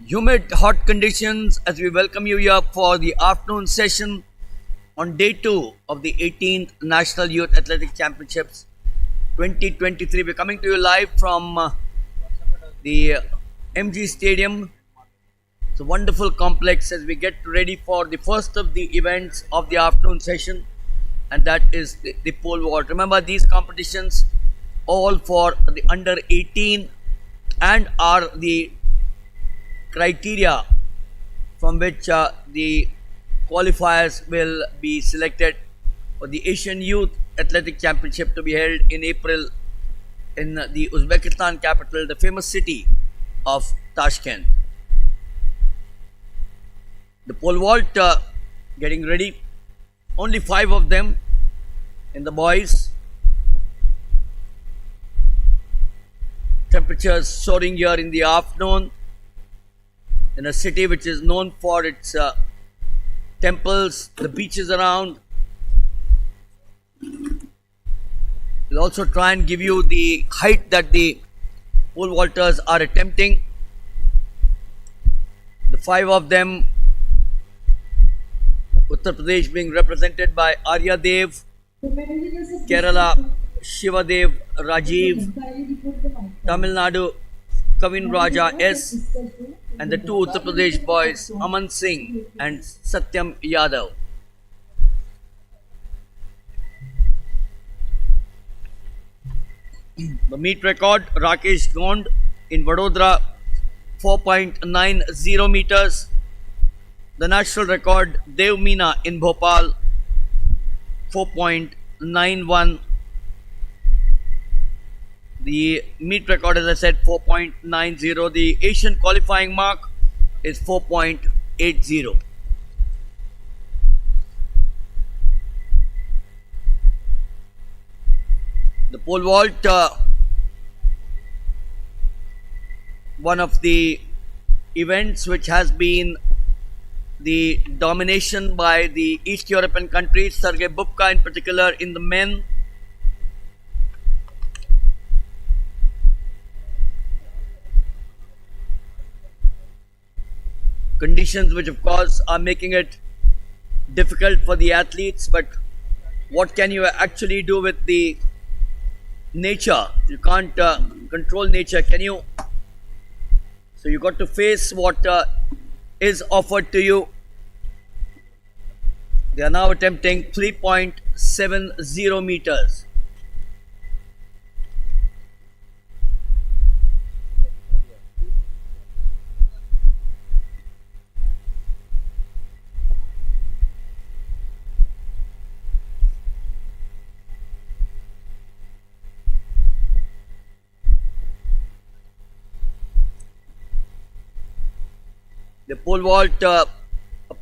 Humid, hot conditions as we welcome you here for the afternoon session on day 2 of the 18th National Youth Athletic Championships 2023. We're coming to you live from the MG Stadium. It's a wonderful complex as we get ready for the first of the events of the afternoon session, and that is the pole vault. Remember, these competitions all for the under 18 and are the criteria from which the qualifiers will be selected for the Asian Youth Athletic Championship to be held in April in the Uzbekistan capital, the famous city of Tashkent. The pole vault getting ready, only 5 of them in the boys. Temperatures soaring here in the afternoon in a city which is known for its temples, the beaches around. We'll also try and give you the height that the pole vaulters are attempting. The 5 of them, Uttar Pradesh being represented by Arya Dev, Kerala Shivadev Rajiv, Tamil Nadu Kavin Raja S, and the 2 Uttar Pradesh boys Aman Singh and Satyam Yadav. The meet record, Rakesh Gond in Vadodara 4.90 meters. The national record, Dev Meena in Bhopal 4.91. The meet record, as I said, 4.90. The Asian qualifying mark is 4.80. The pole vault, one of the events which has been the domination by the East European countries, Sergei Bubka in particular in the men. Conditions which of course are making it difficult for the athletes, but what can you actually do with the nature? You can't control nature, can you? So you got to face what is offered to you. They are now attempting 3.70 meters. The pole vault, a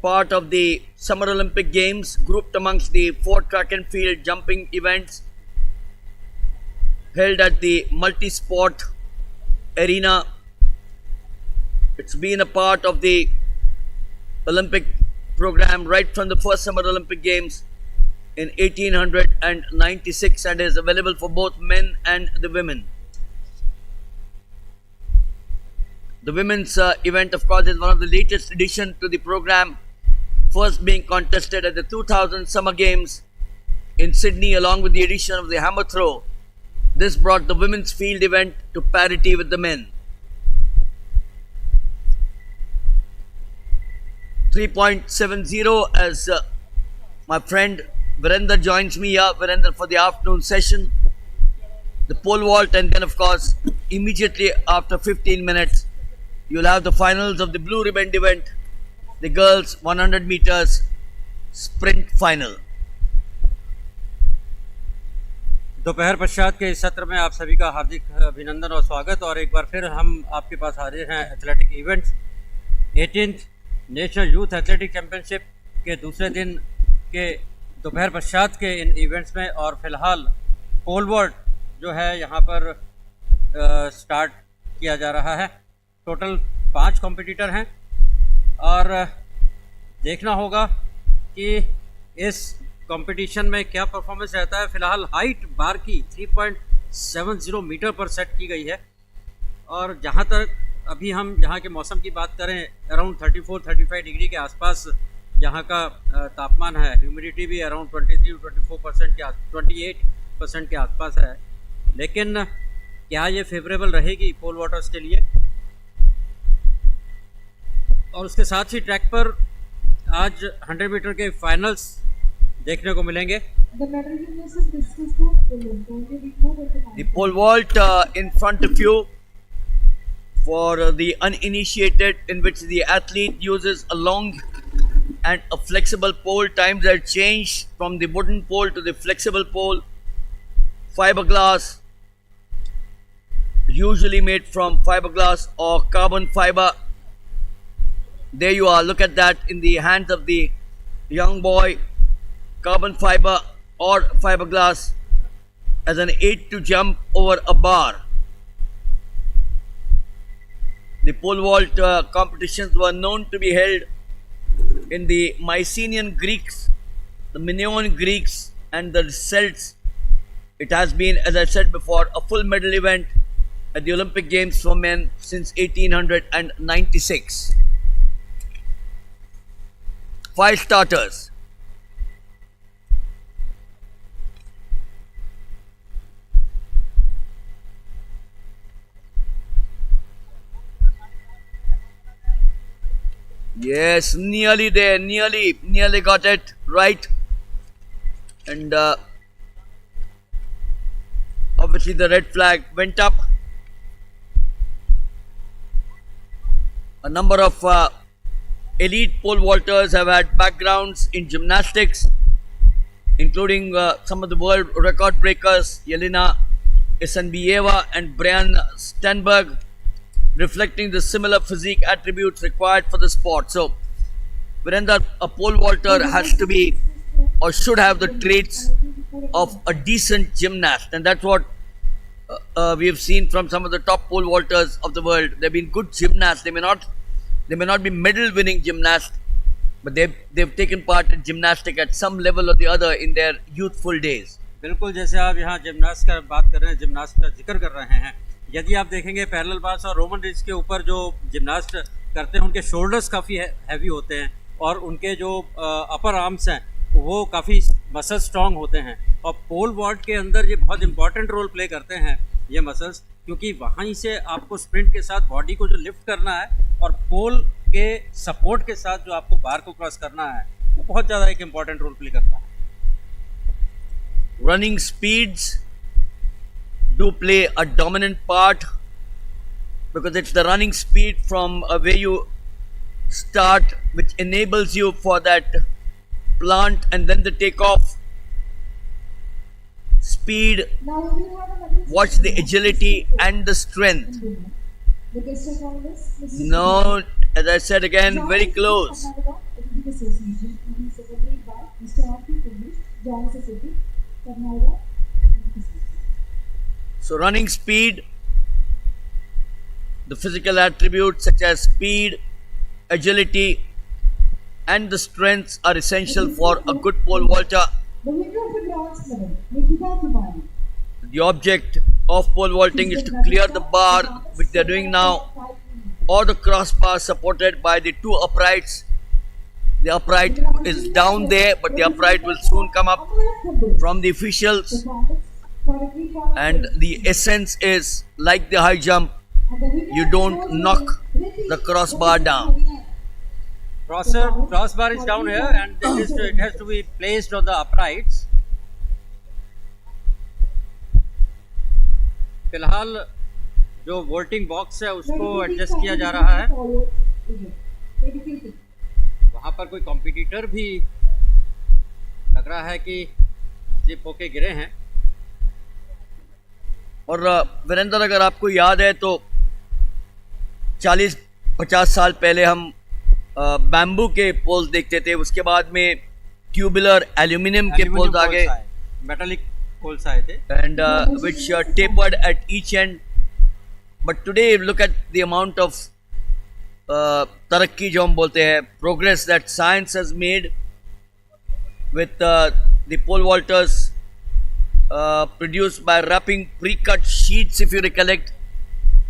part of the Summer Olympic Games, grouped amongst the 4 track and field jumping events held at the multi-sport arena. It's been a part of the Olympic program right from the first Summer Olympic Games in 1896 and is available for both men and the women. The women's event, of course, is one of the latest addition to the program, first being contested at the 2000 Summer Games in Sydney along with the addition of the hammer throw. This brought the women's field event to parity with the men. 3.70 as my friend Virender joins me here, Virender, for the afternoon session. The pole vault, and then of course immediately after 15 minutes you'll have the finals of the blue ribbon event, the girls 100 meters sprint final. दोपहर पश्चात के इस सत्र में आप सभी का हार्दिक अभिनंदन और स्वागत। और एक बार फिर हम आपके पास हाजिर हैं athletic events 18th national youth athletic championship के दूसरे दिन के दोपहर पश्चात के इन इवेंट्स में। और फिलहाल पोल वॉल्ट जो है यहाँ पर स्टार्ट किया जा रहा है। टोटल 5 कॉम्पिटिटर हैं और देखना होगा कि इस कंपटीशन में क्या परफॉर्मेंस रहता है। फिलहाल हाइट बार की 3.70 मीटर पर सेट की गई है और जहां तक अभी हम यहाँ के मौसम की बात करें, अराउंड 34-35 डिग्री के आसपास यहाँ का तापमान है। ह्यूमिडिटी भी अराउंड 23-24% के 28% के आसपास है। लेकिन क्या ये फेवरेबल रहेगी पोल वाटर्स के लिए? और उसके साथ ही ट्रैक पर आज 100 मीटर के फाइनल्स देखने को मिलेंगे। The pole vault in front of you for the uninitiated, in which the athlete uses a long and a flexible pole. Times are changed from the wooden pole to the flexible pole. Fiberglass, usually made from fiberglass or carbon fiber. There you are, look at that in the hands of the young boy. Carbon fiber or fiberglass as an aid to jump over a bar. The pole vault competitions were known to be held in the Mycenaean Greeks, the Minoan Greeks, and the Celts. It has been, as I said before, a full medal event at the Olympic Games for men since 1896. 5 starters. Yes, nearly there, nearly got it right. And obviously the red flag went up. A number of elite pole vaulters have had backgrounds in gymnastics, including some of the world record breakers, Yelena Isanbieva and Brian Stenberg, reflecting the similar physique attributes required for the sport. So, Virendra, a pole vaulter has to be or should have the traits of a decent gymnast, and that's what we have seen from some of the top pole vaulters of the world. They've been good gymnasts. They may not be medal-winning gymnasts, but they've taken part in gymnastic at some level or the other in their youthful days. बिल्कुल, जैसे आप यहाँ gymnast का बात कर रहे हैं, gymnast का जिक्र कर रहे हैं, यदि आप देखेंगे पैरेलल बार्स और रोमन रिज के ऊपर जो जिम्नास्ट करते हैं उनके शोल्डर्स काफ़ी हैवी होते हैं और उनके जो अपर आर्म्स हैं वो काफ़ी मसल स्ट्रॉन्ग होते हैं। और पोल वॉल्ट के अंदर ये बहुत इंपॉर्टेंट रोल प्ले करते हैं ये मसल्स, क्योंकि वहीं से आपको स्प्रिंट के साथ बॉडी को जो लिफ्ट करना है और पोल के सपोर्ट के साथ जो आपको बार को क्रॉस करना है वो बहुत ज़्यादा एक इम्पॉर्टेंट रोल प्ले करता है। Running speeds do play a dominant part because it's the running speed from where you start which enables you for that plant and then the takeoff speed. Watch the agility and the strength. No, as I said again, very close. So running speed, the physical attributes such as speed, agility and the strengths are essential for a good pole vaulter. The object of pole vaulting is to clear the bar, which they are doing now, or the crossbar supported by the two uprights. The upright is down there, but the upright will soon come up from the officials. And the essence is, like the high jump, you don't knock the crossbar down. Crossbar is down here and it has to be placed on the uprights. फिलहाल जो वोल्टिंग box है उसको adjust किया जा रहा है। वहाँ पर कोई कॉम्पिटिटर भी लग रहा है कि स्लिप होके गिरे हैं। और वीरेंद्र, अगर आपको याद है तो 40-50 साल पहले हम बैम्बू के पोल्स देखते थे, उसके बाद में ट्यूबुलर एल्यूमिनियम के पोल्स आ गए, मेटालिक पोल्स आए थे, and which tapered at each end. But today look at the amount of तरक्की जो हम बोलते हैं, progress that science has made with the pole vaulters produced by wrapping pre-cut sheets, if you recollect,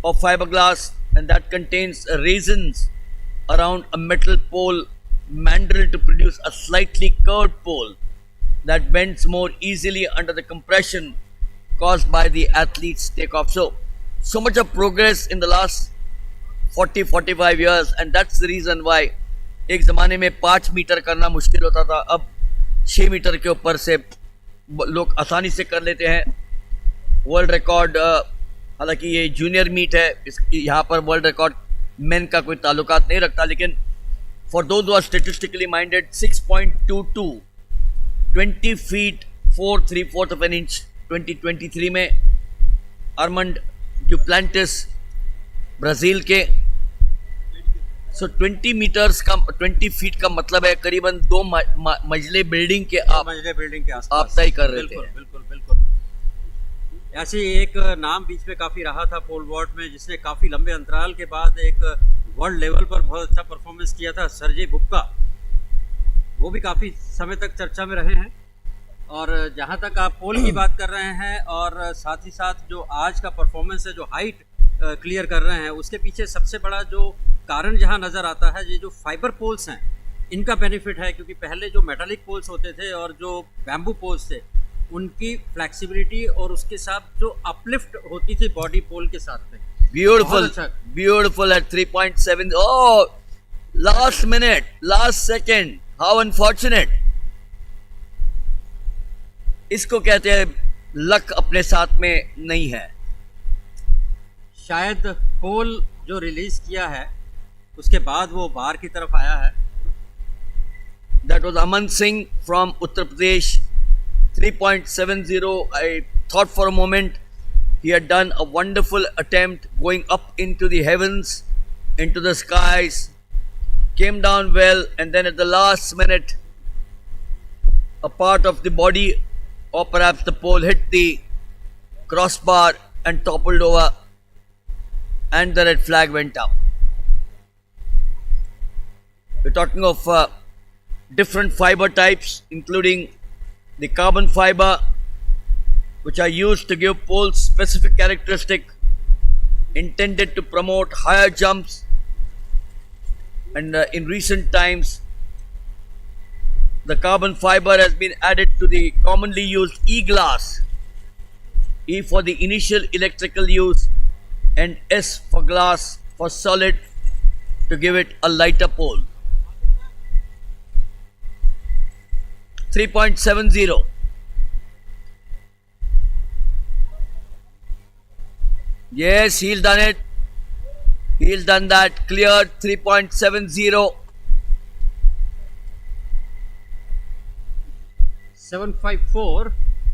of fiberglass and that contains raisins around a metal pole mandrel to produce a slightly curved pole that bends more easily under the compression caused by the athlete's takeoff. So much of progress in the last 40-45 years, and that's the reason why एक ज़माने में 5 metre करना मुश्किल होता था, अब 6 metre के ऊपर से लोग आसानी से कर लेते हैं. वर्ल्ड रिकॉर्ड, हालांकि ये जूनियर मीट है, यहाँ पर वर्ल्ड रिकॉर्ड मेन का कोई ताल्लुकात नहीं रखता, लेकिन for those who are statistically minded 6.22 20 feet 4 3/4 of an inch 2023 में आर्मंड ड्यूप्लांटिस ब्राज़ील के. सो 20 मीटर्स का 20 फीट का मतलब है करीबन 2 मंजिले बिल्डिंग के आसपास आप तय कर रहे थे. बिल्कुल बिल्कुल. ऐसे एक नाम बीच में काफ़ी रहा था पोल वॉल्ट में, जिसने काफ़ी लंबे अंतराल के बाद एक वर्ल्ड लेवल पर बहुत अच्छा परफॉर्मेंस किया था, सर्जे बुक्का. वो भी काफ़ी समय तक चर्चा में रहे हैं. और जहाँ तक आप पोल की बात कर रहे हैं और साथ ही साथ जो आज का परफॉर्मेंस है, जो हाइट क्लियर कर रहे हैं, उसके पीछे सबसे बड़ा जो कारण जहाँ नज़र आता है, ये जो फाइबर पोल्स हैं इनका बेनिफिट है. क्योंकि पहले जो मेटालिक पोल्स होते थे और जो बैम्बू पोल्स थे, उनकी फ्लेक्सिबिलिटी और उसके साथ जो अपलिफ्ट होती थी बॉडी पोल के साथ में. Beautiful, beautiful at 3.7. Oh, last minute, last second, how unfortunate. इसको कहते हैं लक अपने साथ में नहीं है. शायद पोल जो रिलीज किया है उसके बाद वो बाहर की तरफ आया है. That was Aman Singh from Uttar Pradesh. 3.70. I thought for a moment he had done a wonderful attempt going up into the heavens, into the skies, came down well, and then at the last minute a part of the body or perhaps the pole hit the crossbar and toppled over, and the red flag went up. We're talking of different fiber types, including the carbon fiber, which are used to give poles specific characteristic intended to promote higher jumps. And in recent times, the carbon fiber has been added to the commonly used E-glass, E for the initial electrical use and S for glass for solid, to give it a lighter pole. 3.70. Yes, he's done it. He's done that. Cleared. 3.70. 754.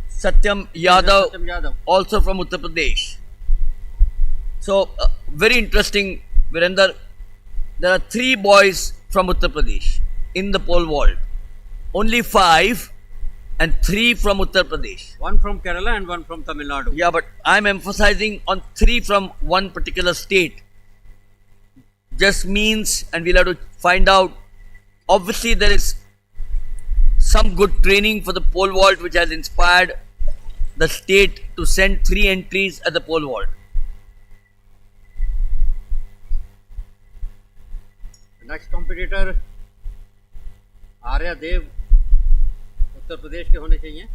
Satyam Yadav, Satyam Yadav, also from Uttar Pradesh. So, very interesting, Virender. There are 3 boys from Uttar Pradesh in the pole vault. Only 5 and 3 from Uttar Pradesh. One from Kerala and one from Tamil Nadu. Yeah, but I'm emphasizing on 3 from one particular state. Just means, and we'll have to find out, obviously there is some good training for the pole vault which has inspired the state to send 3 entries at the pole vault. Next competitor Arya Dev Uttar Pradesh के होने चाहिए.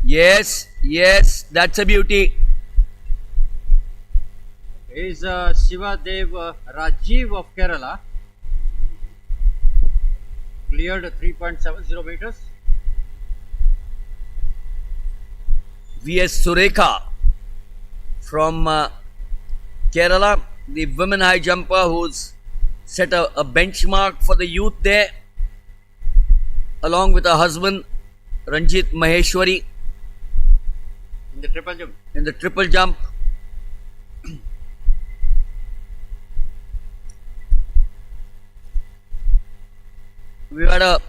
Yes, yes, that's a beauty. Is Shiva Dev Rajiv of Kerala. Cleared 3.70 meters. V.S. Surekha from Kerala, the women high jumper who's set a benchmark for the youth there, along with her husband Ranjit Maheshwari In the triple jump. in the triple jump. We had a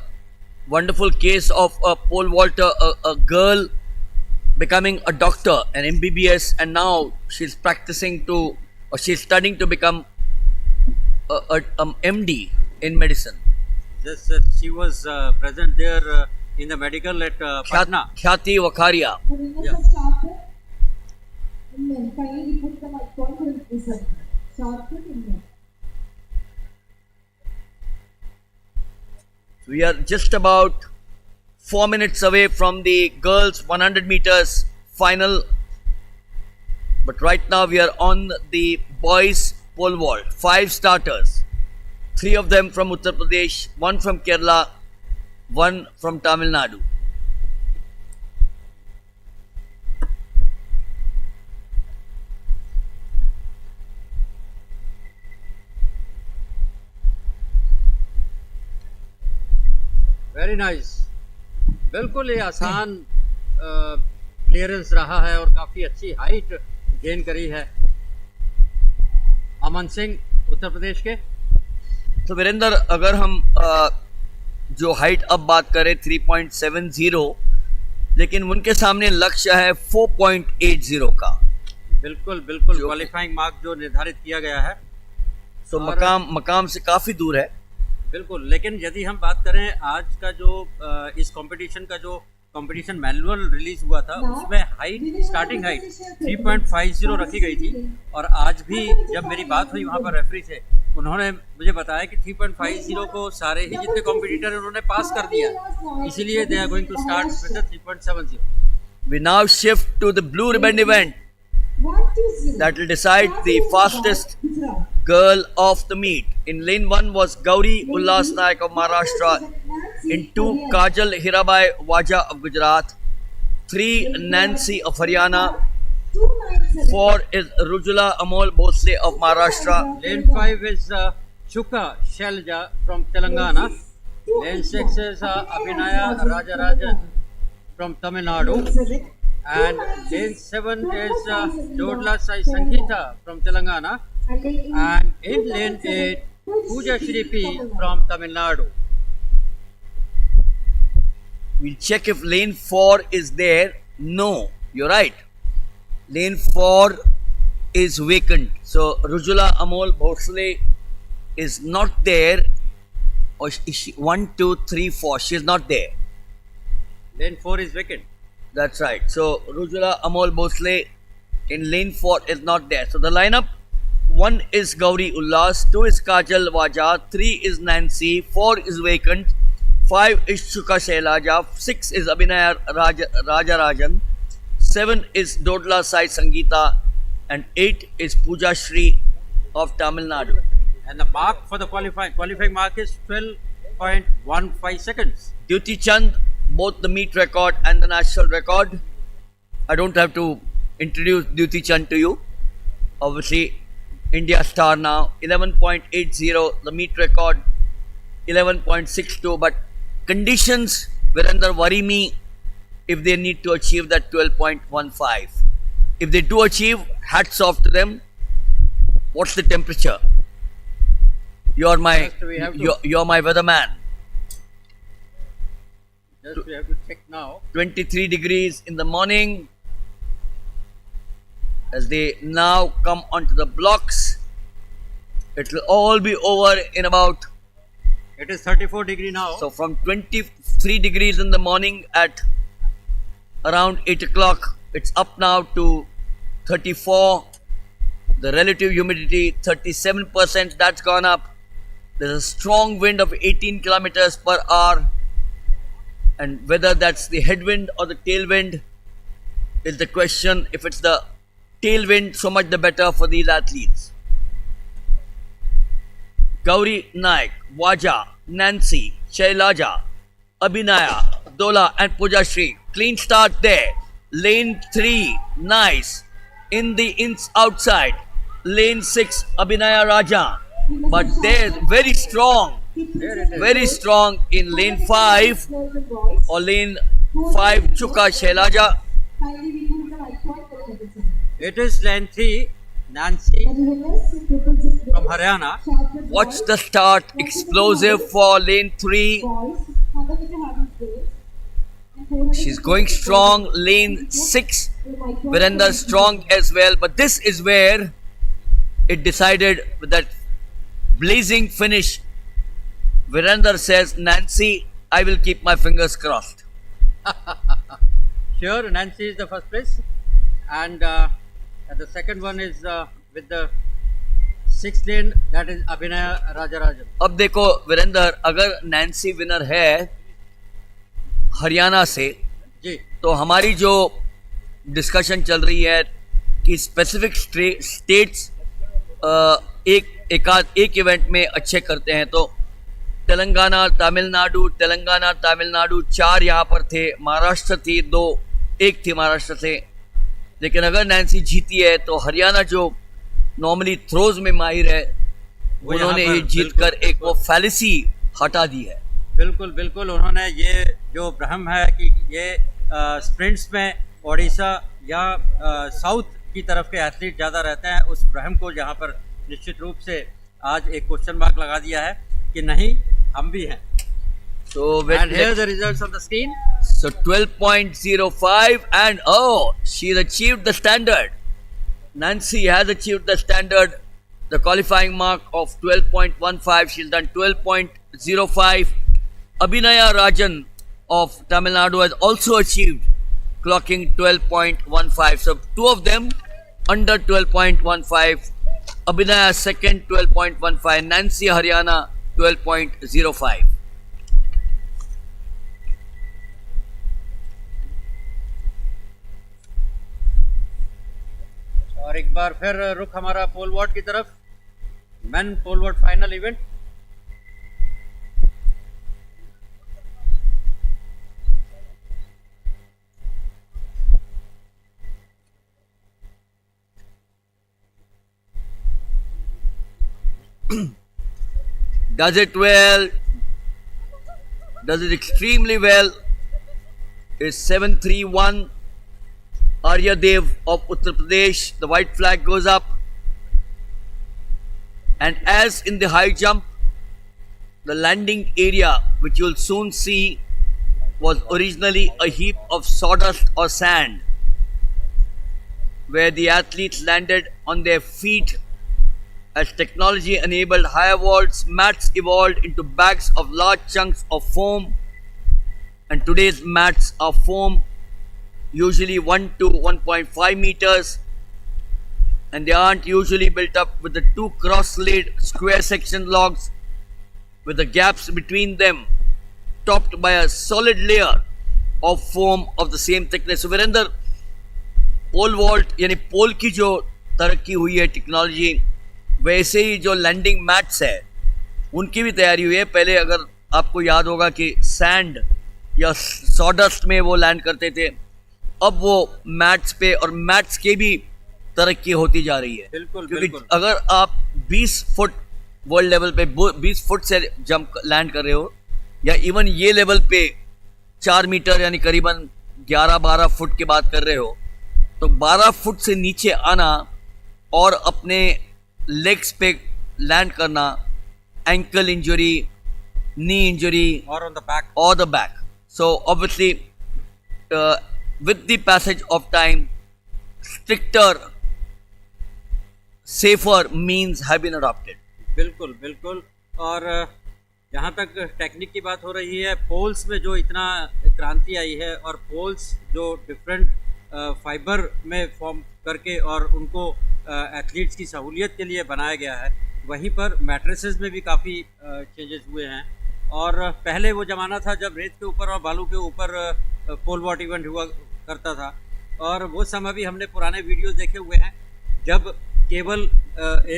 wonderful case of a pole vaulter, a girl becoming a doctor, an MBBS, and now she's practicing to, or she's studying to become a MD in medicine. This she was present there in the medical at Patna. Khyati Wakharia. Yeah. We are just about 4 minutes away from the girls 100 meters final. But right now we are on the boys pole vault. 5 starters. 3 of them from Uttar Pradesh, 1 from Kerala, 1 from Tamil Nadu. Very nice बिल्कुल ये आसान clearance रहा है और काफ़ी अच्छी height gain करी है अमन सिंह उत्तर प्रदेश के। तो वीरेंद्र, अगर हम जो हाइट अब बात करें 3.70, लेकिन उनके सामने लक्ष्य है 4.80 का। बिल्कुल बिल्कुल क्वालिफाइंग मार्क जो निर्धारित किया गया है, तो मकाम से काफ़ी दूर है। बिल्कुल। लेकिन यदि हम बात करें आज का जो इस कंपटीशन का जो कंपटीशन मैनुअल रिलीज हुआ था उसमें हाइट स्टार्टिंग हाइट 3.50 रखी गई थी और आज भी जब मेरी बात हुई वहाँ पर रेफरी से उन्होंने मुझे बताया कि 3.50 को सारे ही जितने कॉम्पिटिटर हैं उन्होंने पास कर दिया, इसीलिए they are going to start with the 3.70। We now shift to the blue ribbon event that will decide the fastest girl of the meet. In lane 1 was Gauri Ullas Naik of Maharashtra. In 2, Kajal Hirabai Waja of Gujarat. 3, Nancy of Haryana. 4 is Rujula Amol Bhosle of Maharashtra. Lane 5 is Chuka Shelja from Telangana. Lane 6 is Abhinaya Rajarajan from Tamil Nadu. And lane 7 is Jodla Sai Sangeeta from Telangana. And in lane 8, Pooja Shripi from Tamil Nadu. We'll check if lane 4 is there. No, you're right. Lane 4 is vacant. So Rujula Amol Bhosle is not there. Or is she 1, 2, 3, 4? She is not there. Lane 4 is vacant. That's right. So Rujula Amol Bhosle in lane 4 is not there. So the lineup: 1 is Gauri Ullas, 2 is Kajal Waja, 3 is Nancy, 4 is vacant, 5 is Chuka Shailaja, 6 is Abhinaya Rajarajan, 7 is Dodla Sai Sangeeta, and 8 is Pooja Shri of Tamil Nadu. And the mark for the qualifying mark is 12.15 seconds. Duty Chand, both the meet record and the national record. I don't have to introduce Duty Chand to you. Obviously, India star now, 11.80, the meet record 11.62. But conditions, Virender, worry me if they need to achieve that 12.15. If they do achieve, hats off to them. What's the temperature? You're my weatherman. Just we have to check now. 23 degrees in the morning. As they now come onto the blocks, it will all be over in about. It is 34 degree now. So from 23 degrees in the morning at around 8 o'clock, it's up now to 34. The relative humidity 37%, that's gone up. There's a strong wind of 18 kilometers per hour. And whether that's the headwind or the tailwind is the question. If it's the tailwind, so much the better for these athletes. Gauri Naik, Waja, Nancy, Shailaja, Abhinaya, Dola and Pooja Shri. Clean start there. Lane 3, nice. In the outside. Lane 6, Abhinaya Raja. But there, very strong. Very strong in lane 5 or lane 5, Chuka Shailaja. It is lane 3, Nancy from Haryana. Watch the start, explosive for lane 3. She's going strong. Lane 6, Virender strong as well. But this is where it decided with that blazing finish Virender says, Nancy, I will keep my fingers crossed. Sure, Nancy is the first place, and the second one is with the sixth lane, that is Abhinaya Rajarajan. अब देखो वीरेंद्र, अगर Nancy winner है हरियाणा से, जी तो हमारी जो discussion चल रही है कि स्पेसिफिक स्टेट्स एक इवेंट में अच्छे करते हैं, तो तेलंगाना तमिलनाडु 4 यहाँ पर थे, महाराष्ट्र थी 2, 1 थी महाराष्ट्र से। लेकिन अगर नैन्सी जीती है तो हरियाणा जो नॉर्मली थ्रोज में माहिर है, उन्होंने ये जीतकर एक वो फैलिसी हटा दी है। बिल्कुल बिल्कुल, उन्होंने ये जो भ्रम है कि ये स्प्रिंट्स में ओडिशा या साउथ की तरफ के एथलीट ज़्यादा रहते हैं, उस भ्रम को यहाँ पर निश्चित रूप से आज एक क्वेश्चन मार्क लगा दिया है कि नहीं, हम भी हैं। So and here the results on the screen. So 12.05 and she's achieved the standard. Nancy has achieved the standard, the qualifying mark of 12.15. She's done 12.05. Abhinaya Rajan of Tamil Nadu has also achieved clocking 12.15. So two of them under 12.15. Abhinaya second 12.15. Nancy Haryana 12.05. और एक बार फिर रुख हमारा पोल vault की तरफ, men pole vault final event. Does it well, does it extremely well, is 731. Arya Dev of Uttar Pradesh, the white flag goes up, and as in the high jump, the landing area, which you'll soon see, was originally a heap of sawdust or sand, where the athletes landed on their feet. As technology enabled higher vaults, mats evolved into bags of large chunks of foam, and today's mats are foam, usually 1 to 1.5 meters, and they aren't usually built up with the 2 cross-laid square section logs with the gaps between them topped by a solid layer of foam of the same thickness. So Virender, pole vault यानी pole की जो तरक्की हुई है technology, वैसे ही जो landing mats है उनकी भी तैयारी हुई है। पहले अगर आपको याद होगा कि सैंड या सॉडस्ट में वो लैंड करते थे, अब वो मैट्स पे, और मैट्स की भी तरक्की होती जा रही है। बिल्कुल, क्योंकि बिल्कुल। अगर आप 20 फुट वर्ल्ड लेवल पे 20 फुट से जंप लैंड कर रहे हो, या इवन ये लेवल पे 4 मीटर यानी करीबन 11-12 फुट की बात कर रहे हो, तो 12 फुट से नीचे आना और अपने लेग्स पे लैंड करना, एंकल इंजरी, नी इंजरी, और on the back. So obviously, with the passage of time, stricter, safer means have been adopted. बिल्कुल बिल्कुल। और जहाँ तक टेक्निक की बात हो रही है, पोल्स में जो इतना क्रांति आई है, और पोल्स जो डिफरेंट फाइबर में फॉर्म करके और उनको एथलीट्स की सहूलियत के लिए बनाया गया है, वहीं पर मैट्रेसेस में भी काफ़ी चेंजेस हुए हैं। और पहले वो ज़माना था जब रेत के ऊपर और बालू के ऊपर पोल वॉल्ट इवेंट हुआ करता था, और वो समय भी हमने पुराने वीडियोस देखे हुए हैं जब केवल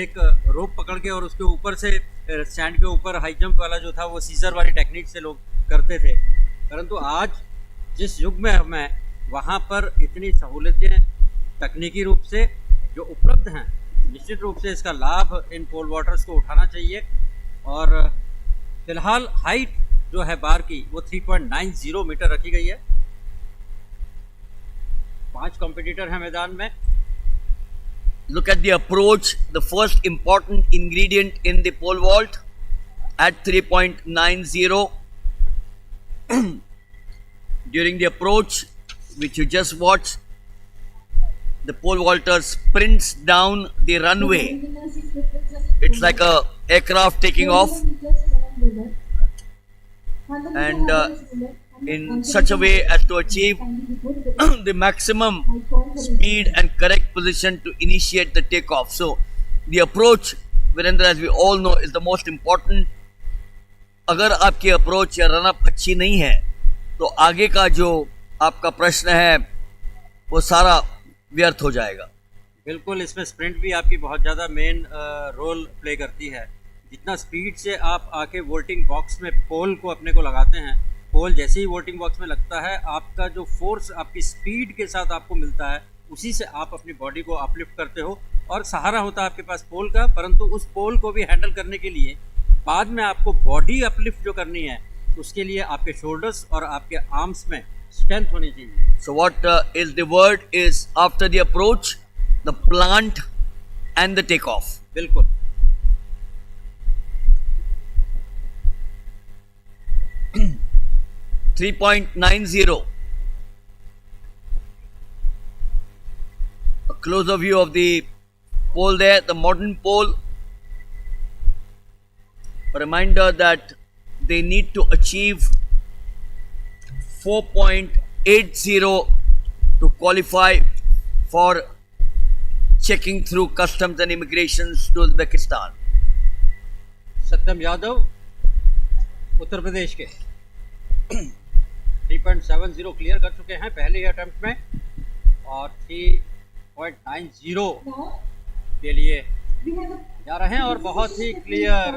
एक रोप पकड़ के और उसके ऊपर से स्टैंड के ऊपर हाई जंप वाला जो था वो सीजर वाली टेक्निक से लोग करते थे। परंतु आज जिस युग में हमें, वहाँ पर इतनी सहूलतें तकनीकी रूप से जो उपलब्ध हैं, निश्चित रूप से इसका लाभ इन पोल वॉटर्स को उठाना चाहिए। और फिलहाल हाइट जो है बार की वो 3.90 मीटर रखी गई है। 5 कॉम्पिटिटर हैं मैदान में। Look at the approach, the first important ingredient in the pole vault at 3.90. During the approach, which you just watched, the pole vaulter sprints down the runway. It's like a aircraft taking off. and in such a way as to achieve the maximum speed and correct position to initiate the takeoff. So the approach, Virendra, as we all know, is the most important. अगर आपकी approach या run up अच्छी नहीं है तो आगे का जो आपका प्रश्न है वो सारा व्यर्थ हो जाएगा. बिल्कुल, इसमें स्प्रिंट भी आपकी बहुत ज़्यादा मेन रोल प्ले करती है. जितना स्पीड से आप आके वोल्टिंग बॉक्स में पोल को अपने को लगाते हैं, पोल जैसे ही वोल्टिंग बॉक्स में लगता है, आपका जो फोर्स आपकी स्पीड के साथ आपको मिलता है, उसी से आप अपनी बॉडी को अपलिफ्ट करते हो और सहारा होता है आपके पास पोल का. परंतु उस पोल को भी हैंडल करने के लिए बाद में आपको बॉडी अपलिफ्ट जो करनी है, उसके लिए आपके शोल्डर्स और आपके आर्म्स में स्ट्रेंथ होनी चाहिए. So what is the word is after the approach, the plant and the takeoff. बिल्कुल. .90. A closer view of the pole there, the modern pole. A reminder that they need to achieve 4.80 to qualify for checking through customs and immigrations to Uzbekistan. सत्यम यादव उत्तर प्रदेश के 3.70 clear कर चुके हैं पहले ही attempt में और 3.90 के लिए जा रहे हैं और बहुत ही क्लियर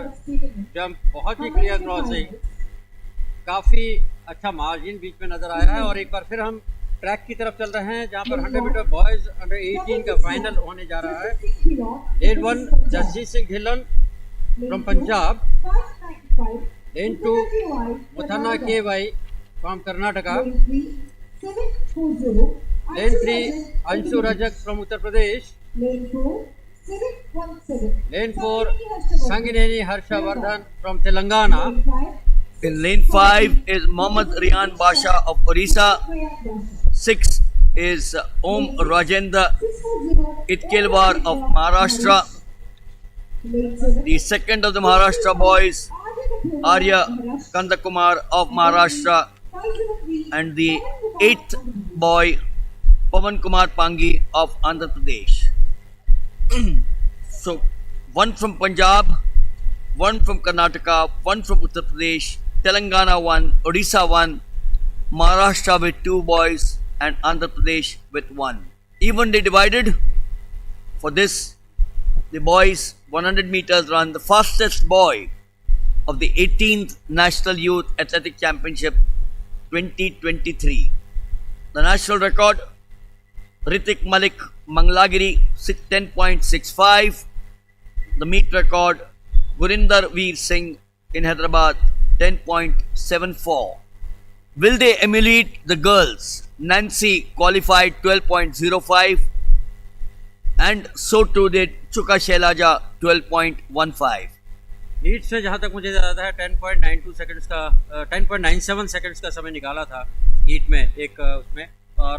जंप, बहुत ही क्लियर क्रॉसिंग, काफ़ी अच्छा मार्जिन बीच में नज़र आया है. और एक बार फिर हम ट्रैक की तरफ चल रहे हैं जहां पर 100 मीटर बॉयज़ अंडर 18 का फाइनल होने जा रहा है. Lane 1 Jasjeet Singh Dhillon from Punjab, lane 2 Muthanna KY from Karnataka, lane 3 Anshu Rajak from Uttar Pradesh, lane 4 Sangineni Harshavardhan from Telangana. In lane 5 is Mohammad Riyan Basha of Orissa. 6 is Om Rajendra Itkelwar of Maharashtra. The second of the Maharashtra boys, Arya Kandakumar of Maharashtra. And the 8th boy, Pavan Kumar Pangi of Andhra Pradesh. So, one from Punjab, one from Karnataka, one from Uttar Pradesh, Telangana 1, Odisha 1, Maharashtra with 2 boys and Andhra Pradesh with 1. Evenly divided. For this, the boys 100 meters run, the fastest boy of the 18th National Youth Athletic Championship 2023. The national record, Ritik Malik Manglagiri 10.65. The meet record, Gurinder Veer Singh in Hyderabad 10.74. Will they emulate the girls? Nancy qualified 12.05 and so too did Chuka Shailaja 12.15. Heat से जहाँ तक मुझे याद है 10.92 seconds का 10.97 seconds का समय निकाला था हीट में एक उसमें. और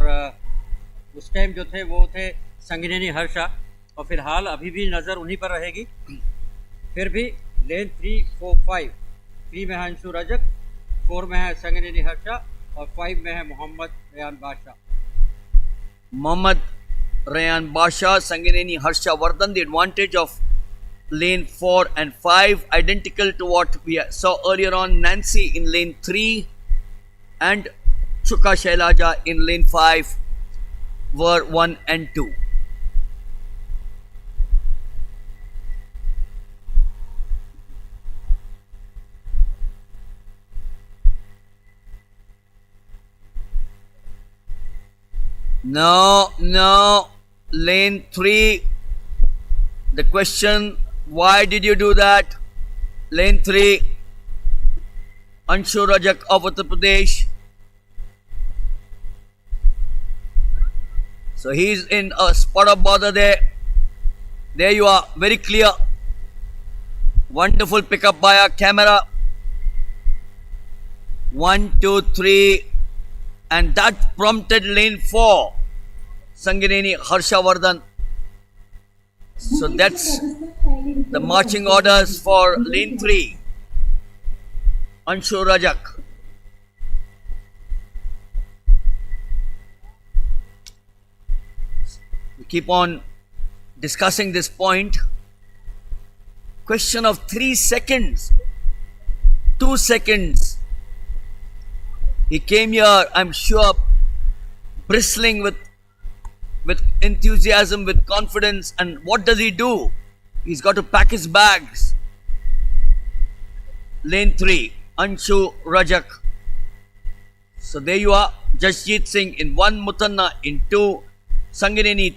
उस टाइम जो थे वो थे संगिनेनी हर्षा और फिलहाल अभी भी नज़र उन्हीं पर रहेगी. फिर भी लेन 3, 4, 5, 3 में है अंशु रजक, 4 में है संगिनेनी हर्षा और 5 में है मोहम्मद रेयान बादशाह. Mohammad Rayan Basha, Sangineni Harsha Vardhan. The advantage of lane 4 and 5 identical to what we saw earlier on. Nancy in lane 3 and Chuka Shailaja in lane 5 were 1 and 2. No, lane 3. The question, why did you do that? Lane 3, Anshu Rajak of Uttar Pradesh. So he's in a spot of bother there. There you are, very clear. Wonderful pickup by our camera. 1, 2, 3. And that prompted lane 4, Sangineni Harshavardhan. So that's the marching orders for lane 3, Anshu Rajak. keep on discussing this point. Question of 3 seconds, 2 seconds. He came here, I'm sure, bristling with enthusiasm, with confidence, and what does he do? He's got to pack his bags. Lane 3, Anshu Rajak. So there you are, Jasjeet Singh in 1, Mutanna in 2, Sangineni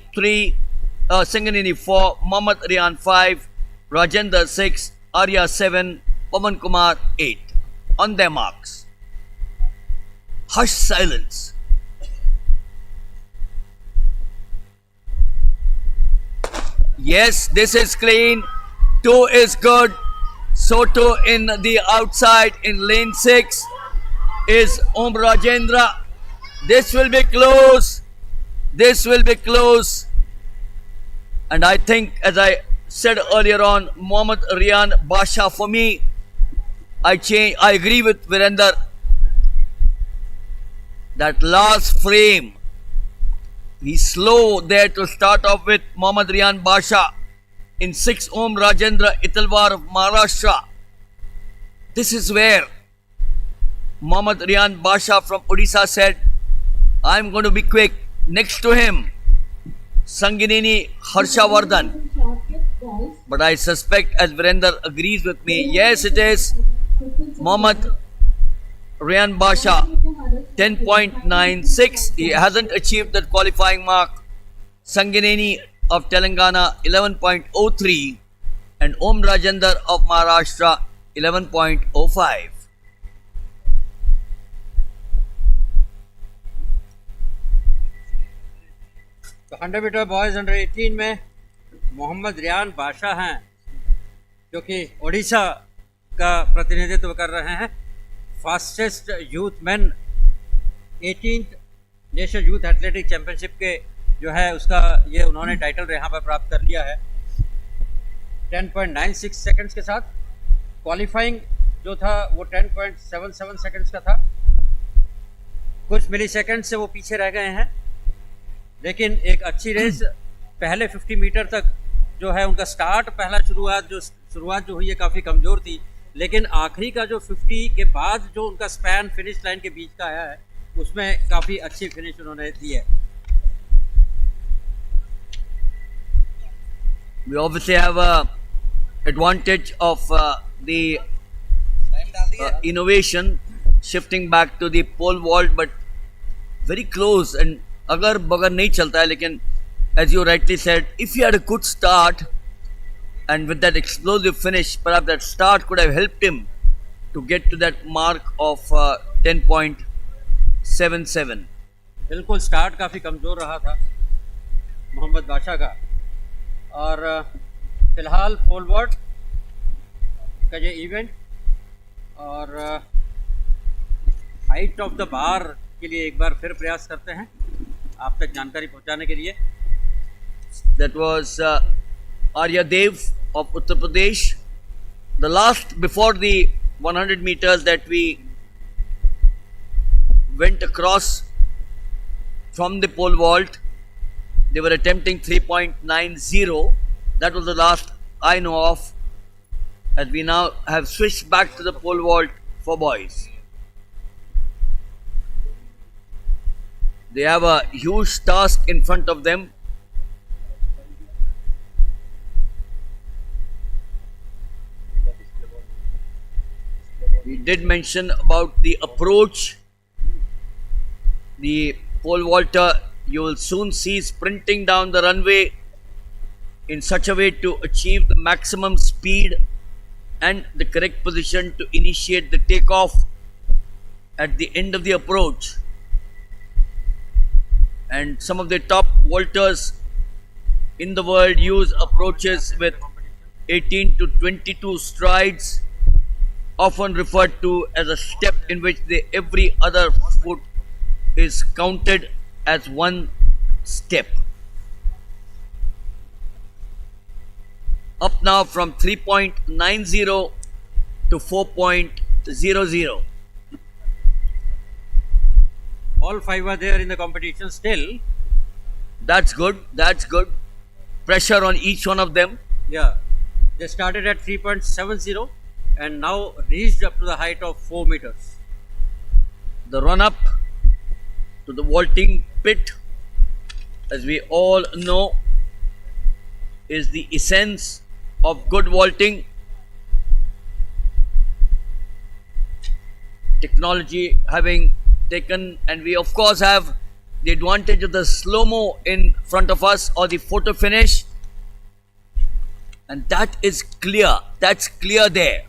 4, Mohammad Rian 5, Rajendra 6, Arya 7, Pawan Kumar 8. On their marks. Hush silence. Yes, this is clean. 2 is good. Soto in the outside in lane 6 is Om Rajendra. This will be close. This will be close. And I think, as I said earlier on, Mohammad Rian Basha, for me, I agree with Virender. That last frame, he's slow there to start off with. Mohammad Rian Basha in 6, Om Rajendra Italwar of Maharashtra. This is where Mohammad Rian Basha from Odisha said, I'm going to be quick. Next to him, Sangineni Harshavardhan. But I suspect, as Virender agrees with me, yes, it is Mohammad Rian Basha, 10.96. He hasn't achieved that qualifying mark. Sangineni of Telangana, 11.03. And Om Rajendra of Maharashtra, 11.05. तो 100 metre boys under 18 में मोहम्मद रियान बादशाह हैं, जो कि ओडिशा का प्रतिनिधित्व कर रहे हैं. Fastest youth man 18th national youth athletic championship के जो है उसका ये उन्होंने टाइटल यहाँ पर प्राप्त कर लिया है 10.96 सेकंड्स के साथ. क्वालिफाइंग जो था वो 10.77 सेकंड्स का था. कुछ मिली सेकंड से वो पीछे रह गए हैं, लेकिन एक अच्छी रेस पहले 50 मीटर तक जो है उनका स्टार्ट, पहला शुरुआत जो हुई है काफ़ी कमज़ोर थी, लेकिन आखिरी का जो 50 के बाद जो उनका स्पैन फिनिश लाइन के बीच का आया है उसमें काफ़ी अच्छी फिनिश उन्होंने दी है. We obviously have a advantage of the innovation shifting back to the pole vault, but very close and agar bagar nahi chalta hai. Lekin as you rightly said, if he had a good start and with that explosive finish, perhaps that start could have helped him to get to that mark of 10.77. बिल्कुल start काफ़ी कमज़ोर रहा था मोहम्मद बादशाह का. और फ़िलहाल pole vault का ये इवेंट और हाइट ऑफ द बार के लिए एक बार फिर प्रयास करते हैं आप तक जानकारी पहुंचाने के लिए. That was Arya Dev of Uttar Pradesh. The last, before the 100 meters that we went across from the pole vault, they were attempting 3.90. That was the last I know of. As we now have switched back to the pole vault for boys. They have a huge task in front of them. We did mention about the approach. The pole vaulter, you will soon see sprinting down the runway in such a way to achieve the maximum speed and the correct position to initiate the takeoff at the end of the approach. And some of the top vaulters in the world use approaches with 18 to 22 strides, often referred to as a step in which every other foot is counted as one step. Up now from 3.90 to 4.00. All five are there in the competition still. That's good. That's good. Pressure on each one of them. Yeah, they started at 3.70 and now reached up to the height of 4 meters. The run up to the vaulting pit, as we all know, is the essence of good vaulting. Technology having taken, and we of course have the advantage of the slow-mo in front of us, or the photo finish, and that is clear. That's clear there.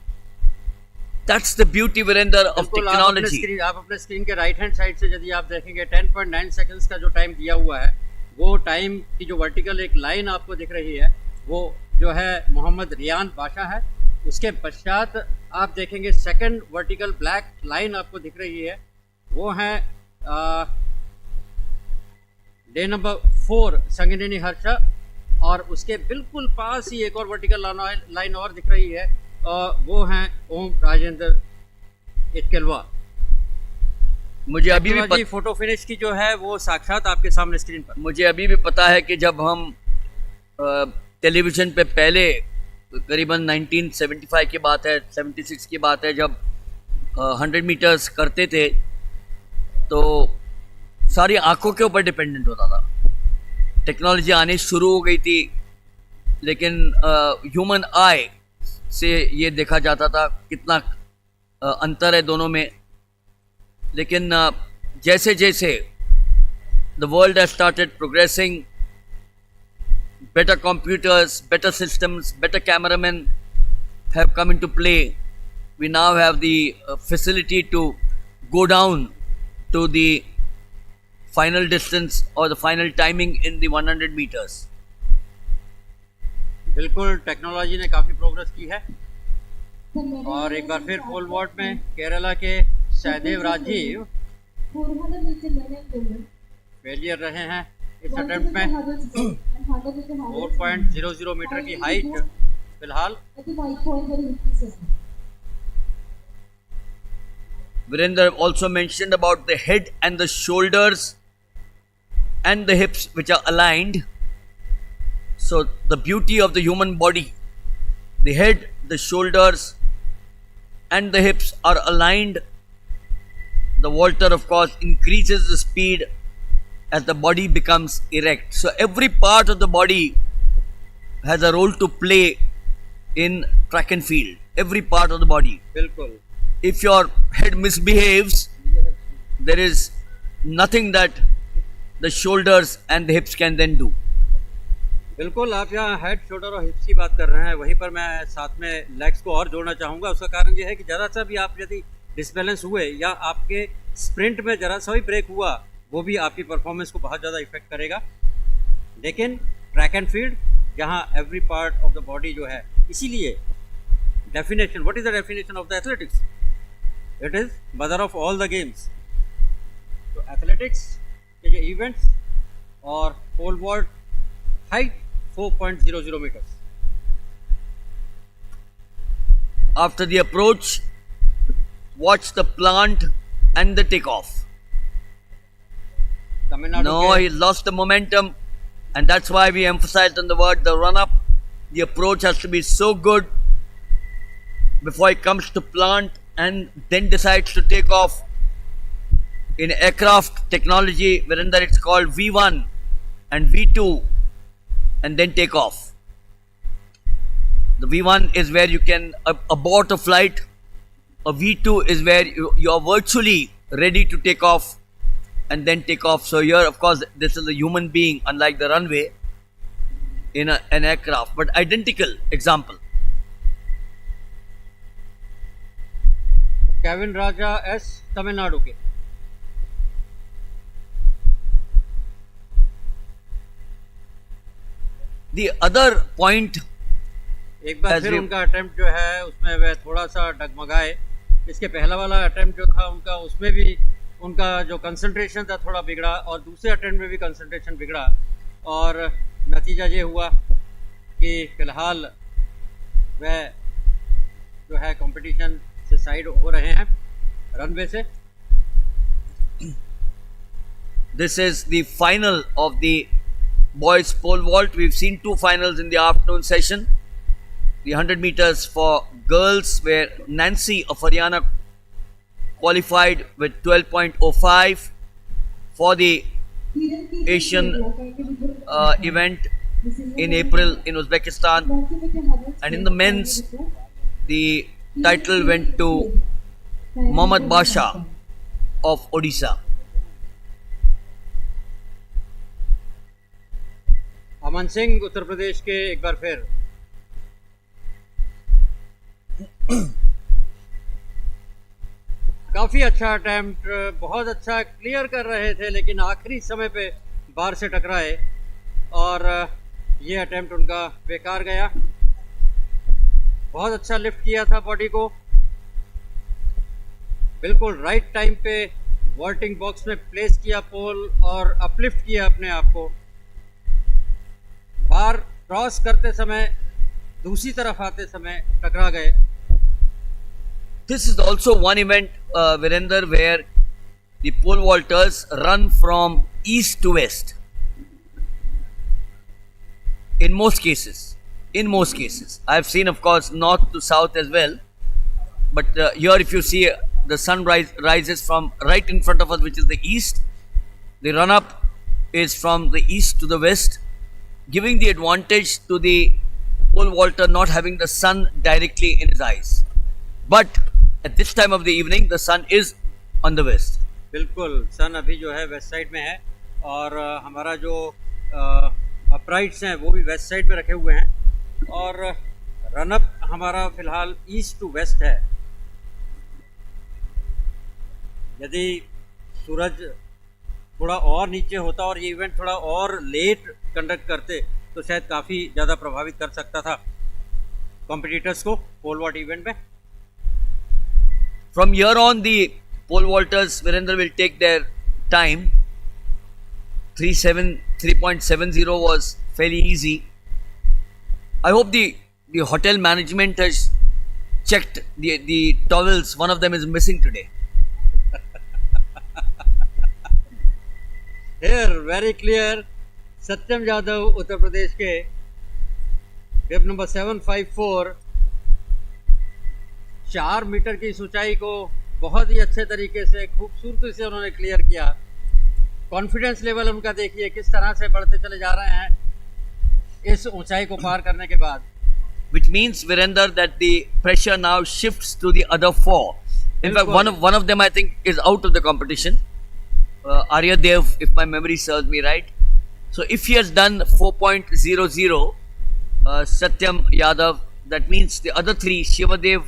That's the beauty, Virender, of बिल्कुल technology. आप अपने screen के right hand side से यदि आप देखेंगे 10.9 seconds का जो टाइम दिया हुआ है, वो टाइम की जो वर्टिकल एक लाइन आपको दिख रही है, वो जो है मोहम्मद रियान बादशाह है। उसके पश्चात आप देखेंगे सेकंड वर्टिकल ब्लैक लाइन आपको दिख रही है, वो है डे नंबर 4 संगिनी हर्षा, और उसके बिल्कुल पास ही एक और वर्टिकल लाइन और दिख रही है, वो हैं ओम राजेंद्र इटकेलवा। मुझे अभी भी फोटो फिनिश की जो है वो साक्षात आपके सामने स्क्रीन पर। मुझे अभी भी पता है कि जब हम टेलीविज़न पे पहले करीबन 1975 की बात है, 76 की बात है, जब 100 मीटर्स करते थे तो सारी आंखों के ऊपर डिपेंडेंट होता था। टेक्नोलॉजी आनी शुरू हो गई थी, लेकिन ह्यूमन आई से ये देखा जाता था कितना अंतर है दोनों में। लेकिन जैसे जैसे the world has started progressing, better computers, better systems, better cameramen have come into play. We now have the facility to go down to the final distance or the final timing in the 100 meters. बिल्कुल technology ने काफ़ी progress की है। और एक बार फिर पोल vault में केरला के सहदेव राजीव फेलियर रहे हैं इस अटेम्प्ट में। 4.00 मीटर की हाइट फिलहाल। Virender also mentioned about the head and the shoulders and the hips which are aligned. So the beauty of the human body, the head, the shoulders and the hips are aligned. The vaulter of course increases the speed as the body becomes erect. So every part of the body has a role to play in track and field. Every part of the body. बिल्कुल। If your head misbehaves, there is nothing that the shoulders and the hips can then do. बिल्कुल, आप यहाँ head, shoulder और हिप्स की बात कर रहे हैं, वहीं पर मैं साथ में लेग्स को और जोड़ना चाहूँगा। उसका कारण ये है कि ज़रा सा भी आप यदि डिसबैलेंस हुए या आपके स्प्रिंट में ज़रा सा भी ब्रेक हुआ, वो भी आपकी परफॉर्मेंस को बहुत ज़्यादा इफेक्ट करेगा। लेकिन ट्रैक एंड फील्ड जहाँ every part of the body जो है, इसीलिए definition, what is the definition of the athletics? It is mother of all the games. तो एथलेटिक्स के जो इवेंट्स और pole vault height 4.00 meters. After the approach, watch the plant and the takeoff. No, he lost the momentum, and that's why we emphasized on the word the run up. The approach has to be so good before he comes to plant and then decides to take off. In aircraft technology, Virender, it's called V1 and V2. And then take off. The V1 is where you can abort a flight. A V2 is where you are virtually ready to take off and then take off. So here, of course, this is a human being, unlike the runway in an aircraft, but identical example. Kevin Raja S Tamil Nadu के। The other point, एक बार फिर उनका attempt जो है उसमें वह थोड़ा सा डगमगाए। इसके पहला वाला अटेम्प्ट जो था उनका, उसमें भी उनका जो कंसंट्रेशन था थोड़ा बिगड़ा, और दूसरे अटेम्प्ट में भी कंसंट्रेशन बिगड़ा, और नतीजा ये हुआ कि फिलहाल वह जो है कंपटीशन से साइड हो रहे हैं रनवे से। This is the final of the boys pole vault. We've seen two finals in the afternoon session. The 100 meters for girls, where Nancy of Haryana qualified with 12.05 for the Asian event in April in Uzbekistan. And in the men's, the title went to Mohammad Basha of Odisha. Aman Singh उत्तर प्रदेश के एक बार फिर काफ़ी अच्छा attempt, बहुत अच्छा clear कर रहे थे, लेकिन आखिरी समय पे बार से टकराए और ये अटैम्प्ट उनका बेकार गया। बहुत अच्छा लिफ्ट किया था बॉडी को, बिल्कुल राइट टाइम पे वॉल्टिंग बॉक्स में प्लेस किया पोल और अपलिफ्ट किया अपने आप को। बार क्रॉस करते समय, दूसरी तरफ आते समय टकरा गए। This is also one event, Virender, where the pole vaulters run from east to west. In most cases, I've seen, of course, north to south as well. But here, if you see, the sun rises from right in front of us, which is the east. The run-up is from the east to the west, giving the advantage to the pole vaulter not having the sun directly in his eyes. But at this time of the evening, the sun is on the west. बिल्कुल, सन अभी जो है west side में है और हमारा जो अपराइट्स हैं वो भी वेस्ट साइड में रखे हुए हैं और रनअप हमारा फिलहाल ईस्ट टू वेस्ट है। यदि सूरज थोड़ा और नीचे होता और ये इवेंट थोड़ा और लेट कंडक्ट करते तो शायद काफ़ी ज़्यादा प्रभावित कर सकता था कॉम्पिटिटर्स को पोल वॉल्ट इवेंट में। From here on, the pole vaulters, Virendra, will take their time. 3.70 was fairly easy. I hope the hotel management has checked the towels. One of them is missing today. Here, very clear. सत्यम यादव उत्तर प्रदेश के web number 754 4 metre की ऊंचाई को बहुत ही अच्छे तरीके से खूबसूरती से उन्होंने क्लियर किया। कॉन्फिडेंस लेवल उनका देखिए किस तरह से बढ़ते चले जा रहे हैं इस ऊंचाई को पार करने के बाद। Which means, Virender, that the pressure now shifts to the other four. In fact, one of them, I think, is out of the competition. Arya Dev, if my memory serves me right. So if he has done 4.00, Satyam Yadav, that means the other three, Shivadev,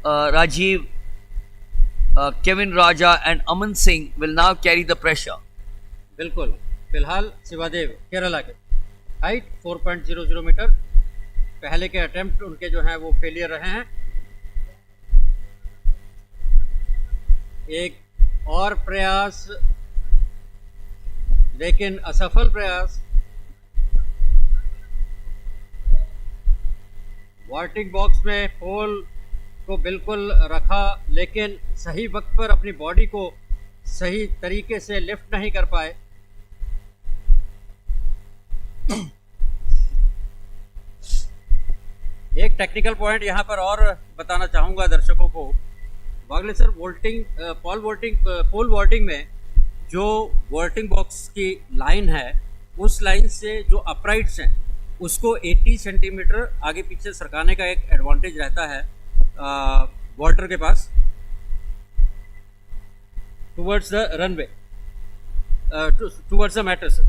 Rajiv, Kevin Raja and Aman Singh will now carry the pressure. बिल्कुल, फिलहाल शिवादेव केरला के height 4.00 metre, पहले के attempt उनके जो हैं वो failure रहे हैं। एक और प्रयास, लेकिन असफल प्रयास। वॉल्टिंग बॉक्स में पोल को बिल्कुल रखा, लेकिन सही वक्त पर अपनी बॉडी को सही तरीके से लिफ्ट नहीं कर पाए। एक टेक्निकल पॉइंट यहाँ पर और बताना चाहूँगा दर्शकों को। वागले सर, पोल वॉल्टिंग में जो वॉल्टिंग बॉक्स की लाइन है, उस लाइन से जो अपराइट्स हैं उसको 80 सेंटीमीटर आगे पीछे सरकाने का एक एडवांटेज रहता है वॉल्टर के पास towards the runway, towards the mattress.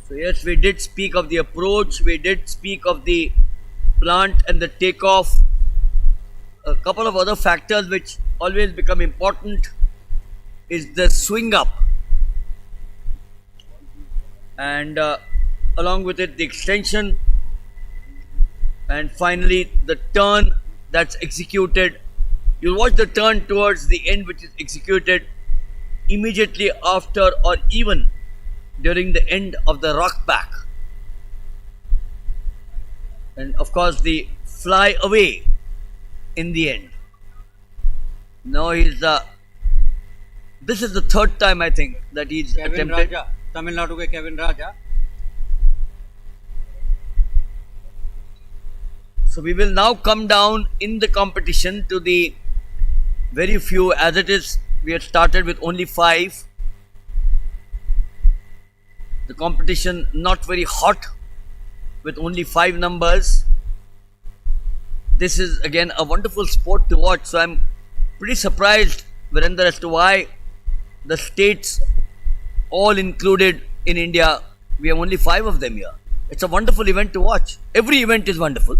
So yes, we did speak of the approach, we did speak of the plant and the takeoff. A couple of other factors which always become important is the swing up, and along with it the extension, and finally the turn that's executed. You'll watch the turn towards the end, which is executed immediately after or even during the end of the rock back, and of course the fly away in the end. Now he's This is the third time I think that he's Kevin attempted. राजा, तमिलनाडु के Kevin Raja. So we will now come down in the competition to the very few, as it is. We had started with only 5. The competition not very hot with only 5 numbers. This is again a wonderful sport to watch. So I'm pretty surprised, Virender, as to why the states all included in India, we have only 5 of them here. It's a wonderful event to watch. Every event is wonderful,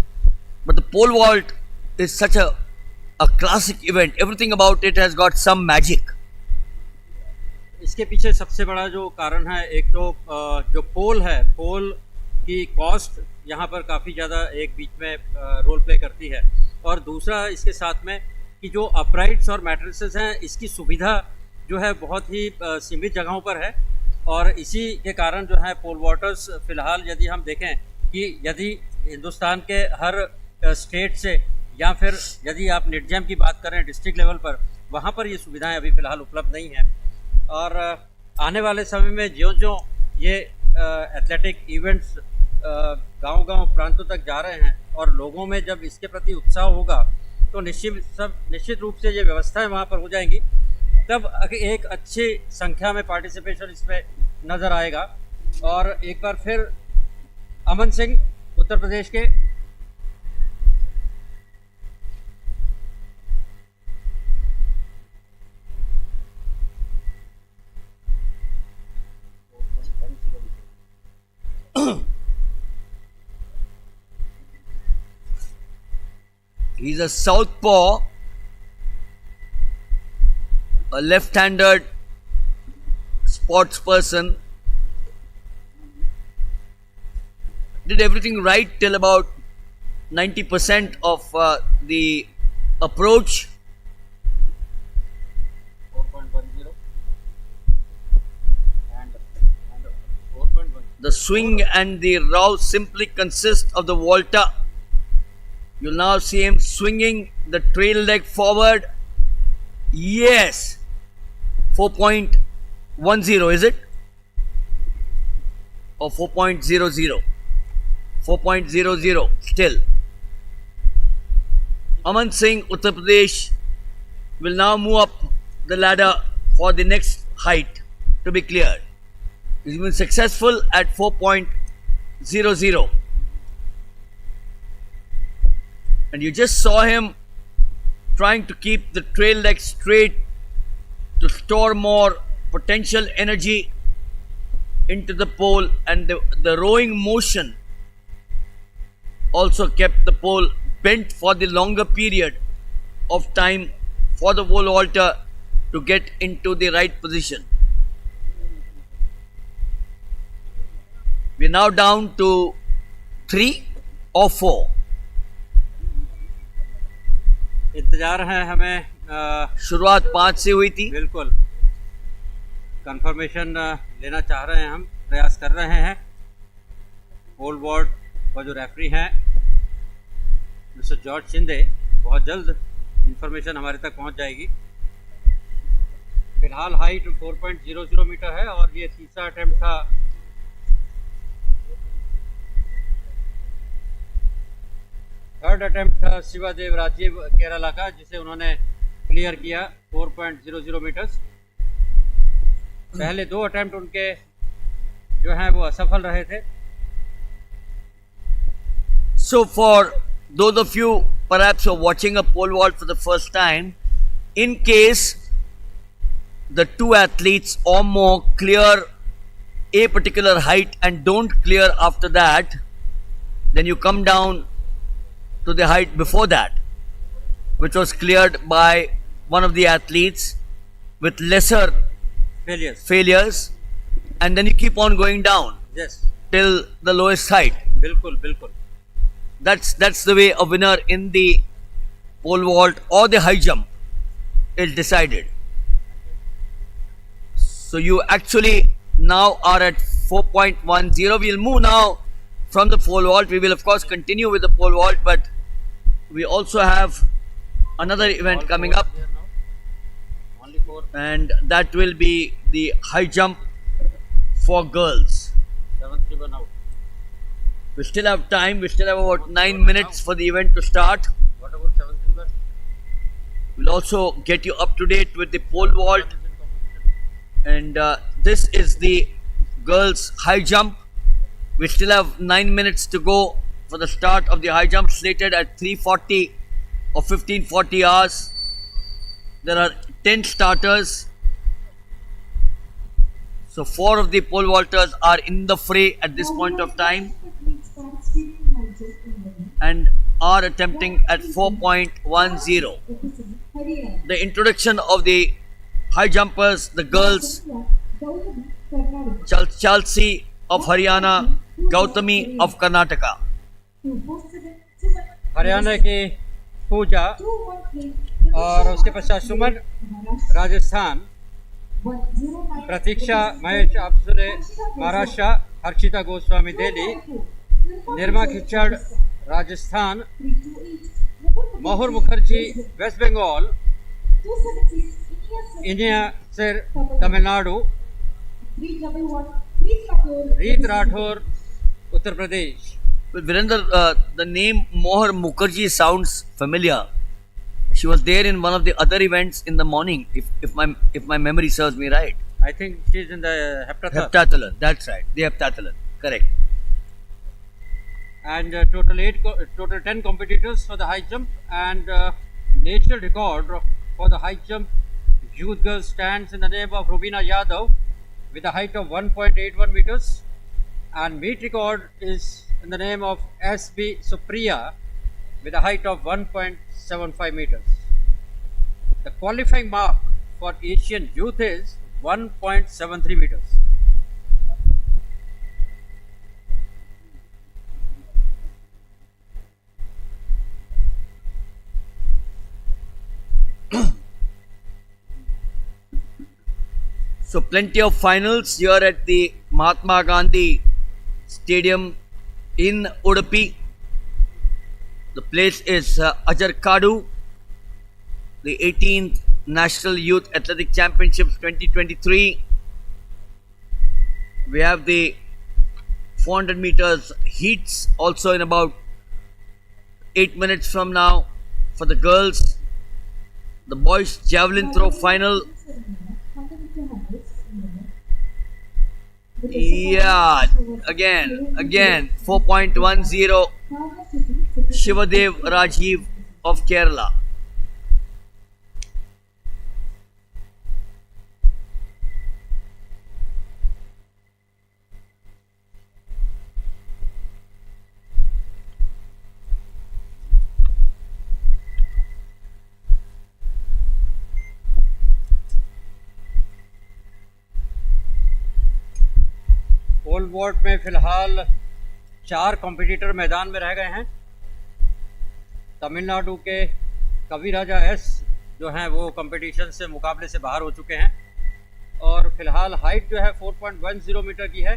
but the pole vault is such a classic event. Everything about it has got some magic. इसके पीछे सबसे बड़ा जो कारण है, एक तो जो पोल है, पोल की कॉस्ट यहाँ पर काफ़ी ज़्यादा एक बीच में रोल प्ले करती है, और दूसरा इसके साथ में कि जो अपराइट्स और मैट्रिसेस हैं, इसकी सुविधा जो है बहुत ही सीमित जगहों पर है, और इसी के कारण जो है पोल वॉटर्स फ़िलहाल यदि हम देखें कि यदि हिंदुस्तान के हर स्टेट से, या फिर यदि आप निडजैम की बात करें डिस्ट्रिक्ट लेवल पर, वहाँ पर ये सुविधाएं अभी फ़िलहाल उपलब्ध नहीं हैं. और आने वाले समय में ज्यों-ज्यों ये एथलेटिक इवेंट्स गांव-गांव प्रांतों तक जा रहे हैं और लोगों में जब इसके प्रति उत्साह होगा, तो निश्चित रूप से ये व्यवस्थाएं वहाँ पर हो जाएंगी. तब एक अच्छी संख्या में पार्टिसिपेशन इसमें नज़र आएगा. और एक बार फिर अमन सिंह उत्तर प्रदेश के He's a southpaw, a left-handed sports person. Did everything right till about 90% of the approach. 4.10 and 4.1. The swing and the row simply consist of the volta. You'll now see him swinging the trail leg forward. Yes. 4.10, is it? Or 4.00? 4.00 still. Aman Singh, Uttar Pradesh, will now move up the ladder for the next height to be cleared. He's been successful at 4.00. And you just saw him trying to keep the trail leg straight to store more potential energy into the pole, and the rowing motion also kept the pole bent for the longer period of time for the pole vaulter to get into the right position. We are now down to 3 or 4. इंतजार है हमें. शुरुआत 5 से हुई थी. बिल्कुल confirmation लेना चाह रहे हैं, हम प्रयास कर रहे हैं. पोल वॉल्ट का जो रेफरी हैं मिस्टर जॉर्ज शिंदे, बहुत जल्द इंफॉर्मेशन हमारे तक पहुंच जाएगी. फिलहाल हाइट 4.00 मीटर है और ये तीसरा अटेम्प्ट था. थर्ड अटेम्प्ट था शिवादेव राजीव केरला का, जिसे उन्होंने क्लियर किया 4.00 मीटर्स. पहले 2 अटेम्प्ट उनके जो हैं वो असफल रहे थे. So for those of you perhaps who are watching a pole vault for the first time, in case the 2 athletes or more clear a particular height and don't clear after that, then you come down to the height before that, which was cleared by one of the athletes with lesser failures, and then you keep on going down. Yes. Till the lowest height. बिल्कुल बिल्कुल. That's the way a winner in the pole vault or the high jump is decided. So you actually now are at 4.10. We'll move now from the pole vault. We will of course continue with the pole vault, but we also have another event coming up. Only and that will be the high jump for girls. 7-3 out. We still have time. We still have about 9 minutes for the event to start. What about 7-3? We'll also get you up to date with the pole vault, and this is the girls high jump. We still have 9 minutes to go for the start of the high jump, slated at 3:40 or 15:40 hours. There are 10 starters, so 4 of the pole vaulters are in the fray at this point of time and are attempting at 4.10. The introduction of the high jumpers, the girls: Chelsea of Haryana, Gautami of Karnataka. Haryana की पूजा और उसके पश्चात सुमन राजस्थान, प्रतीक्षा महेश अफसरे महाराष्ट्र, हर्षिता गोस्वामी दिल्ली, निर्मा खिचड़ राजस्थान, मोहर Mukherjee waste Bengal, इनिया सिर तमिलनाडु, रीत Rathore Uttar Pradesh. Well, Virender, the name Mohar Mukherjee sounds familiar. She was there in one of the other events in the morning, if my memory serves me right. I think she is in the Heptathlon. That's right, the heptathlon. Correct. And total 10 competitors for the high jump, and national record for the high jump youth girl stands in the name of Rubina Yadav with a height of 1.81 meters, and meet record is in the name of SB Supriya with a height of 1.75 meters. The qualifying mark for Asian youth is 1.73 meters. So plenty of finals here at the Mahatma Gandhi Stadium in Udupi. The place is Ajarkadu, the 18th National Youth Athletic Championships 2023. We have the 400 meters heats also in about 8 minutes from now for the girls. The boys javelin throw final. Yeah, again 4.10. Shivadev Rajiv of Kerala. Pole vault में फिलहाल 4 competitor मैदान में रह गए हैं. तमिलनाडु के कविराजा S जो हैं वो कंपटीशन से मुकाबले से बाहर हो चुके हैं, और फिलहाल हाइट जो है 4.10 मीटर की है.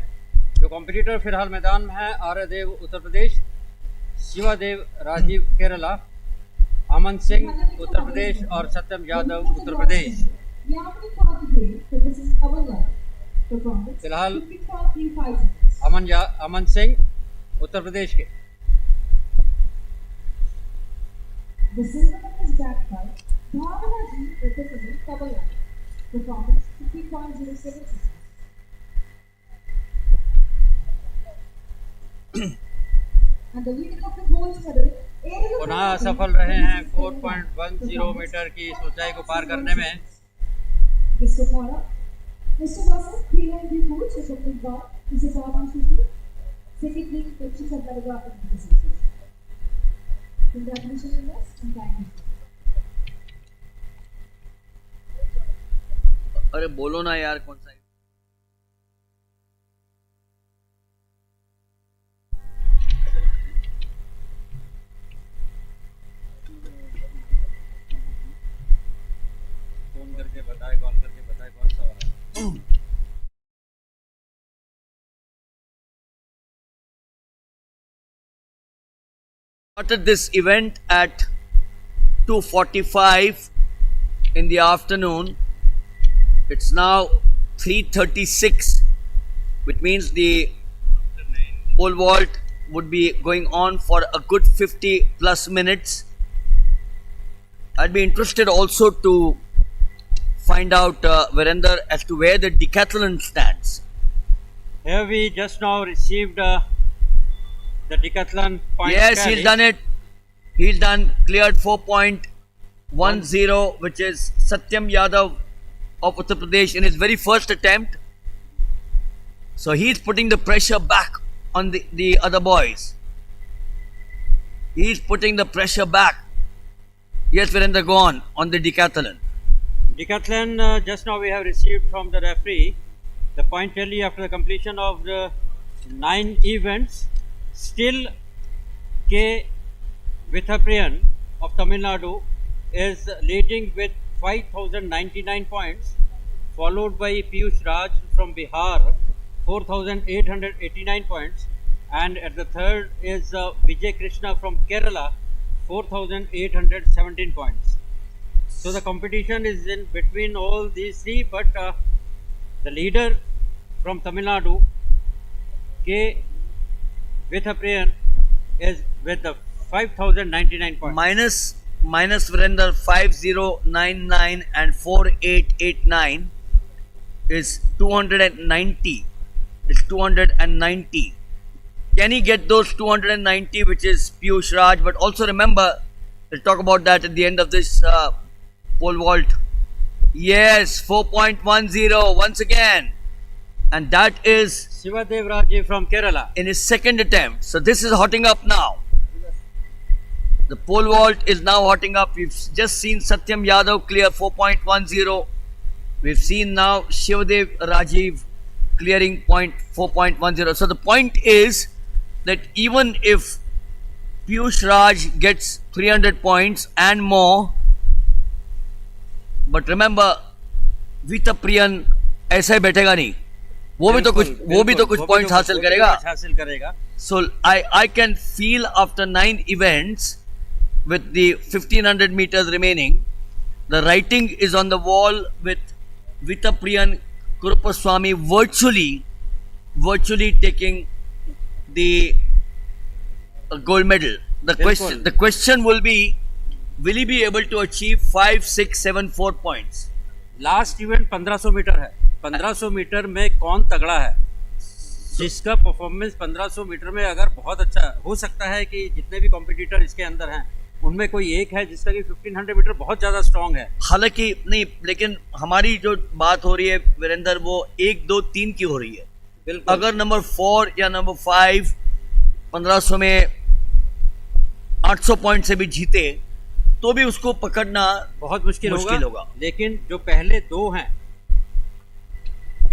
जो कॉम्पिटिटर फिलहाल मैदान में है: आर्यदेव उत्तर प्रदेश, शिवादेव राजीव केरला, अमन सिंह उत्तर प्रदेश और सत्यम यादव उत्तर प्रदेश. फिलहाल अमन सिंह उत्तर प्रदेश के. The silver medal is backed by Bhavanaji representing Tamil Nadu. Performance 50.07 seconds. And the winner of the gold medal पुनः सफल रहे हैं 4.10 मीटर की ऊंचाई को पार करने में. Mr. Thara, Mr. Vasan, 300 foods accompanied by Mrs. Avanshi, secondly, Pepsi Santaraga and facilities. Congratulations, Invest, and thank you. अरे बोलो ना यार कौन सा फोन करके बताए, कॉल करके बताए कौन सा वाला. Started this event at 2:45 in the afternoon. It's now 3:36, which means the pole vault would be going on for a good 50 plus minutes. I'd be interested also to find out, Virender, as to where the decathlon stands. Here we just now received the decathlon point Yes, tally. he's done it. He's done, cleared 4.10, which is Satyam Yadav of Uttar Pradesh in his very first attempt. So he's putting the pressure back on the other boys. He's putting the pressure back. Yes, Virender, go on the decathlon. Decathlon, just now we have received from the referee the point tally after the completion of the 9 events. Still, K. Vithapriyan of Tamil Nadu is leading with 5,099 points, followed by Piyush Raj from Bihar, 4,889 points, and at the third is Vijay Krishna from Kerala, 4,817 points. So the competition is in between all these three, but the leader from Tamil Nadu, K. Vithapriyan, is with the 5,099 points. Minus Virender 5099 and 4889 is 290. It's 290. Can he get those 290, which is Piyush Raj? But also remember, we'll talk about that at the end of this pole vault. Yes, 4.10 once again. And that is Shivadev Raji from Kerala. in his second attempt. So this is hotting up now. The pole vault is now hotting up. We've just seen Satyam Yadav clear 4.10. We've seen now Shivadev Rajiv clearing 4.10. So the point is that even if Piyush Raj gets 300 points and more, but remember, Vithapriyan ऐसा ही बैठेगा नहीं, वो भी तो कुछ points हासिल करेगा. So I can feel after 9 events, with the 1500 meters remaining, the writing is on the wall with Vithapriyan Kurupaswamy virtually taking the gold medal. The question will be, will he be able to achieve 5, 6, 7, 4 points? Last event 1500 metre है. 1500 metre में कौन तगड़ा है? जिसका performance 1500 metre में अगर बहुत अच्छा हो सकता है कि जितने भी कॉम्पिटिटर इसके अंदर हैं उनमें कोई एक है जिसका कि 1500 मीटर बहुत ज्यादा स्ट्रांग है. हालांकि नहीं, लेकिन हमारी जो बात हो रही है वीरेंद्र, वो 1, 2, 3 की हो रही है. बिल्कुल. अगर नंबर 4 या नंबर 5 1500 में 800 पॉइंट से भी जीते तो भी उसको पकड़ना बहुत मुश्किल होगा. लेकिन जो पहले दो हैं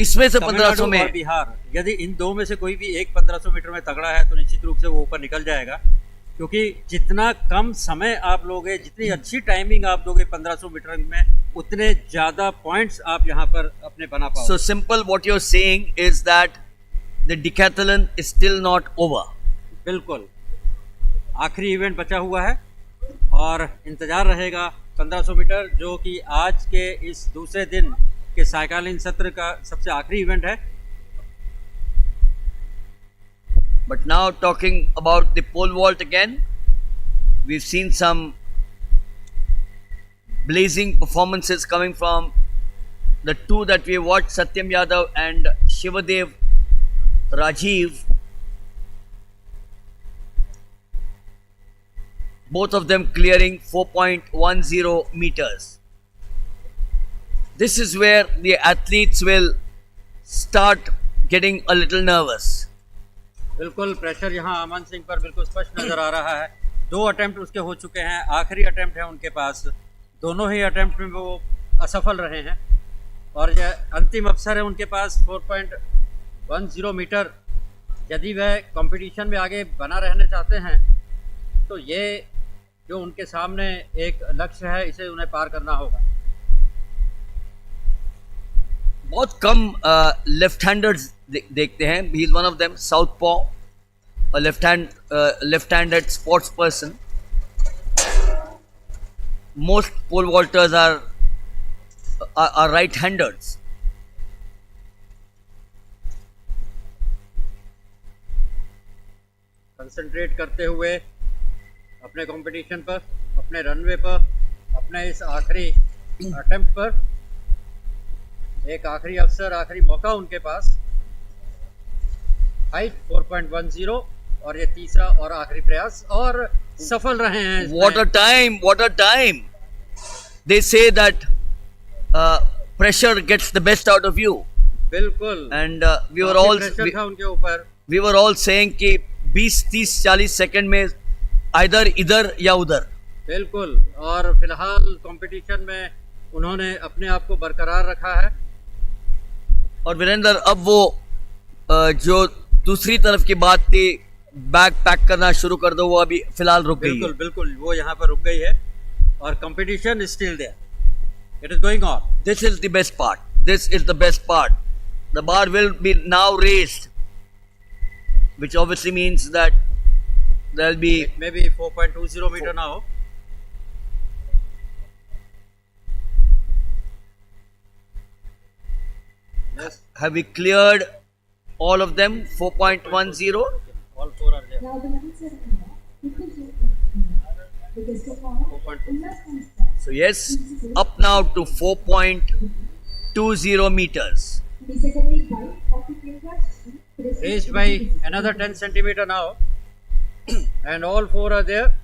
इसमें से 1500 में और बिहार, यदि इन दो में से कोई भी एक 1500 मीटर में तगड़ा है तो निश्चित रूप से वो ऊपर निकल जाएगा. क्योंकि जितना कम समय आप लोगे, जितनी अच्छी टाइमिंग आप दोगे 1500 मीटर में, उतने ज्यादा पॉइंट्स आप यहाँ पर अपने बना पाओगे. So simple, what you're saying is that the decathlon is still not over. बिल्कुल, आखिरी इवेंट बचा हुआ है और इंतजार रहेगा 1500 मीटर, जो कि आज के इस दूसरे दिन के सायकालीन सत्र का सबसे आखिरी इवेंट है. But now talking about the pole vault again, we've seen some blazing performances coming from the two that we watched, Satyam Yadav and Shivadev Rajiv. Both of them clearing 4.10 meters. This is where the athletes will start getting a little nervous. बिल्कुल, pressure यहाँ अमन सिंह पर बिल्कुल स्पष्ट नजर आ रहा है. 2 attempt उसके हो चुके हैं, आखिरी अटेम्प्ट है उनके पास. दोनों ही अटेम्प्ट में वो असफल रहे हैं और यह अंतिम अवसर है उनके पास 4.10 मीटर. यदि वह कंपटीशन में आगे बना रहना चाहते हैं तो ये जो उनके सामने एक लक्ष्य है, इसे उन्हें पार करना होगा. बहुत कम लेफ्ट हैंडर्स देखते हैं. He is one of them, southpaw, left handed sports person. Most pole vaulters are right handers. Concentrate करते हुए अपने कंपटीशन पर, अपने रनवे पर, अपने इस आखिरी अटेम्प्ट पर, एक आखिरी अवसर, आखिरी मौका उनके पास। हाइट 4.10 और ये तीसरा और आखिरी प्रयास, और सफल रहे हैं इसमें। What a time! What a time! They say that pressure gets the best out of you, बिल्कुल। and we were काफी all प्रेशर था उनके ऊपर। we were all saying कि 20, 30, 40 सेकंड में इधर इधर या उधर। बिल्कुल। और फिलहाल कंपटीशन में उन्होंने अपने आप को बरकरार रखा है। और वीरेंद्र, अब वो जो दूसरी तरफ की बात थी, बैग पैक करना शुरू कर दो, वो अभी फिलहाल रुक गई है। बिल्कुल बिल्कुल, वो यहाँ पर रुक गई है और competition is still there, it is going on. This is the best part. This is the best part. The bar will be now raised, which obviously means that there'll be maybe 4.20 meter now. Yes. have we cleared all of them? 4.10. All four are there. Now the next ceremony, people take the guest of honor, 4.2. investment staff, So yes, up now to 4.20 meters. the secondary by 40 kilograms. Raised by another 10 centimeter now, and all four are there.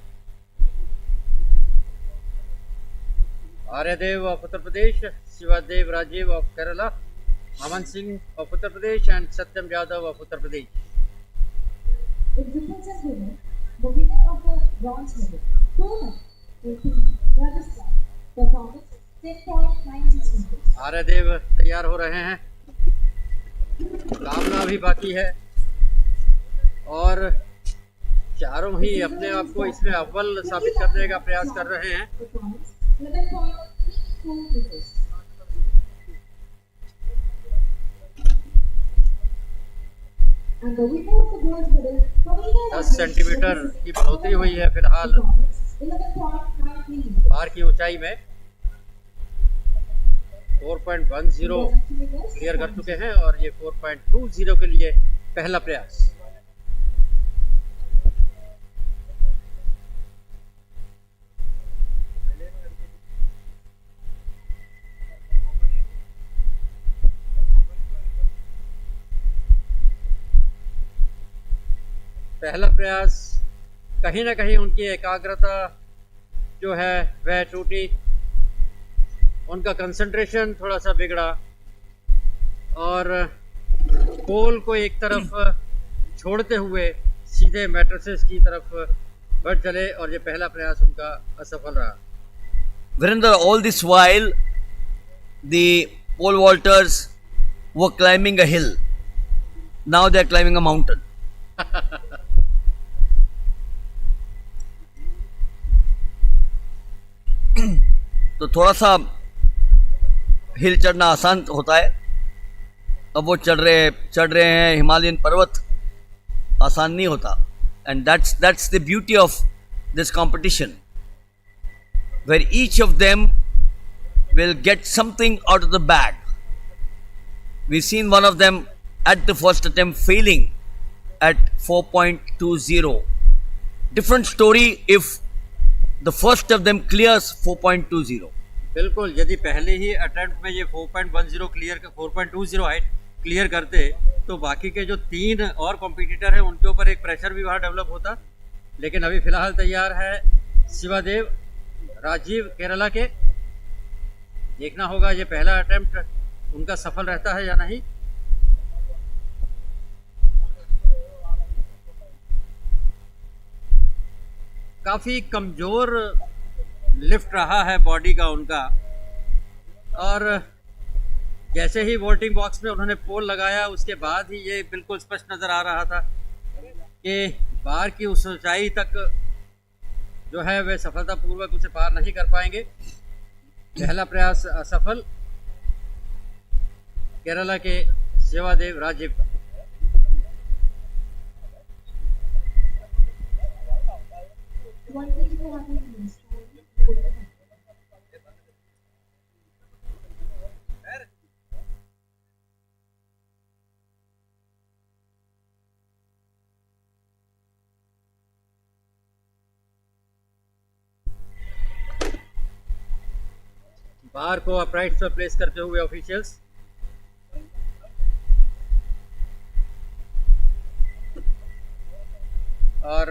Aryadev of Uttar Pradesh, Shivadev Rajiv of Kerala, Aman Singh of Uttar Pradesh, and Satyam Yadav of Uttar Pradesh. It represents women, the winner of the bronze medal, Poland, Rajasthan, performance 10.96 meters. Aryadev तैयार हो रहे हैं, कामना भी बाकी है, और चारों ही अपने आप को इसमें अव्वल साबित करने का प्रयास कर रहे हैं। Performance 11.34 meters. And the winner of the bronze medal, 10 centimetre की बढ़ोतरी हुई है फिलहाल 11.93 meters. बार की ऊंचाई में। 4.10 क्लियर कर चुके हैं और ये 4.20 के लिए पहला प्रयास। पहला प्रयास कहीं ना कहीं उनकी एकाग्रता जो है वह टूटी, उनका कंसंट्रेशन थोड़ा सा बिगड़ा और पोल को एक तरफ छोड़ते हुए सीधे मैट्रिसेस की तरफ बढ़ चले और ये पहला प्रयास उनका असफल रहा। Virendra, all this while the pole vaulters were climbing a hill. Now they are climbing a mountain. तो थोड़ा सा हिल चढ़ना आसान होता है, अब वो चढ़ रहे हैं हिमालयन पर्वत, आसान नहीं होता। And that's the beauty of this competition, where each of them will get something out of the bag. We've seen one of them at the first attempt failing at 4.20. Different story if the first of them clears 4.20. बिल्कुल, यदि पहले ही attempt में ये 4.10 clear 4.20 height clear करते तो बाकी के जो तीन और कॉम्पिटिटर हैं उनके ऊपर एक प्रेशर भी वहाँ डेवलप होता। लेकिन अभी फिलहाल तैयार है शिवादेव राजीव केरला के। देखना होगा ये पहला अटेम्प्ट उनका सफल रहता है या नहीं। काफ़ी कमज़ोर लिफ्ट रहा है बॉडी का उनका, और जैसे ही वोल्टिंग बॉक्स में उन्होंने पोल लगाया उसके बाद ही ये बिल्कुल स्पष्ट नज़र आ रहा था कि बार की उस ऊंचाई तक जो है वे सफलतापूर्वक उसे पार नहीं कर पाएंगे। पहला प्रयास असफल केरला के शिवादेव राजीव का। One thing to happen is बार को अपराइट पर प्लेस करते हुए ऑफिशियल्स। और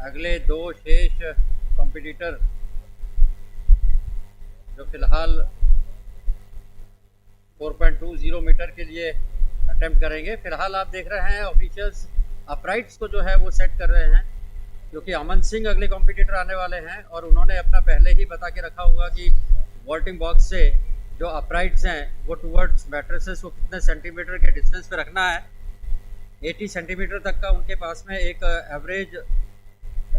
अगले दो शेष कॉम्पिटिटर जो फिलहाल 4.20 मीटर के लिए अटेम्प्ट करेंगे। फिलहाल आप देख रहे हैं ऑफिशियल्स अपराइट्स को जो है वो सेट कर रहे हैं, क्योंकि अमन सिंह अगले कॉम्पिटिटर आने वाले हैं और उन्होंने अपना पहले ही बता के रखा होगा कि वॉल्टिंग बॉक्स से जो अपराइट्स हैं वो टुवर्ड्स मैट्रेसेस को कितने सेंटीमीटर के डिस्टेंस पे रखना है। 80 सेंटीमीटर तक का उनके पास में एक एवरेज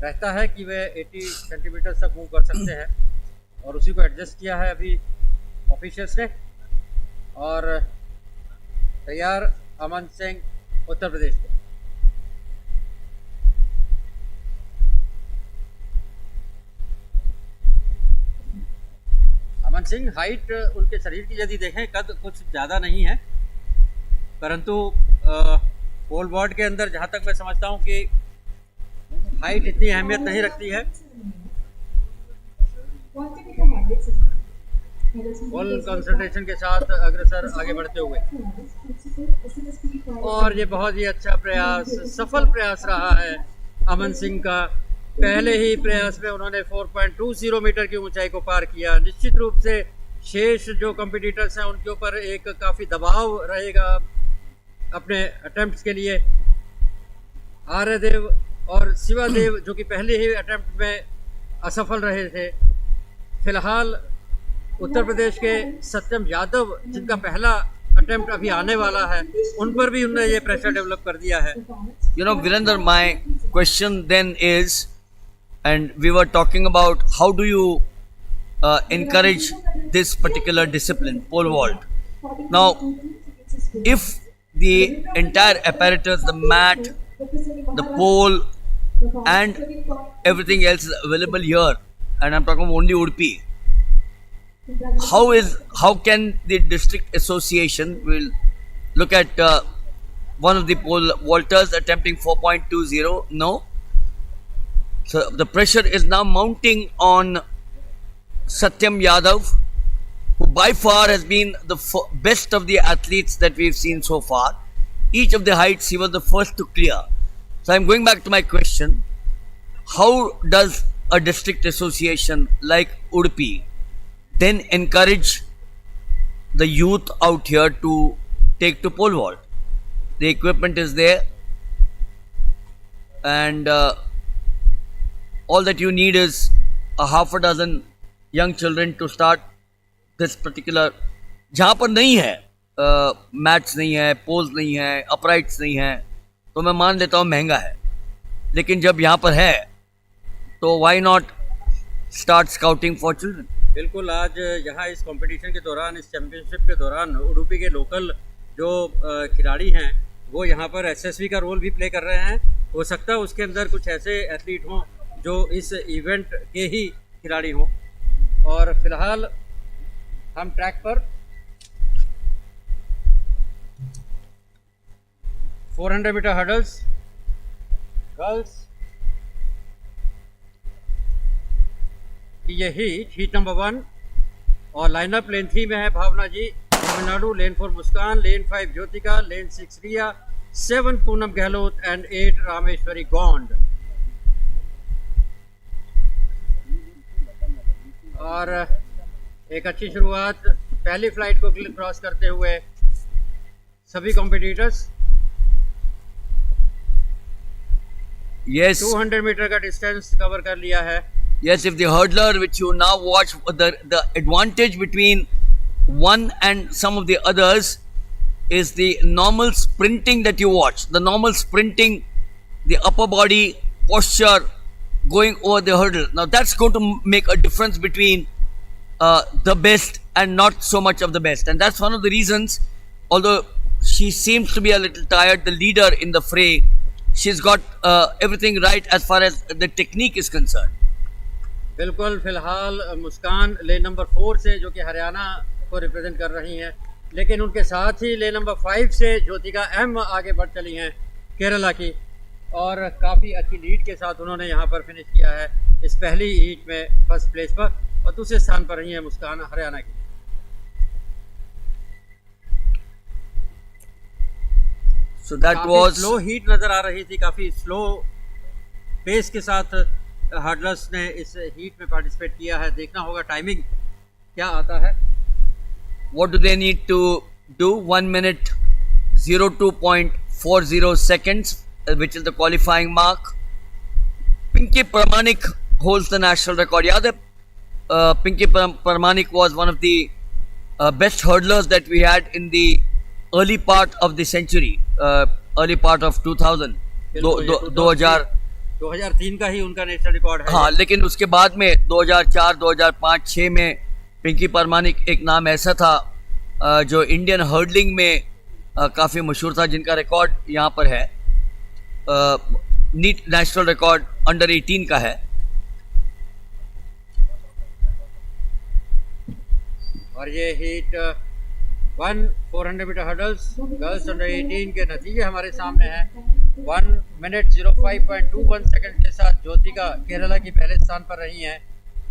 रहता है कि वे 80 सेंटीमीटर तक मूव कर सकते हैं, और उसी को एडजस्ट किया है अभी ऑफिशियल्स ने। और तैयार अमन सिंह उत्तर प्रदेश के। अमन सिंह हाइट उनके शरीर की यदि देखें, कद कुछ ज़्यादा नहीं है, परंतु पोल वॉल्ट के अंदर जहाँ तक मैं समझता हूँ कि हाइट इतनी अहमियत नहीं रखती है। फुल कंसंट्रेशन के साथ अग्रसर आगे बढ़ते हुए, और ये बहुत ही अच्छा प्रयास, सफल प्रयास रहा है अमन सिंह का। पहले ही प्रयास में उन्होंने 4.20 मीटर की ऊंचाई को पार किया। निश्चित रूप से शेष जो कॉम्पिटिटर्स हैं उनके ऊपर एक काफ़ी दबाव रहेगा अपने अटेम्प्ट्स के लिए। आर्यदेव और शिवादेव जो कि पहले ही अटेम्प्ट में असफल रहे थे, फिलहाल उत्तर प्रदेश के सत्यम यादव जिनका पहला अटेम्प्ट अभी आने वाला है, उन पर भी उन्होंने ये प्रेशर डेवलप कर दिया है। Virender, my question then is, and we were talking about how do you encourage this particular discipline, pole vault. Now, if the entire apparatus, the mat, the pole, and everything else is available here, and I'm talking only Udupi, how can the district association will look at one of the pole vaulters attempting 4.20? No. So the pressure is now mounting on Satyam Yadav, who by far has been the best of the athletes that we've seen so far. Each of the heights he was the first to clear. So I'm going back to my question. How does a district association like Udupi then encourage the youth out here to take to pole vault? The equipment is there, and all that you need is a half a dozen young children to start this particular. जहाँ पर नहीं है mats नहीं है, poles नहीं है, अपराइट्स नहीं है, तो मैं मान लेता हूँ महंगा है, लेकिन जब यहाँ पर है तो why not start scouting for children. बिल्कुल, आज यहाँ इस कंपटीशन के दौरान, इस चैम्पियनशिप के दौरान उडुपी के लोकल जो खिलाड़ी हैं वो यहाँ पर एसएसवी का रोल भी प्ले कर रहे हैं। हो सकता है उसके अंदर कुछ ऐसे एथलीट हों जो इस इवेंट के ही खिलाड़ी हों। और फिलहाल हम ट्रैक पर 400 मीटर हर्डल्स गर्ल्स ये हीट नंबर 1, और लाइनअप लेन 3 में है भावना जी तमिलनाडु, लेन 4 मुस्कान, लेन 5 ज्योतिका, लेन 6 रिया, 7 पूनम गहलोत एंड 8 रामेश्वरी गौंड। और एक अच्छी शुरुआत पहली फ्लाइट को क्रॉस करते हुए सभी कॉम्पिटिटर्स। Yes, 200 मीटर का डिस्टेंस कवर कर लिया है। Yes, if the hurdler which you now watch, the advantage between one and some of the others is the normal sprinting that you watch. The normal sprinting, the upper body posture going over the hurdle. Now that's going to make a difference between the best and not so much of the best. And that's one of the reasons, although she seems to be a little tired, the leader in the fray, she's got everything right as far as the technique is concerned. बिल्कुल, फिलहाल मुस्कान lane number 4 से जो कि हरियाणा को represent कर रही हैं, लेकिन उनके साथ ही लेन नंबर 5 से ज्योतिका एम आगे बढ़ चली हैं केरला की, और काफ़ी अच्छी लीड के साथ उन्होंने यहाँ पर फिनिश किया है इस पहली हीट में फर्स्ट प्लेस पर। और दूसरे स्थान पर रही है मुस्कान हरियाणा की। So that काफी was स्लो हीट नजर आ रही थी, काफी स्लो पेस के साथ हर्डलर्स ने इस हीट में पार्टिसिपेट किया है। देखना होगा टाइमिंग क्या आता है। what do they need to do? 1 minute 02.40 seconds, which is the qualifying mark. Pinky Pramanik holds the national record. Yeah, Pinky Pramanik was one of the best hurdlers that we had in the early part of the century, early part of 2000. बिल्कुल, ये 2000 2003 का ही उनका national record है। हाँ, लेकिन उसके बाद में 2004, 2005, 6 में पिंकी परमानिक एक नाम ऐसा था जो इंडियन हर्डलिंग में काफ़ी मशहूर था, जिनका रिकॉर्ड यहाँ पर है, नीट नेशनल रिकॉर्ड अंडर 18 का है। और ये heat 400 metre hurdles girls under 18 के नतीजे हमारे सामने हैं। 1 मिनट 05.21 सेकंड के साथ ज्योतिका केरला की पहले स्थान पर रही हैं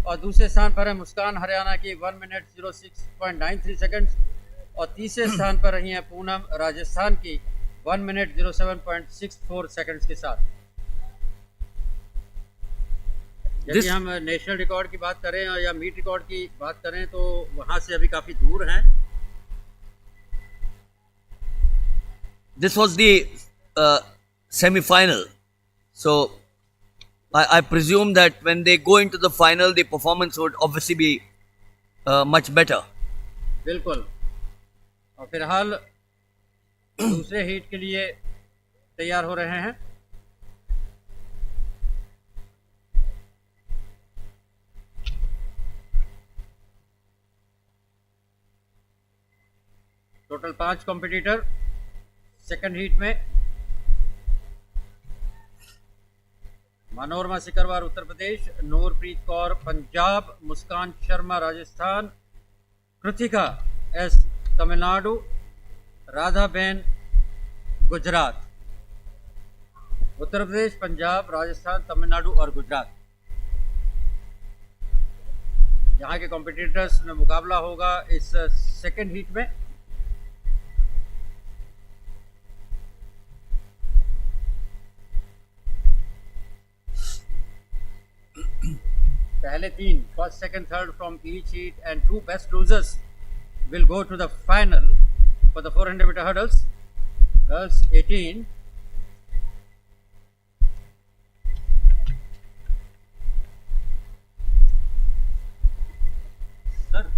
और दूसरे स्थान पर है मुस्कान हरियाणा की 1 मिनट 06.93 सेकंड और तीसरे स्थान पर रही हैं पूनम राजस्थान की 1 मिनट 07.64 सेकंड्स के साथ। यदि हम नेशनल रिकॉर्ड की बात करें या मीट रिकॉर्ड की बात करें तो वहां से अभी काफी दूर हैं। This was the semi-final, so I presume that when they go into the final, the performance would obviously be much better. बिल्कुल। और फिलहाल दूसरे हीट के लिए तैयार हो रहे हैं। टोटल 5 कॉम्पिटिटर सेकंड हीट में। मनोरमा सिकरवार उत्तर प्रदेश, नूरप्रीत कौर पंजाब, मुस्कान शर्मा राजस्थान, कृतिका एस तमिलनाडु, राधा बेन गुजरात। उत्तर प्रदेश, पंजाब, राजस्थान, तमिलनाडु और गुजरात यहाँ के कॉम्पिटिटर्स में मुकाबला होगा इस सेकंड हीट में। पहले 3 first second third from each heat and 2 best losers will go to the final for the 400 meter hurdles girls 18। Sir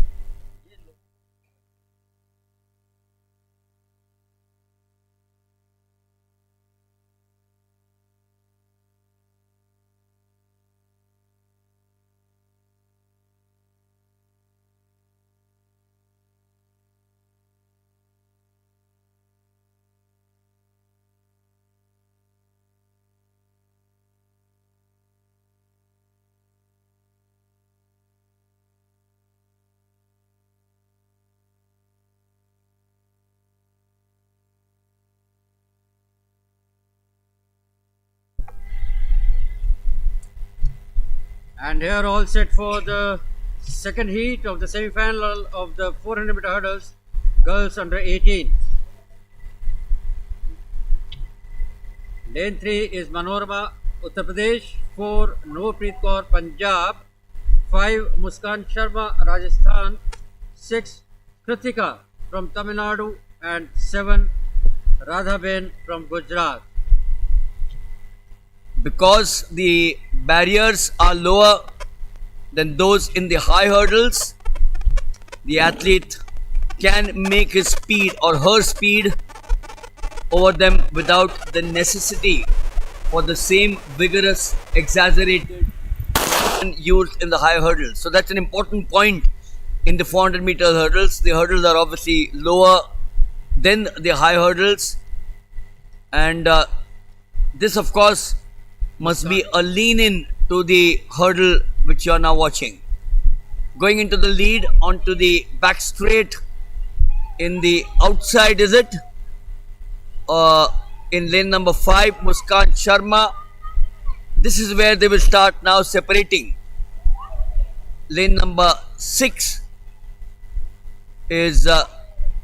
And here all set for the second heat of the semi-final of the 400 meter hurdles girls under 18। Lane 3 is Manorama Uttar Pradesh, 4 Noorpreet Kaur Punjab, 5 Muskan Sharma Rajasthan, 6 Kritika from Tamil Nadu and 7 Radha Ben from Gujarat। Because the barriers are lower than those in the high hurdles, the athlete can make his speed or her speed over them without the necessity for the same vigorous, exaggerated used in the high hurdles. So that's an important point in the 400 meter hurdles. The hurdles are obviously lower than the high hurdles, and this of course must be a lean in to the hurdle which you are now watching. Going into the lead onto the back straight in the outside, is it? In lane number 5, Muskan Sharma. This is where they will start now separating. lane number 6 is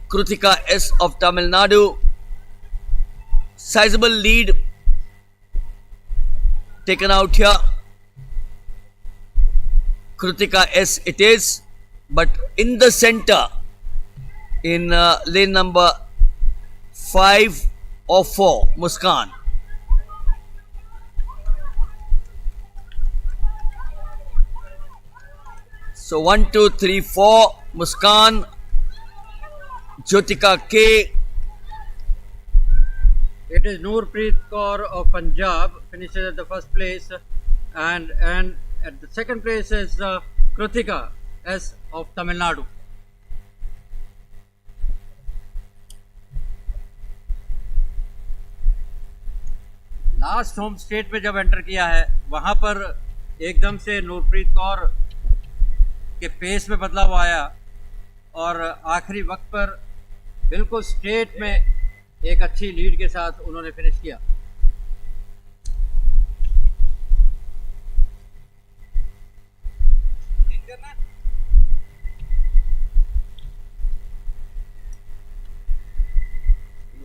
Krutika S of Tamil Nadu. Sizable lead taken out here. Krutika S it is, but in the center, in lane number 5 or 4, Muskan. So 1, 2, 3, 4, Muskan, Jyotika K. It is Noorpreet Kaur of Punjab finishes at the first place, and at the second place is Krutika S of Tamil Nadu. Last home state में जब enter किया है वहां पर एकदम से नूरप्रीत कौर के pace में बदलाव आया और आखिरी वक्त पर बिल्कुल स्ट्रेट में एक अच्छी लीड के साथ उन्होंने फिनिश किया.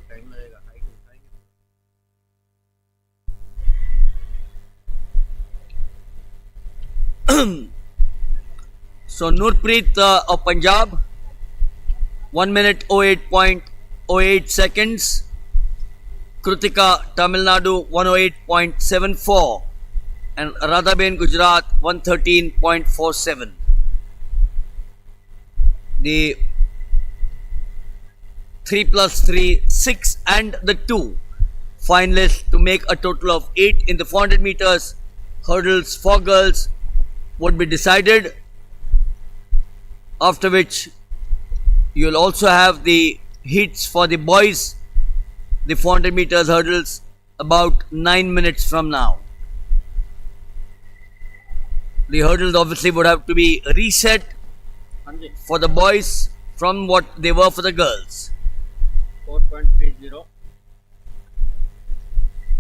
टाइम लगेगा. So Noorpreet of Punjab, 1 minute 08.08 seconds. Krutika Tamil Nadu 108.74 and Radhaben Gujarat 113.47. The 3 plus 3, 6 and the 2 finalists to make a total of 8 in the 400 meters hurdles for girls would be decided, after which you will also have the heats for the boys, the 400 meters hurdles, about 9 minutes from now. The hurdles obviously would have to be reset for the boys from what they were for the girls. 4.30.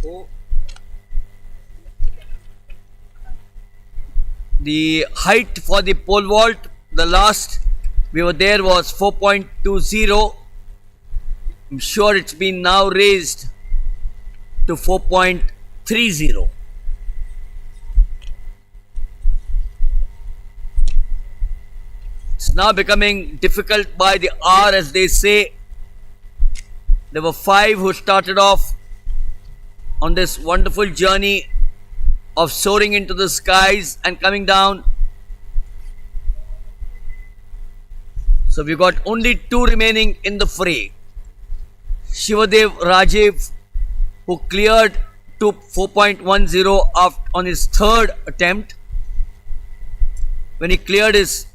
Oh. The height for the pole vault, the last we were there was 4.20. I'm sure it's been now raised to 4.30. It's now becoming difficult by the hour, as they say. There were 5 who started off on this wonderful journey of soaring into the skies and coming down. So we've got only 2 remaining in the fray. Shivadev Rajiv, who cleared to 4.10 on his third attempt. When he cleared his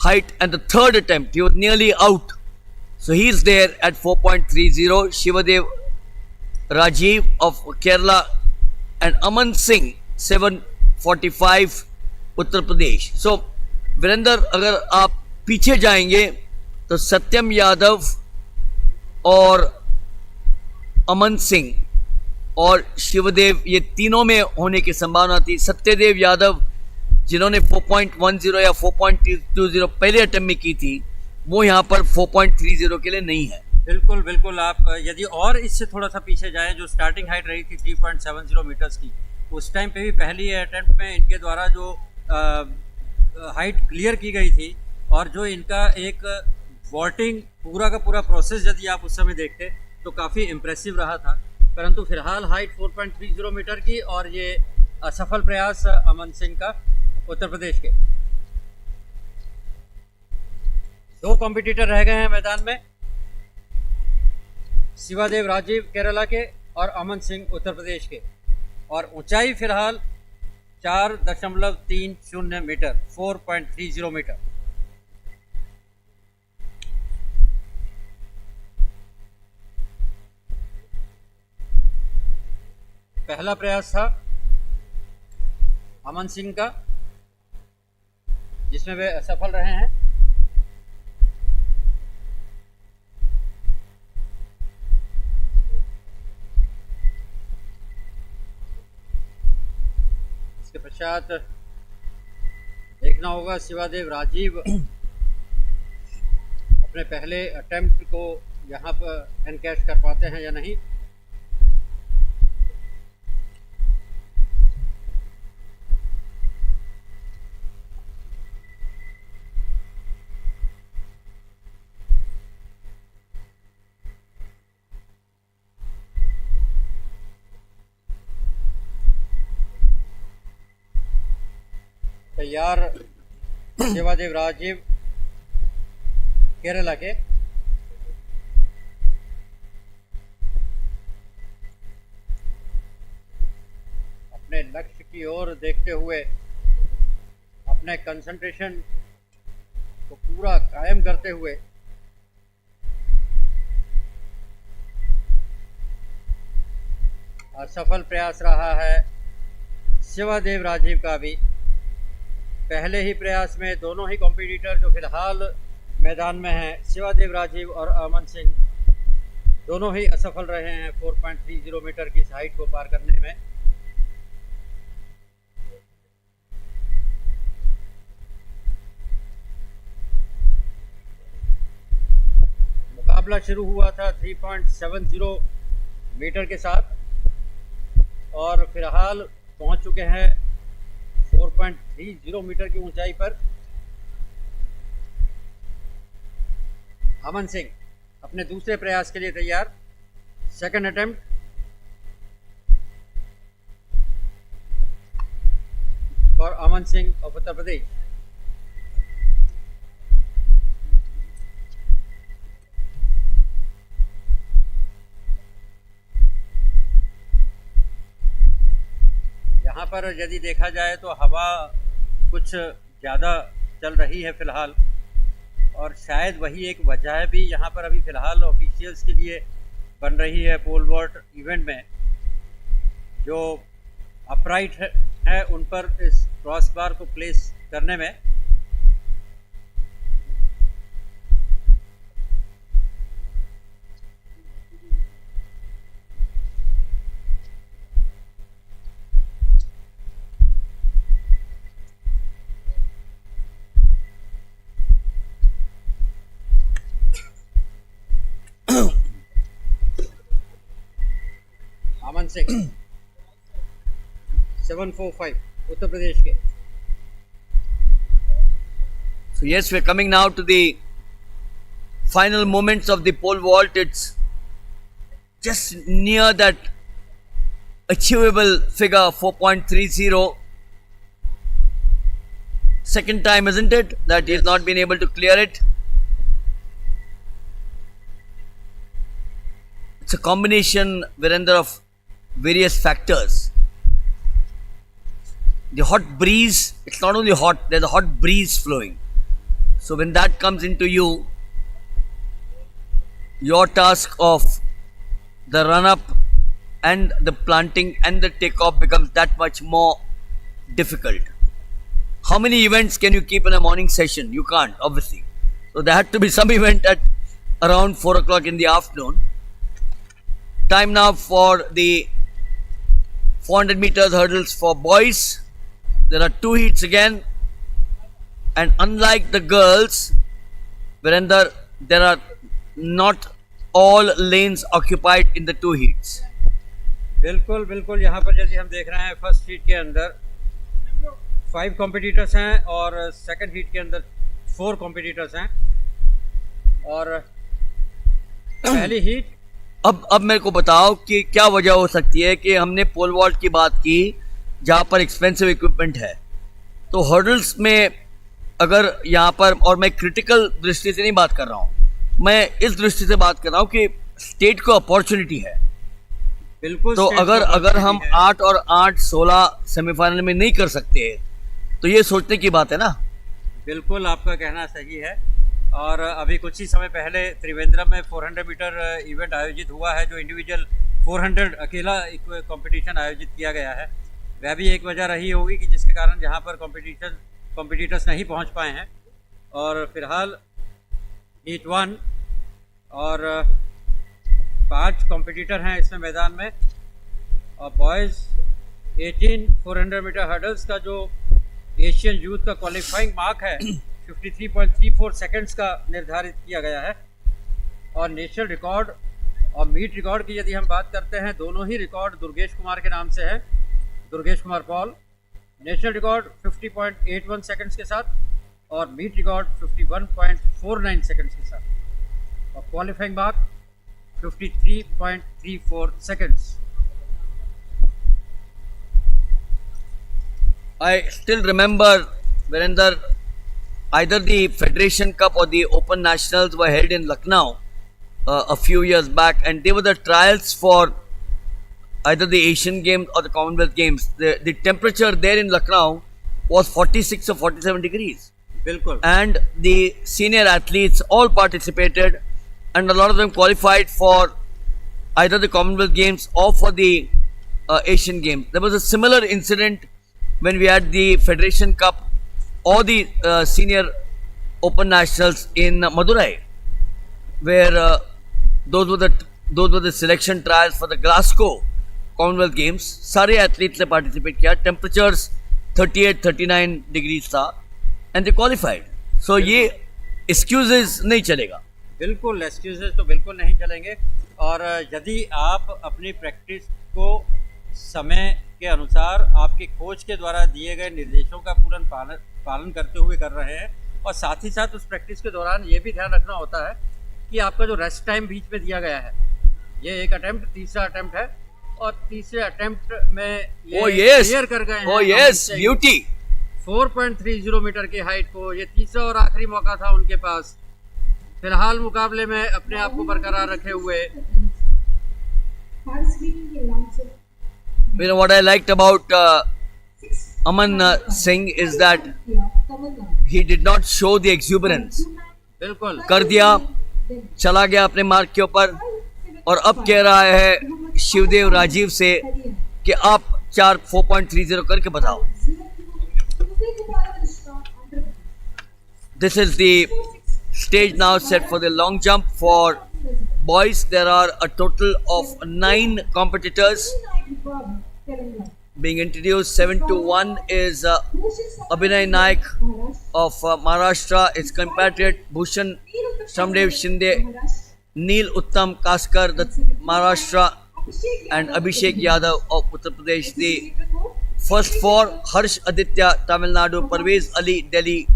height and the third attempt, he was nearly out. So he's there at 4.30. Shivadev Rajiv of Kerala and Aman Singh 745 Uttar Pradesh. सो वीरेंद्र, अगर आप पीछे जाएंगे तो सत्यम यादव और अमन सिंह और शिवदेव, ये तीनों में होने की संभावना थी. सत्यदेव यादव जिन्होंने 4.10 या 4.20 पहले अटेम्प्ट में की थी, वो यहाँ पर 4.30 के लिए नहीं है. बिल्कुल बिल्कुल. आप यदि और इससे थोड़ा सा पीछे जाएं, जो स्टार्टिंग हाइट रही थी 3.70 मीटर्स की, उस टाइम पे भी पहली अटेम्प्ट में इनके द्वारा जो हाइट क्लियर की गई थी और जो इनका एक वॉल्टिंग पूरा का पूरा प्रोसेस यदि आप उस समय देखते तो काफ़ी इम्प्रेसिव रहा था. परंतु फिलहाल हाइट 4.30 मीटर की और ये असफल प्रयास अमन सिंह का उत्तर प्रदेश के. 2 कॉम्पिटिटर रह गए हैं मैदान में, शिवादेव राजीव केरला के और अमन सिंह उत्तर प्रदेश के. और ऊंचाई फिलहाल 4.30 मीटर, 4.30 मीटर. पहला प्रयास था अमन सिंह का, जिसमें वे असफल रहे हैं. इसके पश्चात देख देखना होगा शिवादेव राजीव अपने पहले अटेम्प्ट को यहाँ पर एनकैश कर पाते हैं या नहीं। तैयार शिवादेव राजीव केरला के। अपने लक्ष्य की ओर देखते हुए अपने कंसंट्रेशन को पूरा कायम करते हुए असफल प्रयास रहा है शिवादेव राजीव का भी। पहले ही प्रयास में दोनों ही कॉम्पिटिटर जो फिलहाल मैदान में हैं, शिवादेव राजीव और अमन सिंह, दोनों ही असफल रहे हैं 4.30 मीटर की इस हाइट को पार करने में। मुकाबला शुरू हुआ था 3.70 मीटर के साथ और फिलहाल पहुंच चुके हैं 4.30 मीटर की ऊंचाई पर। अमन सिंह अपने दूसरे प्रयास के लिए तैयार। Second attempt. For Aman Singh of Uttar Pradesh. यहाँ पर यदि देखा जाए तो हवा कुछ ज़्यादा चल रही है फ़िलहाल, और शायद वही एक वजह भी यहाँ पर अभी फ़िलहाल ऑफिशियल्स के लिए बन रही है पोल वॉल्ट इवेंट में। जो अपराइट है उन पर इस क्रॉस बार को प्लेस करने में। अमन सिंह 745 उत्तर प्रदेश के। So yes, we're coming now to the final moments of the pole vault. It's just near that achievable figure 4.30. Second time, isn't it, that he's not been able to clear it? It's a combination, Virender, of various factors. The hot breeze, it's not only hot, there's a hot breeze flowing. So when that comes into you, your task of the run-up and the planting and the takeoff becomes that much more difficult. How many events can you keep in a morning session? You can't, obviously. So there had to be some event at around 4 o'clock in the afternoon. Time now for the 400 meters hurdles for boys. There are 2 heats again, and unlike the girls, Virender, there are not all lanes occupied in the 2 heats. बिल्कुल बिल्कुल। यहाँ पर जैसे हम देख रहे हैं first heat के अंदर 5 कॉम्पिटिटर्स हैं और सेकंड हीट के अंदर 4 कॉम्पिटिटर्स हैं। और पहली हीट अब मेरे को बताओ कि क्या वजह हो सकती है कि हमने पोल वॉल्ट की बात की जहाँ पर एक्सपेंसिव इक्विपमेंट है, तो हर्डल्स में अगर यहाँ पर, और मैं क्रिटिकल दृष्टि से नहीं बात कर रहा हूँ, मैं इस दृष्टि से बात कर रहा हूँ कि स्टेट को अपॉर्चुनिटी है। बिल्कुल। तो अगर हम 8 और 8 16 सेमीफाइनल में नहीं कर सकते तो ये सोचने की बात है ना। बिल्कुल, आपका कहना सही है। और अभी कुछ ही समय पहले त्रिवेंद्रम में 400 मीटर इवेंट आयोजित हुआ है, जो इंडिविजुअल 400 अकेला कंपटीशन आयोजित किया गया है। वह भी एक वजह रही होगी कि जिसके कारण यहाँ पर कॉम्पिटिटर्स नहीं पहुँच पाए हैं। और फिलहाल हीट 1 और 5 कॉम्पिटिटर हैं इसमें मैदान में। और बॉयज़ 18 400 मीटर हर्डल्स का जो एशियन यूथ का क्वालिफाइंग मार्क है 53.34 सेकंड्स का निर्धारित किया गया है। और नेशनल रिकॉर्ड और मीट रिकॉर्ड की यदि हम बात करते हैं, दोनों ही रिकॉर्ड दुर्गेश कुमार के नाम से है, Durgesh Kumar Paul. National record 50.81 seconds के साथ और मीट रिकॉर्ड 51.49 सेकंड्स के साथ और qualifying mark 53.34 seconds. I still remember whenever either the Federation Cup or the Open Nationals were held in Lucknow a few years back, and they were the trials for either the Asian Games or the Commonwealth Games. The temperature there in Lucknow was 46 or 47 degrees. बिल्कुल। And the senior athletes all participated, and a lot of them qualified for either the Commonwealth Games or for the Asian Games. There was a similar incident when we had the Federation Cup or the Senior Open Nationals in Madurai, where those were the selection trials for the Glasgow Commonwealth Games. सारे athletes ने participate किया. Temperatures 38-39 degrees था, and they qualified. So ये excuses नहीं चलेगा. बिल्कुल excuses तो बिल्कुल नहीं चलेंगे। और यदि आप अपनी प्रैक्टिस को समय के अनुसार आपके कोच के द्वारा दिए गए निर्देशों का पूर्ण पालन करते हुए कर रहे हैं, और साथ ही साथ उस प्रैक्टिस के दौरान ये भी ध्यान रखना होता है कि आपका जो रेस्ट टाइम बीच में दिया गया है, ये एक अटेम्प्ट तीसरा अटेम्प्ट है, और तीसरे अटेम्प्ट में ये क्लियर कर गए हैं। ब्यूटी 4.30 मीटर की हाइट को, ये तीसरा और आखिरी मौका था उनके पास फिलहाल मुकाबले में अपने आप को बरकरार रखे हुए। You know what I liked about Aman Singh is that he did not show the exuberance. बिल्कुल कर दिया, चला गया अपने मार्ग के ऊपर, और अब कह रहा है शिवदेव राजीव से कि आप 4.30 करके बताओ। This is the stage now set for the long jump for boys. There are a total of 9 competitors being introduced. 7-1 is Abhinay Naik of Maharashtra. Its compatriot Bhushan Shamdev Shinde, Neel Uttam Kaskar, the Maharashtra, and Abhishek Yadav of Uttar Pradesh. The first 4: Harsh Aditya, Tamil Nadu; Parvez Ali, Delhi;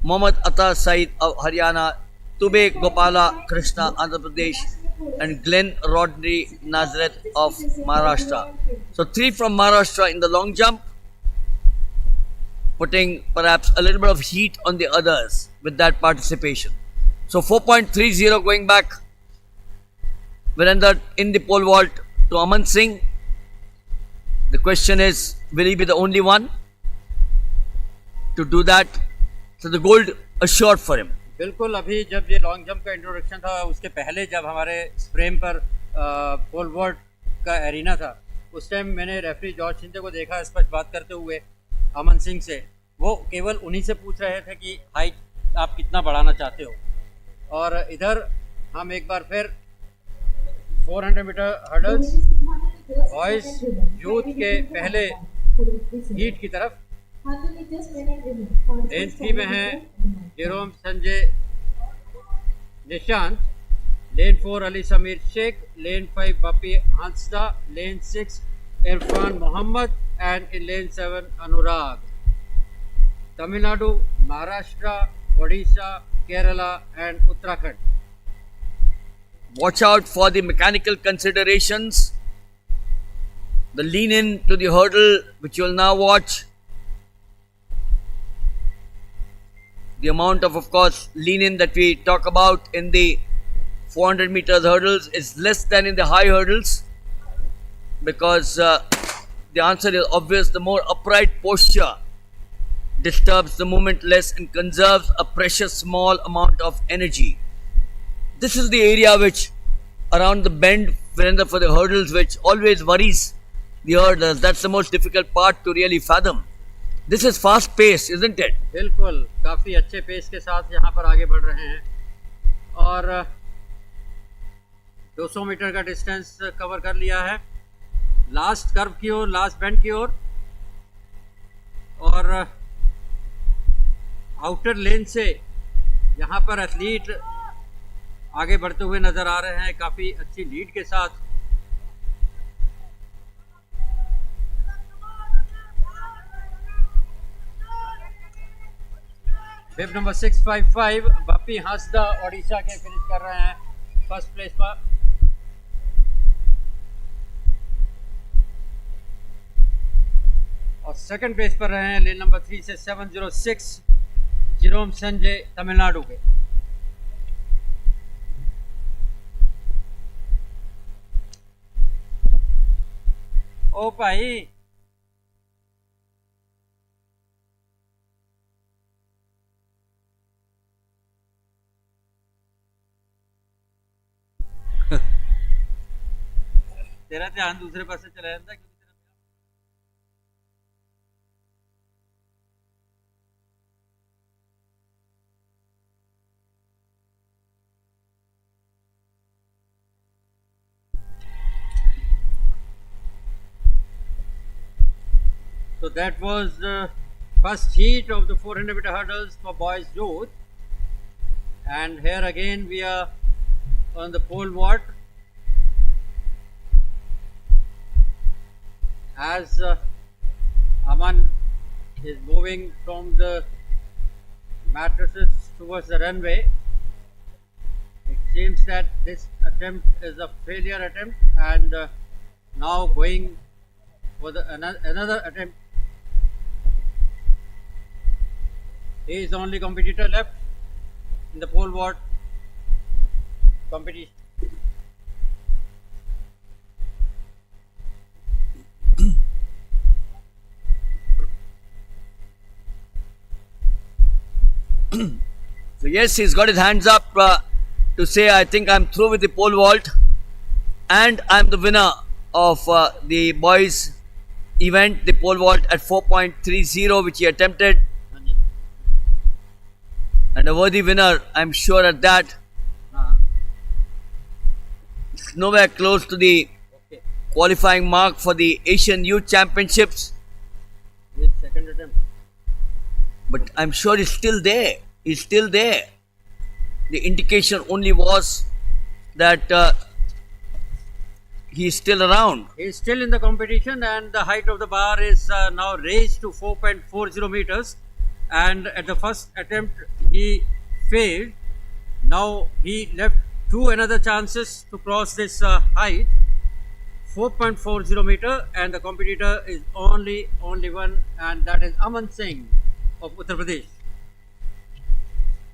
Mohammad Atta Said of Haryana; Tube Gopala Krishna, Andhra Pradesh; and Glenn Rodney Nazareth of Maharashtra. So 3 from Maharashtra in the long jump, putting perhaps a little bit of heat on the others with that participation. So 4.30 going back. Virender in the pole vault to Aman Singh. The question is, will he be the only one to do that? So the gold assured for him. बिल्कुल। अभी जब ये long jump का introduction था, उसके पहले जब हमारे फ्रेम पर पोल वॉल्ट का एरिना था, उस टाइम मैंने रेफरी जॉर्ज शिंदे को देखा स्पष्ट बात करते हुए अमन सिंह से। वो केवल उन्हीं से पूछ रहे थे कि हाइट आप कितना बढ़ाना चाहते हो। और इधर हम एक बार फिर 400 मीटर हर्डल्स बॉयज यूथ के पहले हीट की तरफ लेन 3 में है Jerome Sanjay Nishant, lane 4 Ali Sameer Shaikh, lane 5 Bapi Hansda, lane 6 Irfan Mohammed, and in lane 7 Anurag. Tamil Nadu, Maharashtra, Odisha, Kerala and Uttarakhand. Watch out for the mechanical considerations. The lean in to the hurdle, which you will now watch. The amount of course, lean in that we talk about in the 400 meters hurdles is less than in the high hurdles, because the answer is obvious. The more upright posture disturbs the movement less and conserves a precious small amount of energy. This is the area which around the bend for the hurdles, which always worries the hurdlers. That's the most difficult part to really fathom. This is fast pace, isn't it? बिल्कुल, काफ़ी अच्छे pace के साथ यहाँ पर आगे बढ़ रहे हैं और 200 मीटर का डिस्टेंस कवर कर लिया है। लास्ट कर्व की ओर, लास्ट बेंड की ओर, और आउटर लेन से यहाँ पर एथलीट आगे बढ़ते हुए नजर आ रहे हैं काफी अच्छी लीड के साथ। वेब नंबर 655 बापी हांसदा ओडिशा के फिनिश कर रहे हैं फर्स्ट प्लेस पर। और सेकंड प्लेस पर रहे हैं लेन नंबर 3 से 706 जिरोम संजय तमिलनाडु के। ओ भाई तेरा ध्यान दूसरे पासे चला जाता है। So that was the first heat of the 400 meter hurdles for boys youth, and here again we are on the pole vault as Aman is moving from the mattresses towards the runway. It seems that this attempt is a failure attempt, and now going for another attempt. He is the only competitor left in the pole vault competition. So yes, he's got his hands up to say, I think I'm through with the pole vault and I'm the winner of the boys event, the pole vault at 4.30, which he attempted. And a worthy winner, I'm sure at that. It's nowhere close to the qualifying mark for the Asian Youth Championships. His second attempt. But I'm sure he's still there. He's still there. The indication only was that he's still around. He's still in the competition, and the height of the bar is now raised to 4.40 meters. And at the first attempt, he failed. Now he left two another chances to cross this height, 4.40 meter, and the competitor is only one, and that is Aman Singh of Uttar Pradesh.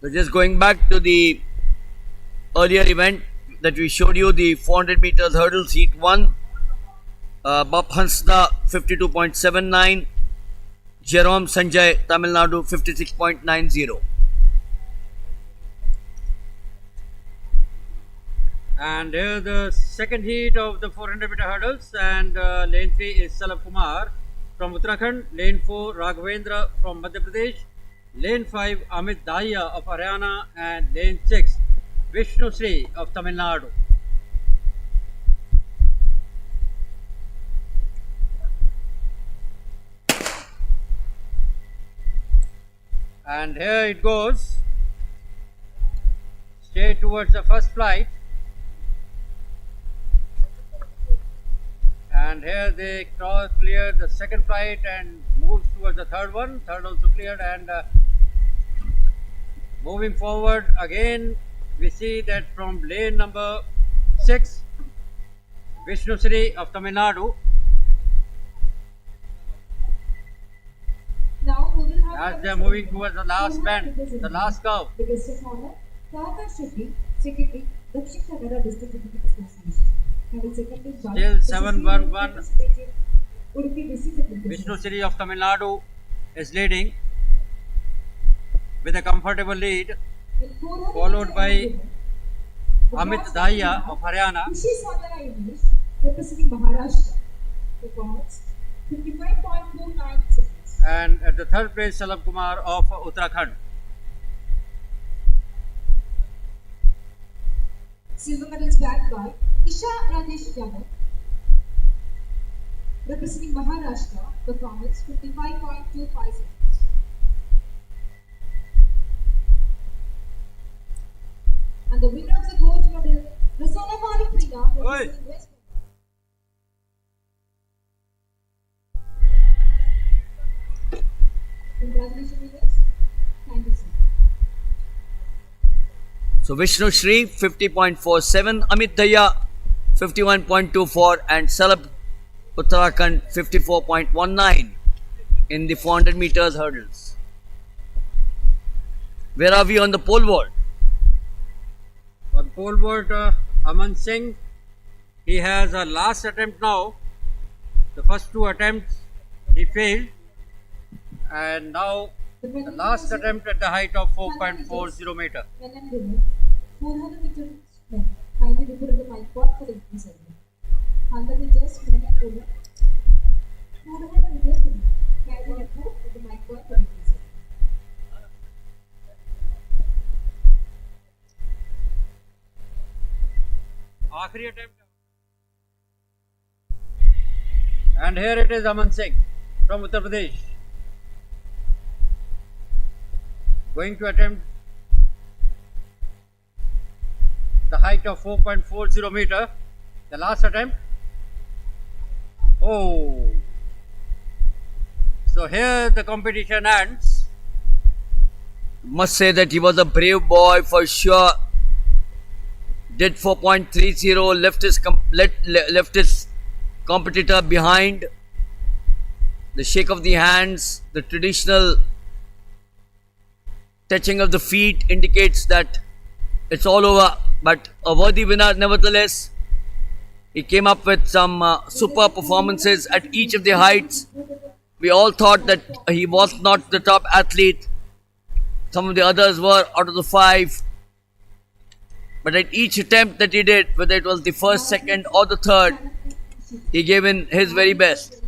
So just going back to the earlier event that we showed you, the 400 meters hurdles heat 1, Bap Hansda 52.79, Jerome Sanjay Tamil Nadu 56.90. And here the second heat of the 400 meter hurdles, and lane 3 is Salab Kumar from Uttarakhand, lane 4 Raghavendra from Madhya Pradesh, lane 5 Amit Dahiya of Haryana, and lane 6 Vishnu Sri of Tamil Nadu. And here it goes, straight towards the first flight. And here they clear the second flight and moves towards the third one. Third also cleared, and moving forward again, we see that from lane number 6, Vishnu Sri of Tamil Nadu. Now we will have As they are moving towards the last bend, the last curve. The guest of honor, Tata Shetty, Secretary, Dakshin Kannada District Cricket Association. Having seconded by Still 7-1-1. Udupi District Vishnu Sri of Tamil Nadu is leading with a comfortable lead, followed by Amit Dahiya of Haryana. Representing Maharashtra. Performance 55.29 seconds. And at the third place, Salab Kumar of Uttarakhand. Silver medal is backed by Isha Rajesh Yadav, representing Maharashtra. Performance 55.25 seconds. And the winner of the gold medal, the Sonamali Priya, Oi. representing West Bengal. Congratulations, winners. Thank you, sir. So Vishnu Shri 50.47, Amit Daya 51.24, and Salab Uttarakhand 54.19 in the 400 meters hurdles. Where are we on the pole vault? On pole vault, Aman Singh, he has a last attempt now. The first two attempts he failed, and now the last attempt at the height of 4.40 meter. Men and women, 400 meters men. Kindly report the mic part for the evening ceremony. 100 meters men and women, 400 meters women. Kindly report the mic part for the evening ceremony. आखिरी attempt. And here it is Aman Singh from Uttar Pradesh going to attempt the height of 4.40 meter. The last attempt. Oh, so here the competition ends. Must say that he was a brave boy for sure. Did 4.30, left his competitor behind. The shake of the hands, the traditional touching of the feet indicates that it's all over. But a worthy winner nevertheless. He came up with some super performances at each of the heights. We all thought that he was not the top athlete. Some of the others were out of the five. But at each attempt that he did, whether it was the first, second, or the third, he gave in his very best.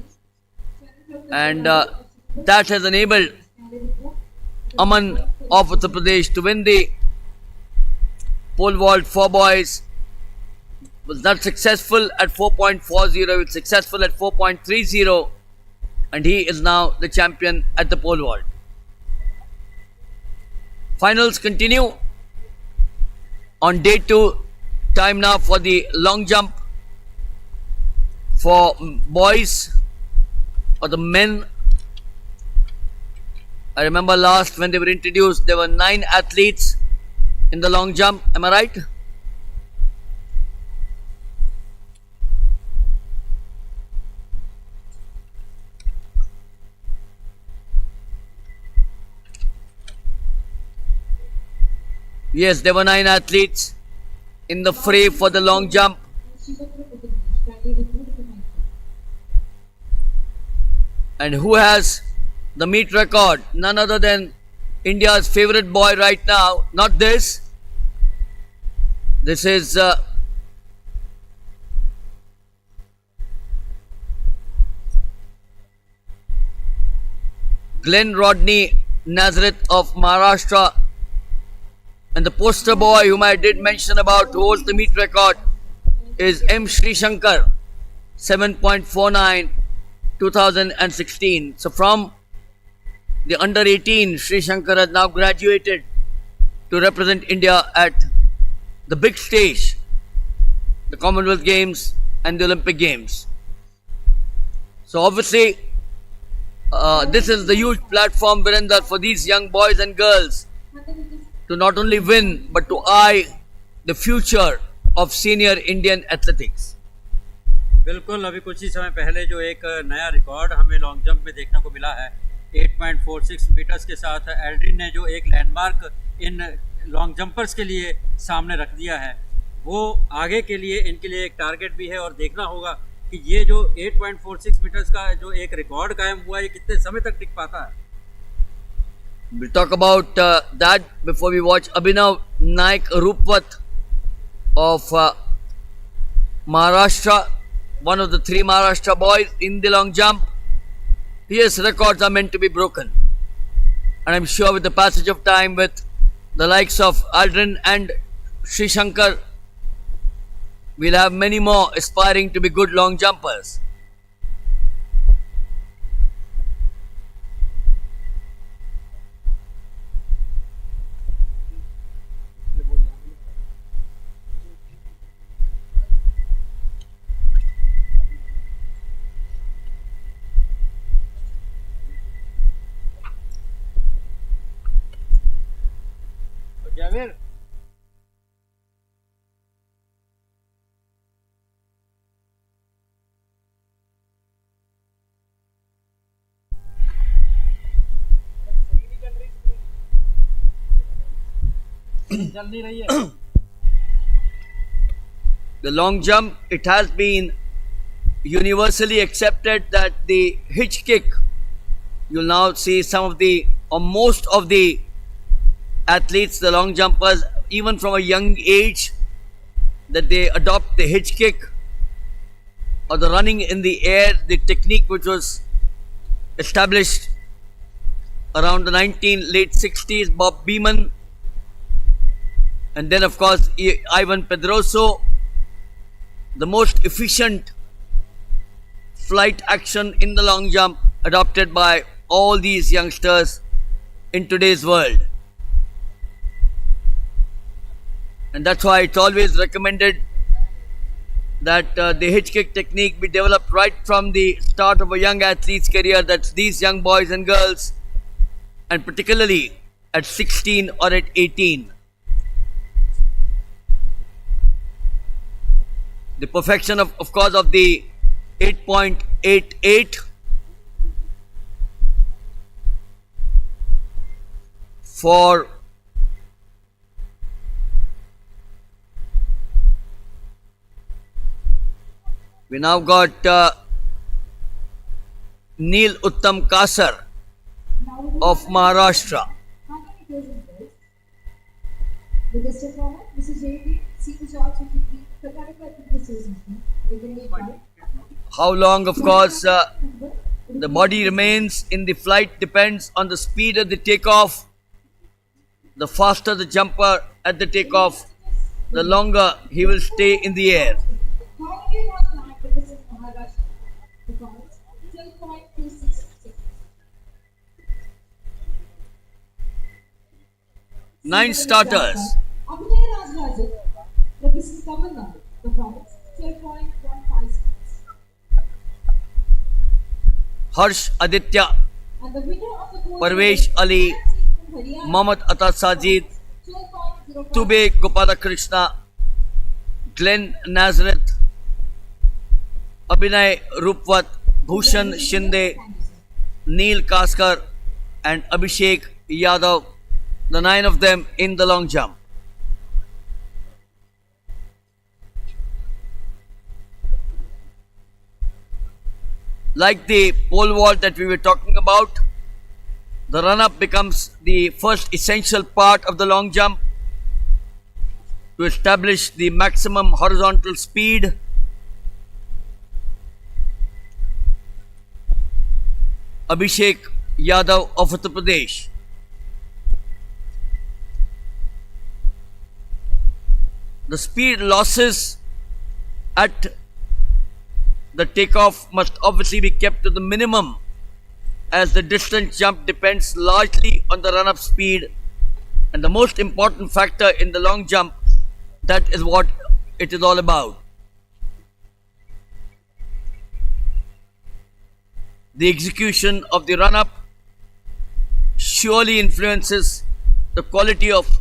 And that has enabled Aman of Uttar Pradesh to win the pole vault for boys. Was not successful at 4.40, he was successful at 4.30, and he is now the champion at the pole vault. Finals continue on day 2. Time now for the long jump for boys or the men. I remember last when they were introduced, there were 9 athletes in the long jump. Am I right? Yes, there were 9 athletes in the fray for the long jump. And who has the meet record? None other than India's favorite boy right now. Not this. This is Glenn Rodney Nazareth of Maharashtra. And the poster boy whom I did mention about, who holds the meet record, is M. Sri Shankar, 7.49, 2016. So from the under 18, Sri Shankar has now graduated to represent India at the big stage, the Commonwealth Games and the Olympic Games. So obviously, this is the huge platform, Virender, for these young boys and girls to not only win but to eye the future of senior Indian athletics. बिल्कुल, अभी कुछ ही समय पहले जो एक नया record हमें long jump में देखने को मिला है 8.46 मीटर्स के साथ एल्ड्रिन ने जो एक लैंडमार्क इन लॉन्ग जंपर्स के लिए सामने रख दिया है, वो आगे के लिए इनके लिए एक टारगेट भी है और देखना होगा कि ये जो 8.46 मीटर्स का जो एक रिकॉर्ड कायम हुआ है, ये कितने समय तक टिक पाता है. We'll talk about that before we watch Abhinav Naik Rupwat of Maharashtra, one of the 3 Maharashtra boys in the long jump. His records are meant to be broken. And I'm sure with the passage of time, with the likes of Aldrin and Sri Shankar, we'll have many more aspiring to be good long jumpers. The long jump, it has been universally accepted that the hitch kick, you'll now see some of the or most of the athletes, the long jumpers, even from a young age, that they adopt the hitch kick or the running in the air, the technique which was established around the late 60s, Bob Beeman, and then of course Ivan Pedroso, the most efficient flight action in the long jump adopted by all these youngsters in today's world. And that's why it's always recommended that the hitch kick technique be developed right from the start of a young athlete's career. That's these young boys and girls, and particularly at 16 or at 18. The perfection of course of the 8.88 for we now got Neil Uttam Kasar of Maharashtra. The district owner, Mrs. J.D. Senior George 53, Karnataka Association. How long, of course, the body remains in the flight depends on the speed of the takeoff. The faster the jumper at the takeoff, the longer he will stay in the air. How do you not like the district Maharashtra? Because 12.26 seconds. 9 starters. Abhinay Rajrajan, representing Tamil Nadu, performance 12.15 seconds. Harsh Aditya, And the winner of the gold Parvesh medal, Ali, from Haryana, Mohammad Atta Sajid, 12.05 Tube Gopalakrishna, Glenn Nazareth, Abhinay Rupwat, Bhushan Shinde, Neil Kaskar, and Abhishek Yadav, the 9 of them in the long jump. Like the pole vault that we were talking about, the run-up becomes the first essential part of the long jump to establish the maximum horizontal speed. Abhishek Yadav of Uttar Pradesh. The speed losses at the takeoff must obviously be kept to the minimum, as the distance jump depends largely on the run-up speed, and the most important factor in the long jump, that is what it is all about. The execution of the run-up surely influences the quality of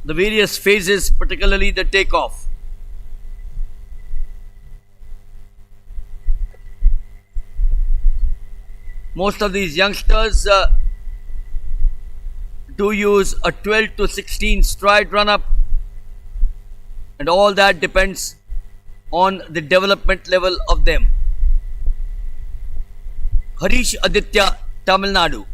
the various phases, particularly the takeoff. Most of these youngsters do use a 12 to 16 stride run-up, and all that depends on the development level of them. Harish Aditya, Tamil Nadu.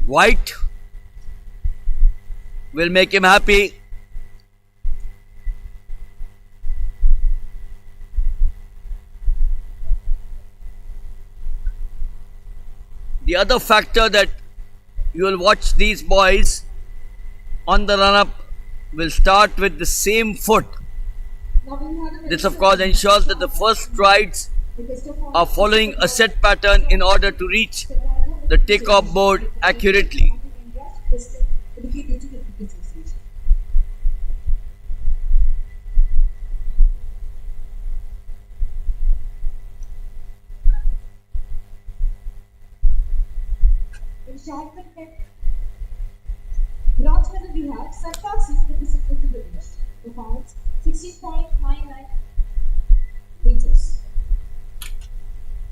White will make him happy. The other factor that you will watch these boys on the run-up will start with the same foot. This of course ensures that the first strides are following a set pattern in order to reach the takeoff board accurately. In short bronze medal we have Sarfar Singh representing to the English. Performance 16.99 meters.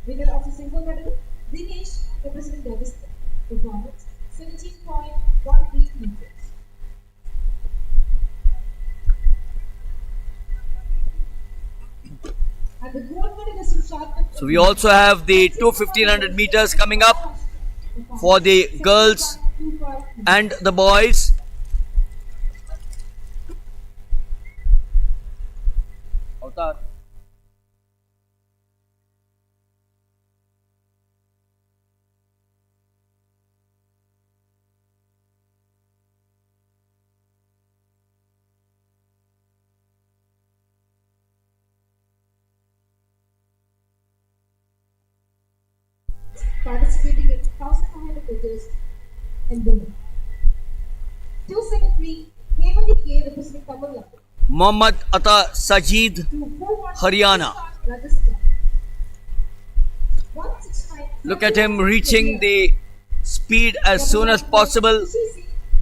Winner of the silver medal Dinesh representing Rajasthan. Performance 17.13 meters. And the gold medal is in short. So we also have the 1500 meters coming up for the girls and the boys. Avtar. Participating in 1500 meters and women. 273 Hemati K representing Tamil Nadu. Mohammad Atta Sajid, Haryana. Rajasthan. 169 Look at him reaching the speed as soon as possible.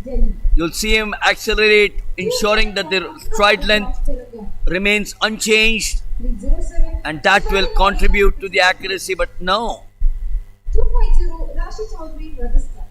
Delhi. You'll see him accelerate, ensuring that the stride length remains unchanged, 307 and that will contribute to the accuracy. But no, 250 Rashi Chaudhary Rajasthan.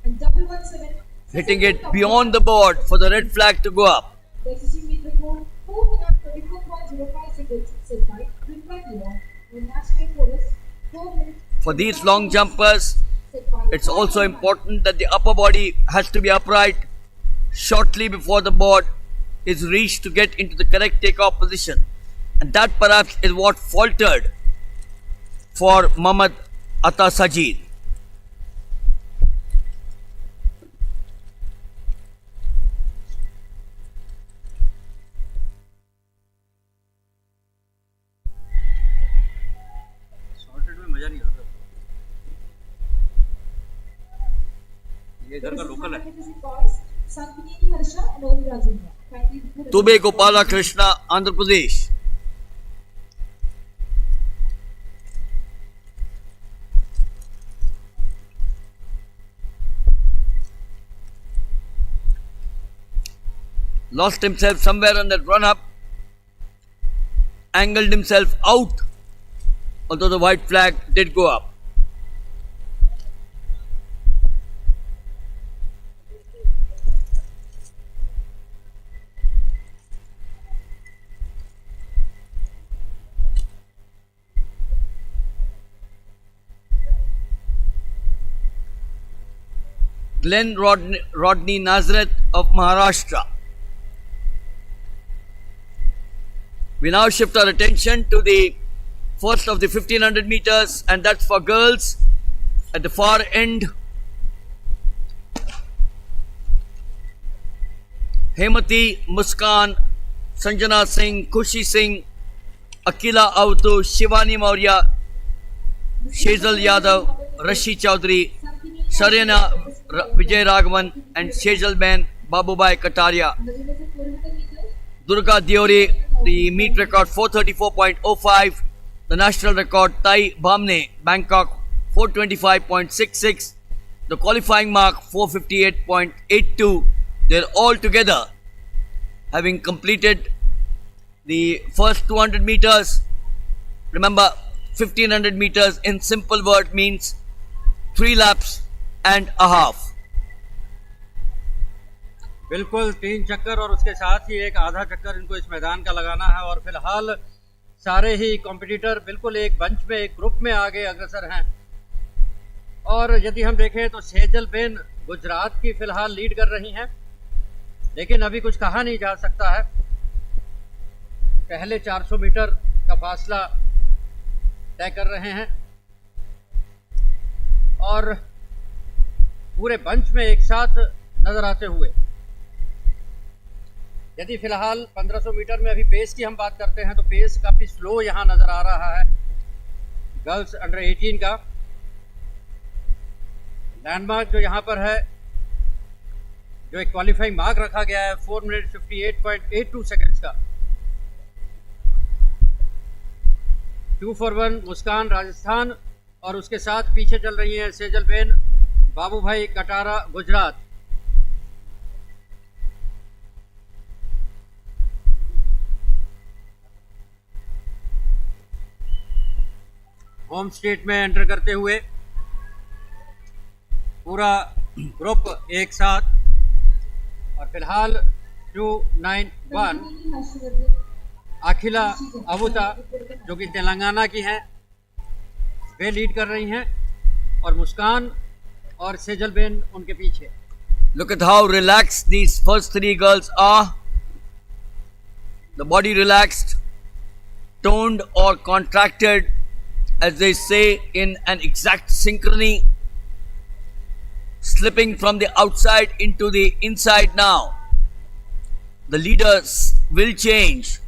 And 117 hitting it beyond the board for the red flag to go up. The existing meet record 4 minutes 24.05 seconds set by Rinka Leon and national chorus 4 minutes. For these long jumpers, set by it's also important that the upper body has to be upright shortly before the board is reached to get into the correct takeoff position. And that perhaps is what faltered for Mohammad Atta Sajid. Sorted में मजा नहीं आता ये इधर का local है Sankineni Harsha and Om Rajendra. Kindly report- Tube Gopala Krishna, Andhra Pradesh. Lost himself somewhere on that run up, angled himself out, although the white flag did go up. Glenn Rodney Nazareth of Maharashtra. We now shift our attention to the first of the 1500 meters, and that's for girls at the far end. Hemati, Muskan, Sanjana Singh, Kushi Singh, Akila Avtu, Shivani Maurya, Shezal Yadav, Rashi Chaudhary, Sharina Vijay Raghavan, and Shezal Ben Babubai Kataria. The winners of 400 meters. Durga Diori, the meet record 434.05. The national record Tai Bhamne, Bangkok 425.66. The qualifying mark 458.82. They're all together having completed the first 200 meters. Remember, 1500 meters in simple word means 3 laps and a half. बिल्कुल 3 चक्कर और उसके साथ ही एक आधा चक्कर इनको इस मैदान का लगाना है और फिलहाल सारे ही कॉम्पिटिटर बिल्कुल एक बंच में एक ग्रुप में आगे अग्रसर हैं और यदि हम देखें तो सेजल बेन गुजरात की फिलहाल लीड कर रही हैं लेकिन अभी कुछ कहा नहीं जा सकता है पहले 400 मीटर का फासला तय कर रहे हैं और पूरे बंच में एक साथ नजर आते हुए यदि फिलहाल 1500 मीटर में अभी पेस की हम बात करते हैं तो पेस काफ़ी स्लो यहाँ नज़र आ रहा है गर्ल्स अंडर 18 का लैंडमार्क जो यहाँ पर है, जो एक क्वालिफाइंग मार्क रखा गया है 4 मिनट 58.82 सेकंड्स का। 2 for 1 मुस्कान राजस्थान, और उसके साथ पीछे चल रही हैं सेजल बेन बाबू भाई कटारा गुजरात। होम स्टेट में एंटर करते हुए पूरा ग्रुप एक साथ, और फिलहाल 291 अखिला अवुता जो कि तेलंगाना की हैं, वे लीड कर रही हैं, और मुस्कान और सेजल बेन उनके पीछे। Look at how relaxed these first three girls are. The body relaxed, toned or contracted, as they say, in an exact synchrony, slipping from the outside into the inside now. The leaders will change.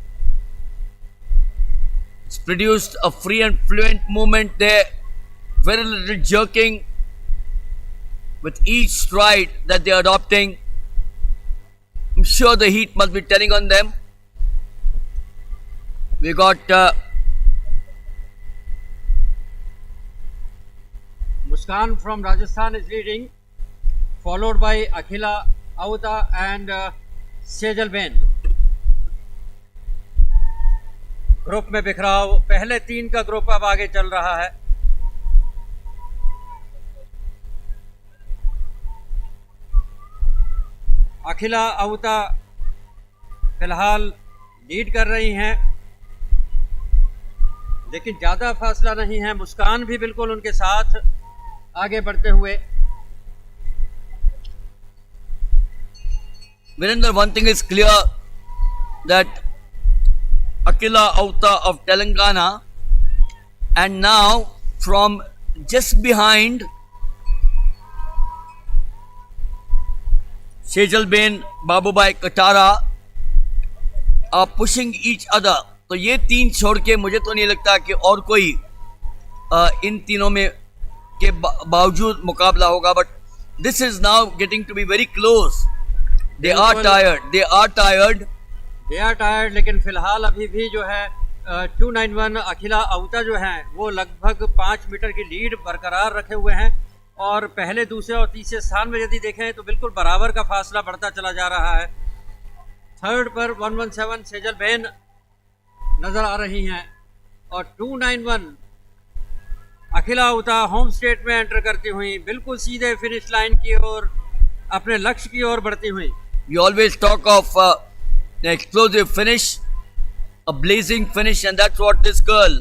It's produced a free and fluent movement there, very little jerking with each stride that they are adopting. I'm sure the heat must be telling on them. We got Muskan from Rajasthan is leading, followed by Akhila Ahuta and Sejal Ben. Group में बिखराव, पहले 3 का group अब आगे चल रहा है। अखिला अहुता फिलहाल लीड कर रही हैं, लेकिन ज़्यादा फासला नहीं है। मुस्कान भी बिल्कुल उनके साथ आगे बढ़ते हुए। Virender, one thing is clear, that Akila Ahuta of Telangana, and now from just behind Sejal Ben, Babubhai Katara are pushing each other. तो ये 3 छोड़ के मुझे तो नहीं लगता कि और कोई इन तीनों में के बावजूद मुकाबला होगा, but this is now getting to be very close. They are tired, लेकिन फिलहाल अभी भी जो है 291 अखिला अहुता जो हैं वो लगभग 5 मीटर की लीड बरकरार रखे हुए हैं, और पहले, दूसरे और तीसरे स्थान में यदि देखें तो बिल्कुल बराबर का फासला बढ़ता चला जा रहा है। थर्ड पर 117 सेजल बेन नजर आ रही हैं, और 291 अखिला अहुता होम स्टेट में एंटर करती हुई बिल्कुल सीधे फिनिश लाइन की ओर, अपने लक्ष्य की ओर बढ़ती हुई। We always talk of an explosive finish, a blazing finish, and that's what this girl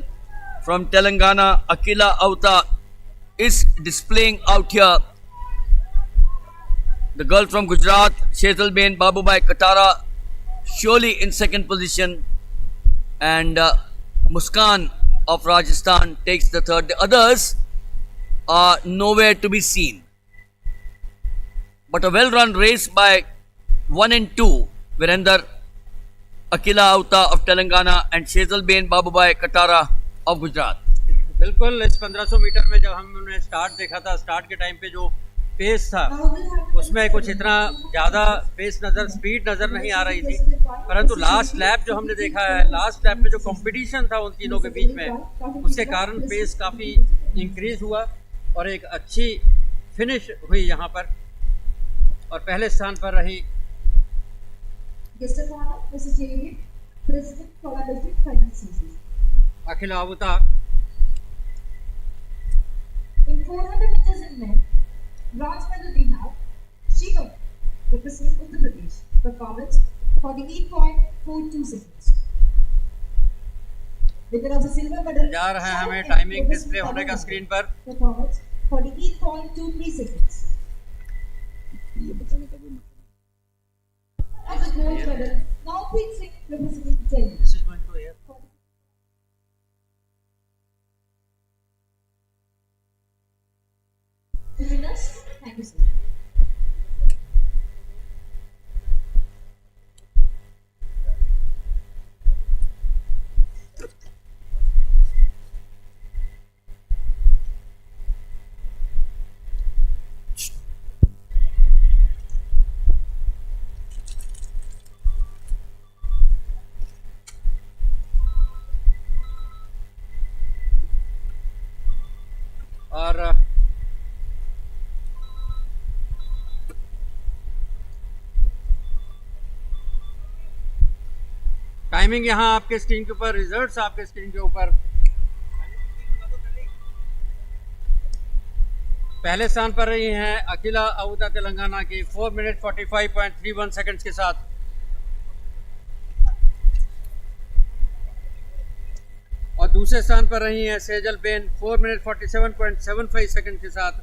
from Telangana, Akila Ahuta, is displaying out here. The girl from Gujarat, Sejal Ben Babubhai Katara, surely in second position, and Muskan of Rajasthan takes the third. The others are nowhere to be seen. But a well-run race by 1 and 2, Virender, Akila Ahuta of Telangana and Sejal Ben Babubhai Katara of Gujarat. बिल्कुल इस 1500 metre में जब हमने start देखा था, start के time पे जो पेस था उसमें कुछ इतना ज़्यादा स्पीड नज़र नहीं आ रही थी, परंतु लास्ट लैप जो हमने देखा है, लास्ट लैप में जो कंपटीशन था उन तीनों के बीच में, उसके कारण पेस काफ़ी इंक्रीज हुआ और एक अच्छी फिनिश हुई यहाँ पर, और पहले स्थान पर रही अखिला अहुता। In 400 meters in men, bronze medal we have Shivam representing Uttar Pradesh, performance 48.42 seconds. Winner of the silver medal जा रहा है हमें टाइमिंग डिस्प्ले होने का स्क्रीन पर, performance 48.23 seconds. As a gold medal, now Pete Singh representing Delhi. This is going to air. Winners, thank you, sir. Timing यहाँ आपके screen के ऊपर, रिजल्ट्स आपके स्क्रीन के ऊपर। पहले स्थान पर रही हैं अखिला अवुदा तेलंगाना की 4 मिनट 45.31 सेकंड्स के साथ। और दूसरे स्थान पर रही हैं सेजल बेन 4 मिनट 47.75 सेकंड के साथ।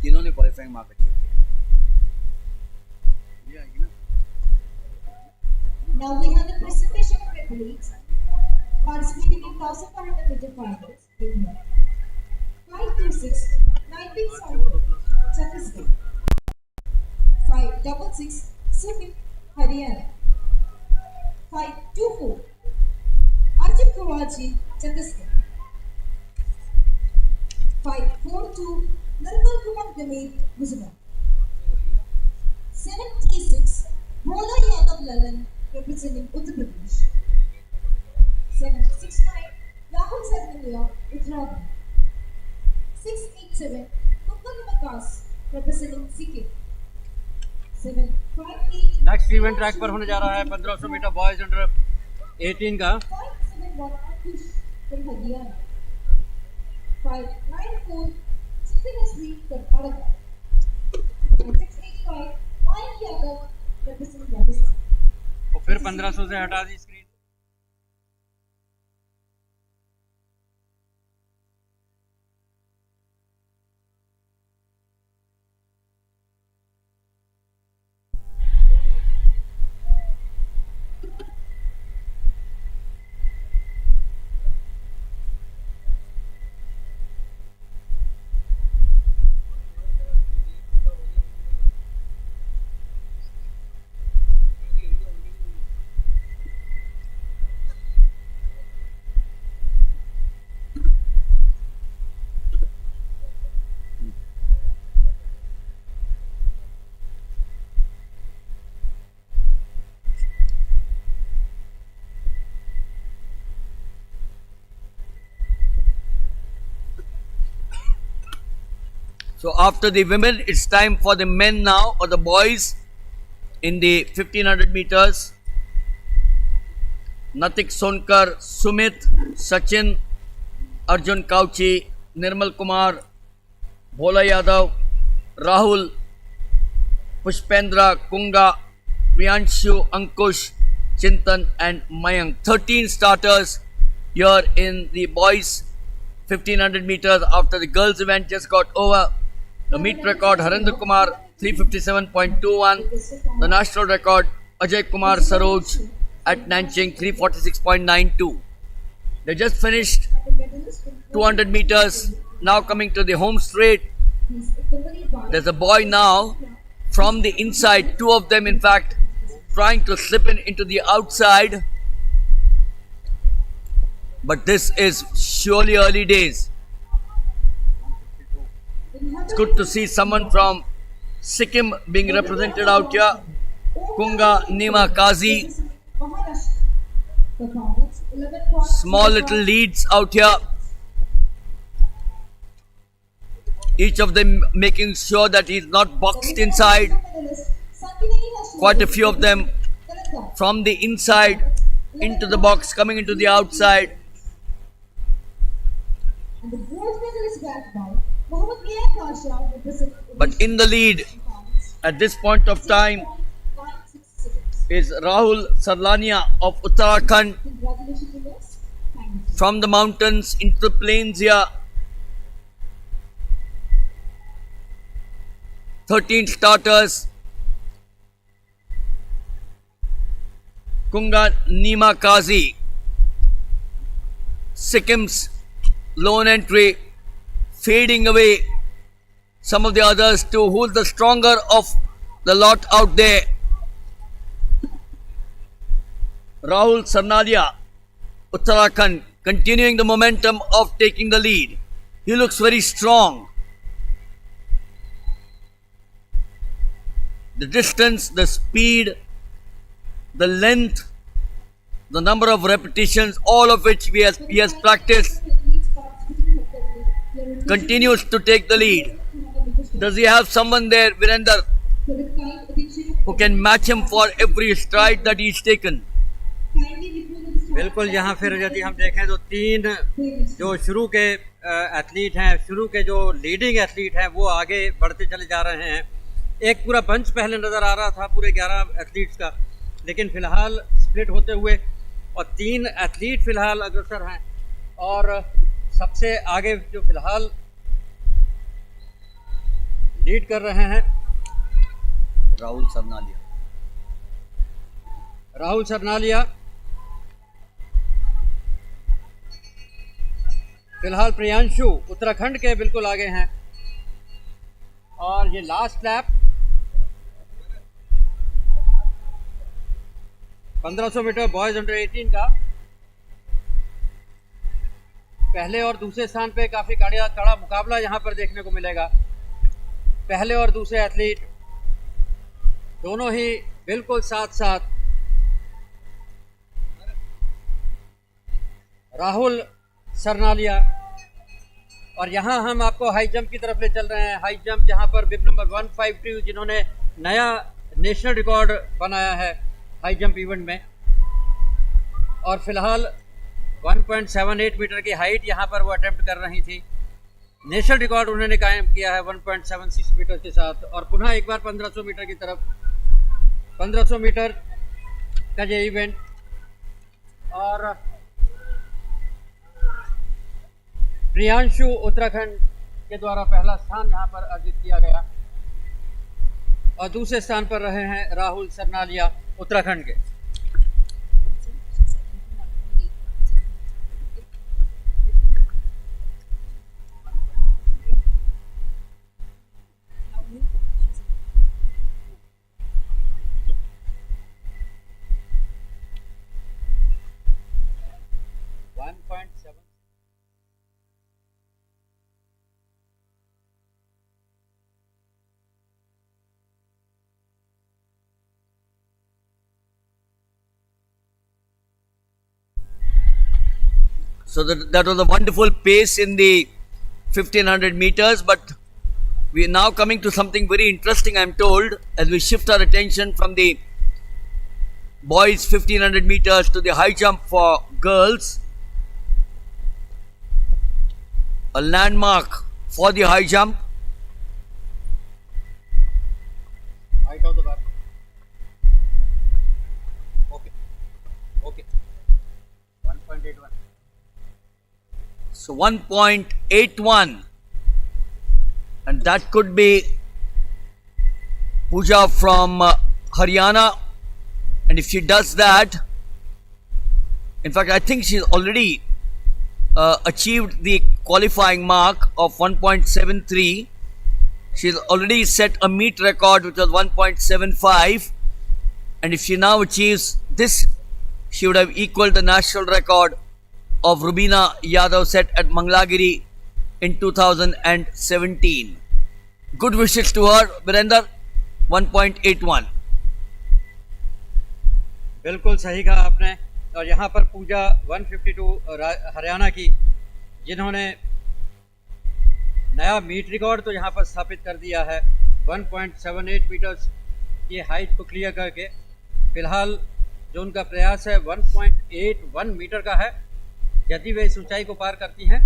जिन्होंने क्वालिफाइंग मार्क अचीव किया। Now we have the presentation of athletes participating in 1500 meter finals in 526, 1970, Chhattisgarh. 566, Sumit, Haryana. 524, Arjun Kawaji, Chhattisgarh. 542, Nirmal Kumar Gamit, Gujarat. 736, Bhola Yadav Lalan, representing Uttar Pradesh. 769, Rahul Sarnalia, Uttarakhand. 687, Kumbhan Makas, representing Sikkim. 758, next event track पर होने जा रहा है 1500 metre boys under 18 का। 571, Ankush from Haryana. 594, Chittinasri, Karnataka. 685, Mayank Yadav, representing Rajasthan. और फिर 1500 से हटा दी screen. So after the women, it's time for the men now, or the boys in the 1500 meters. Natik Sonkar, Sumit, Sachin, Arjun Kauchi, Nirmal Kumar, Bhola Yadav, Rahul, Pushpendra, Kunga, Priyanshu, Ankush, Chintan and Mayank. 13 starters here in the boys 1500 meters after the girls event just got over. The meet record Harinder Kumar 357.21. The national record Ajay Kumar Saroj at Nanching 346.92. They just finished 200 meters. Now coming to the home straight. There's a boy now from the inside, two of them in fact trying to slip in into the outside. But this is surely early days. It's good to see someone from Sikkim being represented out here. Kunga Nima Kazi. Small little leads out here. Each of them making sure that he's not boxed inside. Quite a few of them from the inside into the box, coming into the outside. But in the lead at this point of time is Rahul Sarlania of Uttarakhand. From the mountains into the plains here. 13 starters. Kunga Nima Kazi, Sikkim's lone entry, fading away some of the others to who's the stronger of the lot out there. Rahul Sarnalia, Uttarakhand, continuing the momentum of taking the lead. He looks very strong. The distance, the speed, the length, the number of repetitions, all of which he has practiced, continues to take the lead. Does he have someone there, Virender, who can match him for every stride that he's taken? बिल्कुल, यहाँ फिर यदि हम देखें तो तीन जो शुरू के एथलीट हैं, शुरू के जो लीडिंग एथलीट हैं, वो आगे बढ़ते चले जा रहे हैं। एक पूरा बंच पहले नज़र आ रहा था पूरे 11 एथलीट्स का, लेकिन फ़िलहाल स्प्लिट होते हुए और तीन एथलीट फ़िलहाल अग्रसर हैं। और सबसे आगे जो फ़िलहाल लीड कर रहे हैं राहुल सरनालिया। फिलहाल प्रियांशु उत्तराखंड के बिल्कुल आगे हैं। और ये last lap 1500 metre boys under 18 का पहले और दूसरे स्थान पे काफ़ी कड़ा मुकाबला यहाँ पर देखने को मिलेगा। पहले और दूसरे एथलीट दोनों ही बिल्कुल साथ साथ। राहुल सरनालिया। और यहाँ हम आपको हाई जंप की तरफ ले चल रहे हैं। हाई जंप जहाँ पर बिब नंबर 152 जिन्होंने नया नेशनल रिकॉर्ड बनाया है हाई जंप इवेंट में, और फिलहाल 1.78 मीटर की हाइट यहाँ पर वो अटेम्प्ट कर रही थी। नेशनल रिकॉर्ड उन्होंने कायम किया है 1.76 मीटर के साथ। और पुनः एक बार 1500 मीटर की तरफ, 1500 मीटर का ये इवेंट। और प्रियांशु उत्तराखंड के द्वारा पहला स्थान यहाँ पर अर्जित किया गया और दूसरे स्थान पर रहे हैं राहुल सरनालिया उत्तराखंड के। So that was a wonderful pace in the 1500 meters, but we are now coming to something very interesting, I am told, as we shift our attention from the boys 1500 meters to the high jump for girls. A landmark for the high jump. Height of the bar. Okay. 1.81. So 1.81, and that could be Pooja from Haryana, and if she does that, in fact I think she's already achieved the qualifying mark of 1.73. She's already set a meet record which was 1.75, and if she now achieves this, she would have equaled the national record of Rubina Yadav set at Mangalagiri in 2017. Good wishes to her, Virender. 1.81. बिल्कुल सही कहा आपने। और यहाँ पर पूजा 152 हरियाणा की, जिन्होंने नया मीट रिकॉर्ड तो यहाँ पर स्थापित कर दिया है 1.78 मीटर्स की हाइट को क्लियर करके। फिलहाल जो उनका प्रयास है 1.81 मीटर का है। यदि वे इस ऊंचाई को पार करती हैं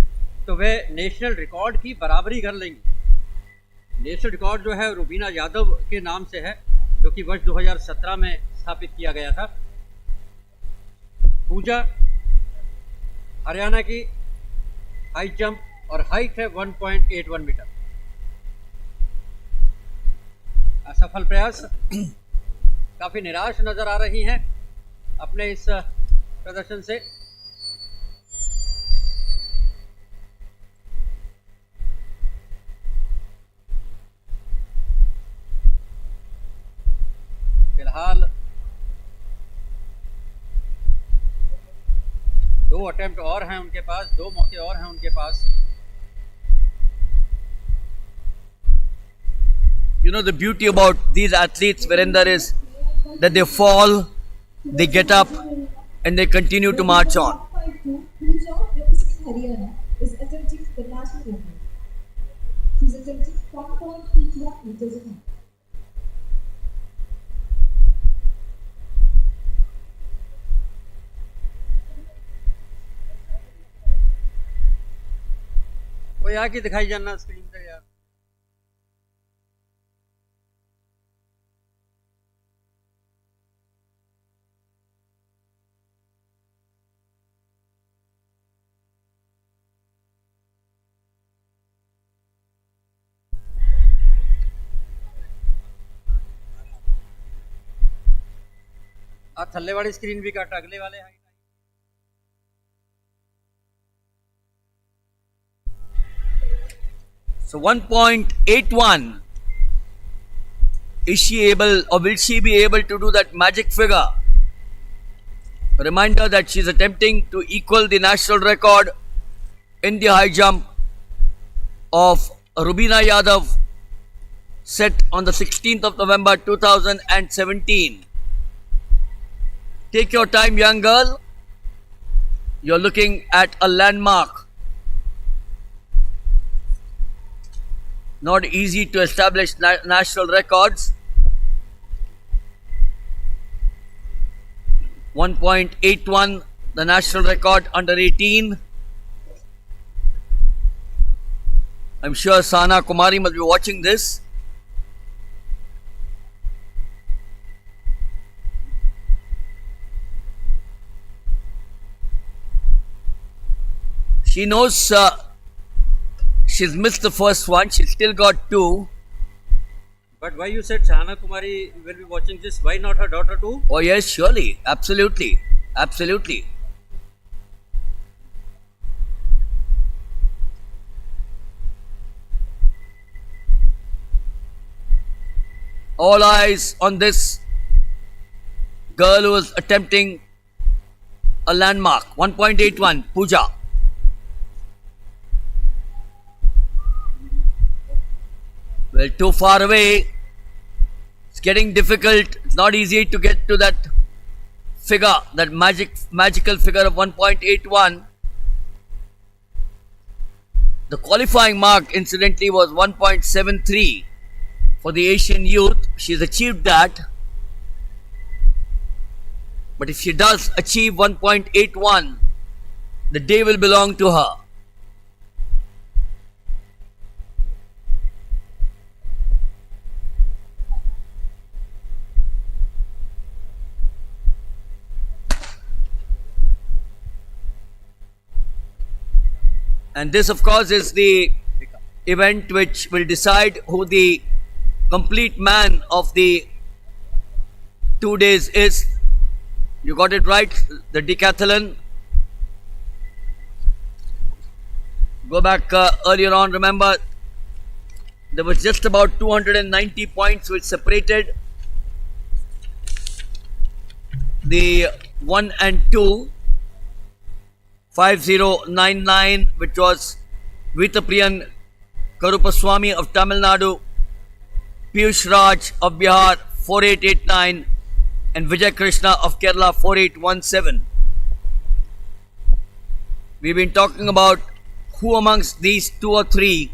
तो वे नेशनल रिकॉर्ड की बराबरी कर लेंगी। नेशनल रिकॉर्ड जो है रुबीना यादव के नाम से है, जो कि वर्ष 2017 में स्थापित किया गया था। पूजा हरियाणा की हाई जंप और हाइट है 1.81 मीटर। असफल प्रयास। काफ़ी निराश नज़र आ रही हैं अपने इस प्रदर्शन से। फिलहाल 2 अटेम्प्ट और हैं उनके पास, 2 मौके और हैं उनके पास। You know, the beauty about these athletes, Virender, is that they fall, they get up, and they continue to march on. 152, Pooja, representing Haryana, is attempting the national record. She's attempting 1.81 meters of height. कोई आके दिखाई जाना screen पे यार। आ थल्ले वाली screen भी cut अगले वाले height. So 1.81. Is she able, or will she be able to do that magic figure? A reminder that she's attempting to equal the national record in the high jump of Rubina Yadav, set on the 16th of November 2017. Take your time, young girl. You're looking at a landmark. Not easy to establish national records. 1.81, the national record under 18. I'm sure Sana Kumari must be watching this. She knows she's missed the first one. She's still got two. But why you said Sahana Kumari will be watching this? Why not her daughter too? Oh yes, surely. Absolutely. Absolutely. All eyes on this girl who is attempting a landmark. 1.81, Pooja. Well, too far away. It's getting difficult. It's not easy to get to that figure, that magical figure of 1.81. The qualifying mark, incidentally, was 1.73 for the Asian youth. She's achieved that. But if she does achieve 1.81, the day will belong to her. And this, of course, is the event which will decide who the complete man of the 2 days is. You got it right, the decathlon. Go back earlier on, remember, there was just about 290 points which separated the 1 and 2. 5099, which was Vitapriyan Karupaswamy of Tamil Nadu, Piyush Raj of Bihar 4889, and Vijay Krishna of Kerala 4817. We've been talking about who amongst these 2 or 3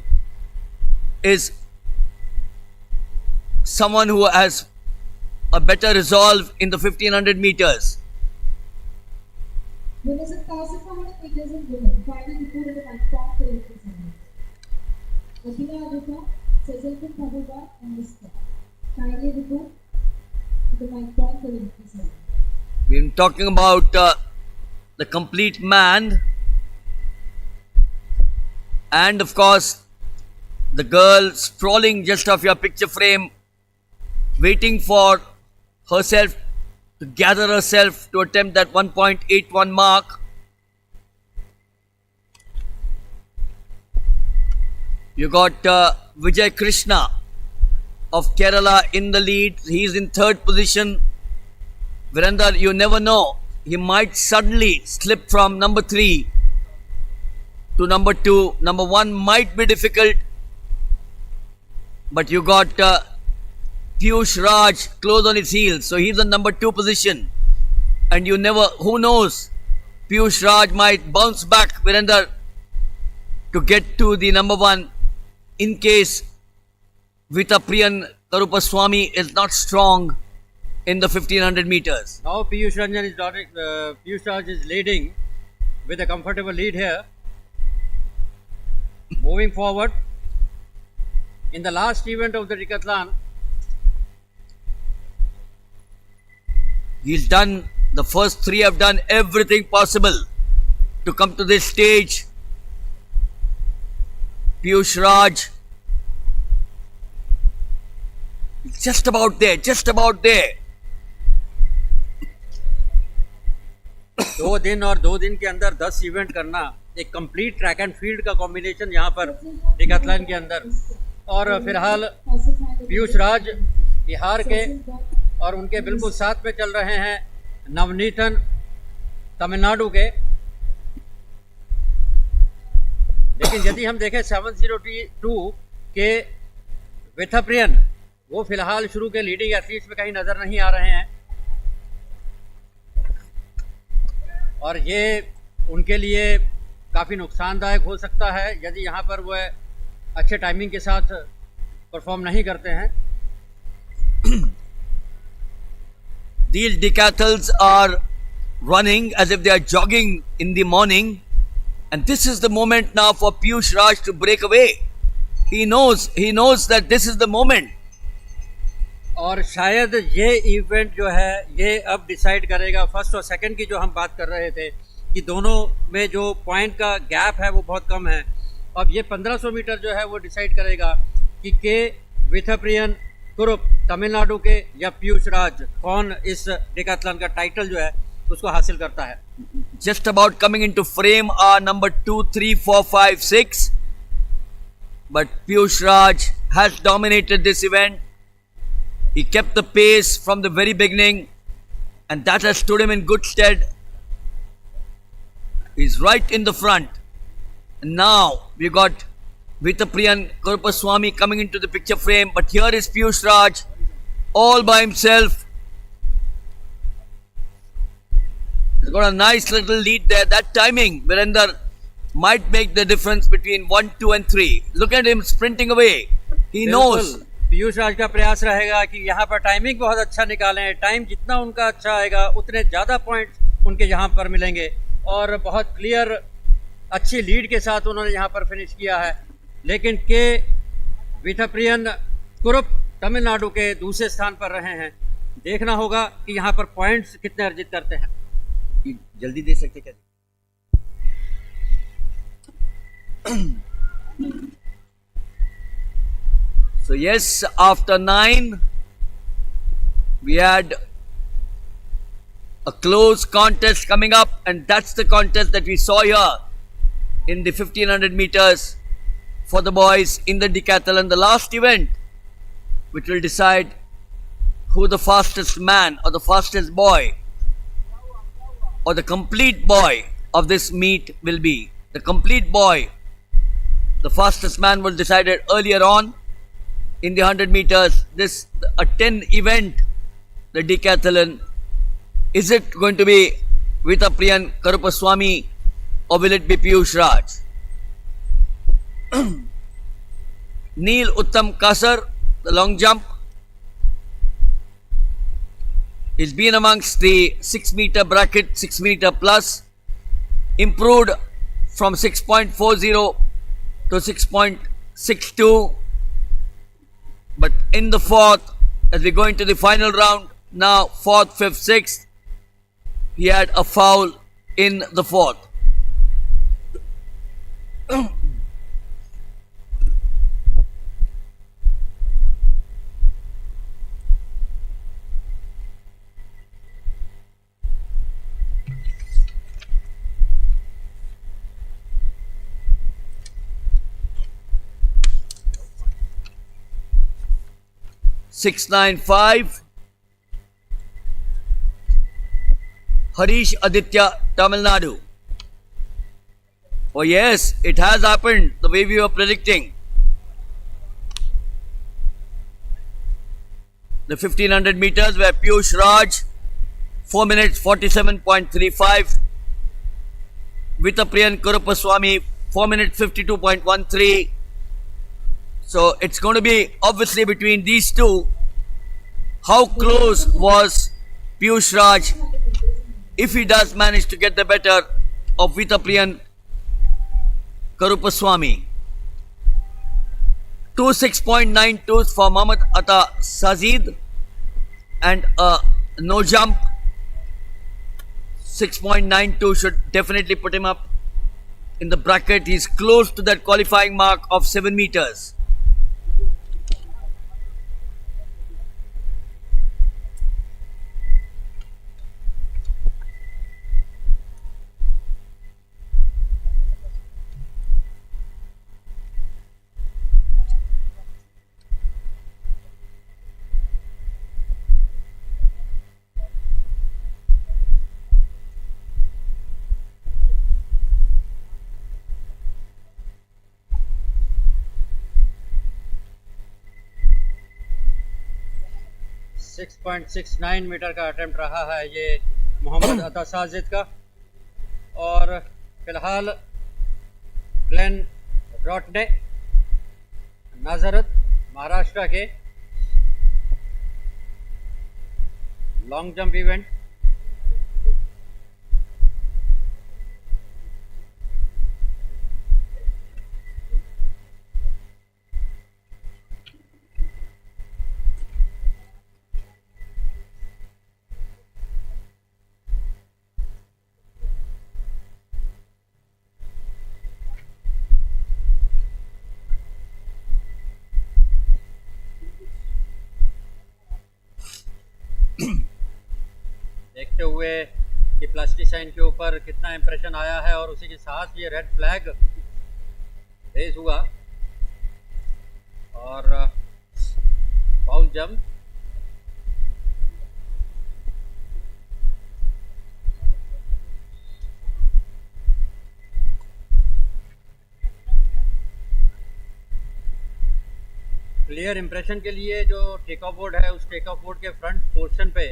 is someone who has a better resolve in the 1500 meters. Winners of 1,500 meters in women, finally reported by top Olympic centers. Ashina Adupa, Cezalpin Pabuba, and Mr. Kindly report to the my top Olympic center. We've been talking about the complete man, and of course the girl sprawling just off your picture frame, waiting for herself to gather herself to attempt that 1.81 mark. You got Vijay Krishna of Kerala in the lead. He's in third position. Virender, you never know. He might suddenly slip from number 3 to number 2. Number 1 might be difficult. But you got Piyush Raj close on his heels. So he's in number 2 position. And you never, who knows, Piyush Raj might bounce back, Virender, to get to the number 1 in case Vitapriyan Karupaswamy is not strong in the 1500 meters. Now Piyush Raj is leading with a comfortable lead here. Moving forward, in the last event of the decathlon, He's done, the first 3 have done everything possible to come to this stage. Piyush Raj, just about there, just about there. 2 दिन और 2 दिन के अंदर 10 event करना, एक complete track and field का combination यहाँ पर डिकैथलॉन के अंदर। और फिलहाल पीयूष राज बिहार के और उनके बिल्कुल साथ में चल रहे हैं नवनीतन तमिलनाडु के। लेकिन यदि हम देखें 702 के विथप्रियन, वो फिलहाल शुरू के लीडिंग एथलीट्स में कहीं नजर नहीं आ रहे हैं और ये उनके लिए काफ़ी नुकसानदायक हो सकता है यदि यहाँ पर वह अच्छे टाइमिंग के साथ परफॉर्म नहीं करते हैं। These decathletes are running as if they are jogging in the morning, and this is the moment now for Piyush Raj to break away. He knows that this is the moment. और शायद ये event जो है ये अब decide करेगा, first और second की जो हम बात कर रहे थे कि दोनों में जो पॉइंट का गैप है वो बहुत कम है। अब ये 1500 मीटर जो है वो डिसाइड करेगा कि के विथप्रियन कुरुप तमिलनाडु के या पीयूष राज कौन इस डिकैथलॉन का टाइटल जो है उसको हासिल करता है। Just about coming into frame are number 2, 3, 4, 5, 6. But Piyush Raj has dominated this event. He kept the pace from the very beginning, and that has stood him in good stead. He's right in the front. And now we got Vitapriyan Karupaswamy coming into the picture frame, but here is Piyush Raj all by himself. He's got a nice little lead there. That timing, Virender, might make the difference between 1, 2 and 3. Look at him sprinting away. He knows. Piyush राज का प्रयास रहेगा कि यहाँ पर timing बहुत अच्छा निकालें। Time जितना उनका अच्छा आएगा उतने ज़्यादा पॉइंट्स उनके यहाँ पर मिलेंगे और बहुत क्लियर अच्छी लीड के साथ उन्होंने यहाँ पर फिनिश किया है। लेकिन के विथप्रियन कुरुप तमिलनाडु के दूसरे स्थान पर रहे हैं। देखना होगा कि यहाँ पर पॉइंट्स कितने अर्जित करते हैं। जल्दी दे सकते क्या? So yes, after 9, we had a close contest coming up, and that's the contest that we saw here in the 1500 meters for the boys in the decathlon, the last event, which will decide who the fastest man or the fastest boy or the complete boy of this meet will be. The complete boy, the fastest man, was decided earlier on in the 100 meters. This a 10 event, the decathlon. Is it going to be Vitapriyan Karupaswamy or will it be Piyush Raj? Neil Uttam Kasar, the long jump. He's been amongst the 6 meter bracket, 6 meter plus. Improved from 6.40 to 6.62. But in the fourth, as we go into the final round, now 4th, 5th, 6th, he had a foul in the fourth. (695) Harish Aditya, Tamil Nadu. Oh yes, it has happened the way we were predicting. the 1500 meters where Piyush Raj 4 minutes 47.35, Vitapriyan Kurupaswamy 4 minutes 52.13. So it's going to be obviously between these two. How close was Piyush Raj if he does manage to get the better of Vitapriyan Karupaswamy? 26.92 for Mohammad Atta Sazid and no jump. 6.92 should definitely put him up in the bracket. He's close to that qualifying mark of 7 meters. Six 6.69 metre का attempt रहा है ये मोहम्मद अता साजिद का। और फिलहाल Glenn रॉटने नाजरत Maharashtra के long jump event देखते हुए कि प्लास्टिसाइन के ऊपर कितना इम्प्रेशन आया है और उसी के साथ ये रेड फ्लैग रेज हुआ और फाउल जंप। क्लियर इम्प्रेशन के लिए जो टेक ऑफ बोर्ड है उस टेक ऑफ बोर्ड के फ्रंट पोर्शन पे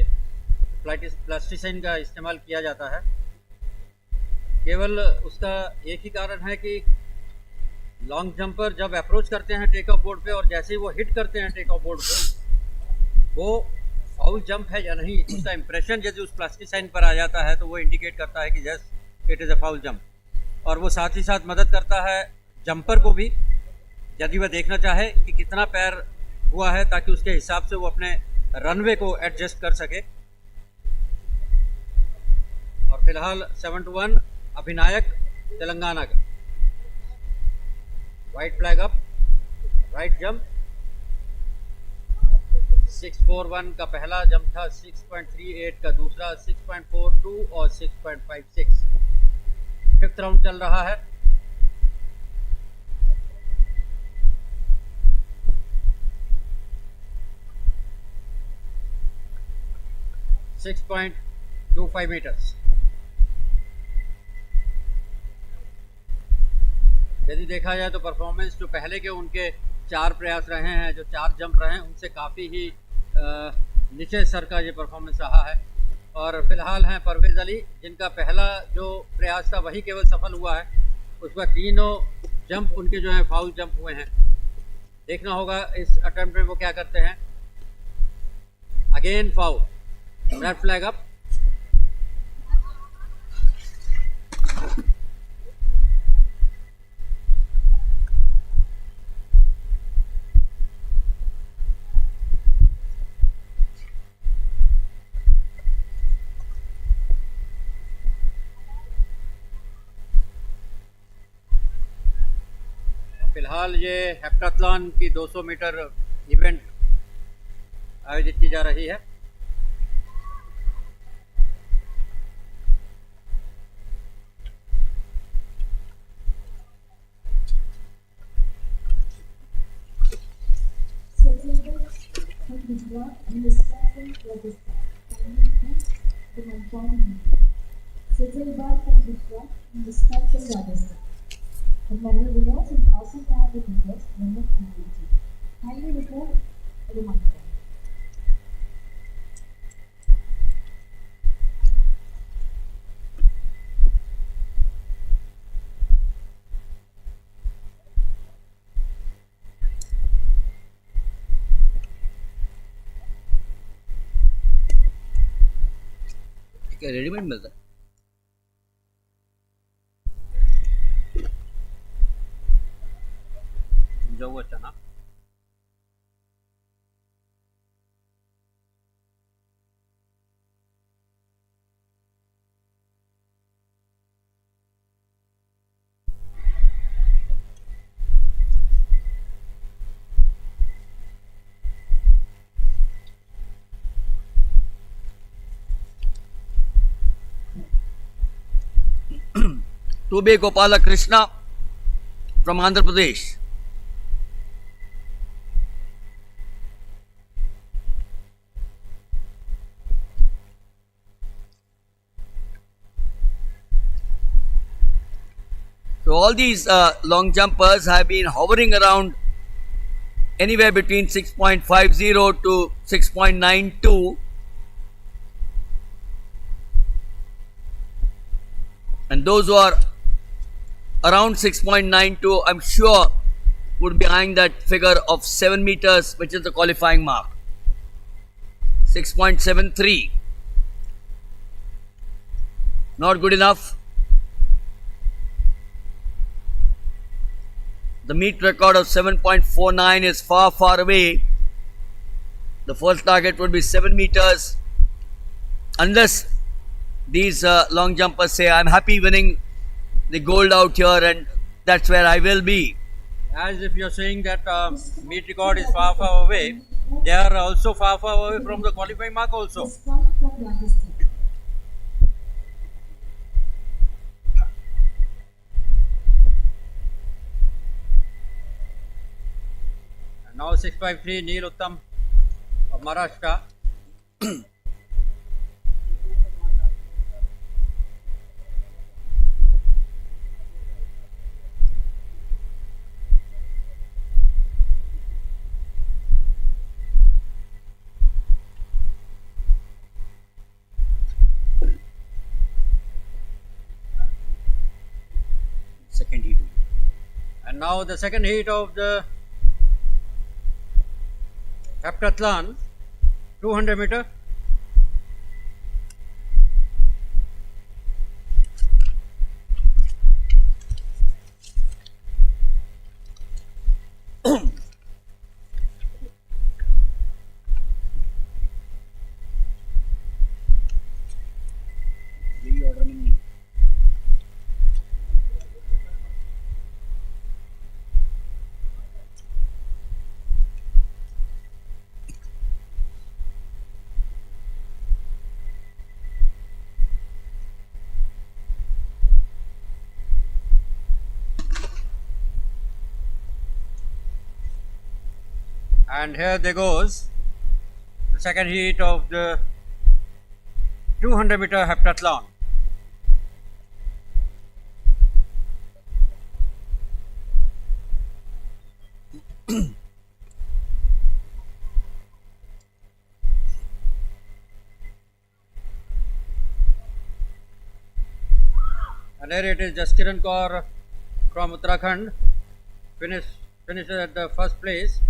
प्लास्टिसाइन का इस्तेमाल किया जाता है। केवल उसका एक ही कारण है कि लॉन्ग जंपर जब अप्रोच करते हैं टेक ऑफ बोर्ड पे और जैसे ही वो हिट करते हैं टेक ऑफ बोर्ड पे वो फाउल जंप है या नहीं, उसका इम्प्रेशन यदि उस प्लास्टिसाइन पर आ जाता है तो वो इंडिकेट करता है कि yes it is a foul jump. और वो साथ ही साथ मदद करता है जंपर को भी, यदि वह देखना चाहे कि कितना पैर हुआ है ताकि उसके हिसाब से वो अपने रनवे को एडजस्ट कर सके। और फिलहाल 7-1 अभिनायक तेलंगाना का। White flag up, right jump 6.41 का पहला जंप था, 6.38 का दूसरा, 6.42 और 6.56। फिफ्थ राउंड चल रहा है। Six 6.25 metres. यदि देखा जाए तो परफॉर्मेंस जो पहले के उनके 4 प्रयास रहे हैं, जो 4 जंप रहे हैं, उनसे काफ़ी ही नीचे स्तर का ये परफॉर्मेंस रहा है। और फिलहाल हैं परवेज़ अली जिनका पहला जो प्रयास था वही केवल सफल हुआ है, उसके बाद तीनों जंप उनके जो हैं फाउल जंप हुए हैं। देखना होगा इस अटेम्प्ट में वो क्या करते हैं। Again foul, red flag up. फिलहाल ये हेप्टाथलॉन की 200 मीटर इवेंट आयोजित की जा रही है। The final winners in 1,500 meters, men of Udupi. Kindly report to the microphone. क्या रेडीमेड मिलता है? जो वो चना Tube Gopala Krishna from Andhra Pradesh. So all these long jumpers have been hovering around anywhere between 6.50 to 6.92, and those who are around 6.92, I'm sure, would be eyeing that figure of 7 meters, which is the qualifying mark. 6.73, not good enough. The meet record of 7.49 is far, far away. The first target would be 7 meters. Unless these long jumpers say, I'm happy winning the gold out here and that's where I will be. as if you're saying that meet record is far, far away. They are also far, far away from the qualifying mark also. Discount from Rajasthan. And now 653 Neil Uttam of Maharashtra. Second heat. And now the second heat of the heptathlon, 200 meter. यही order में नहीं है. And here they goes, the second heat of the 200 meter heptathlon. And here it is Jaskiran Kaur from Uttarakhand, finished at the first place.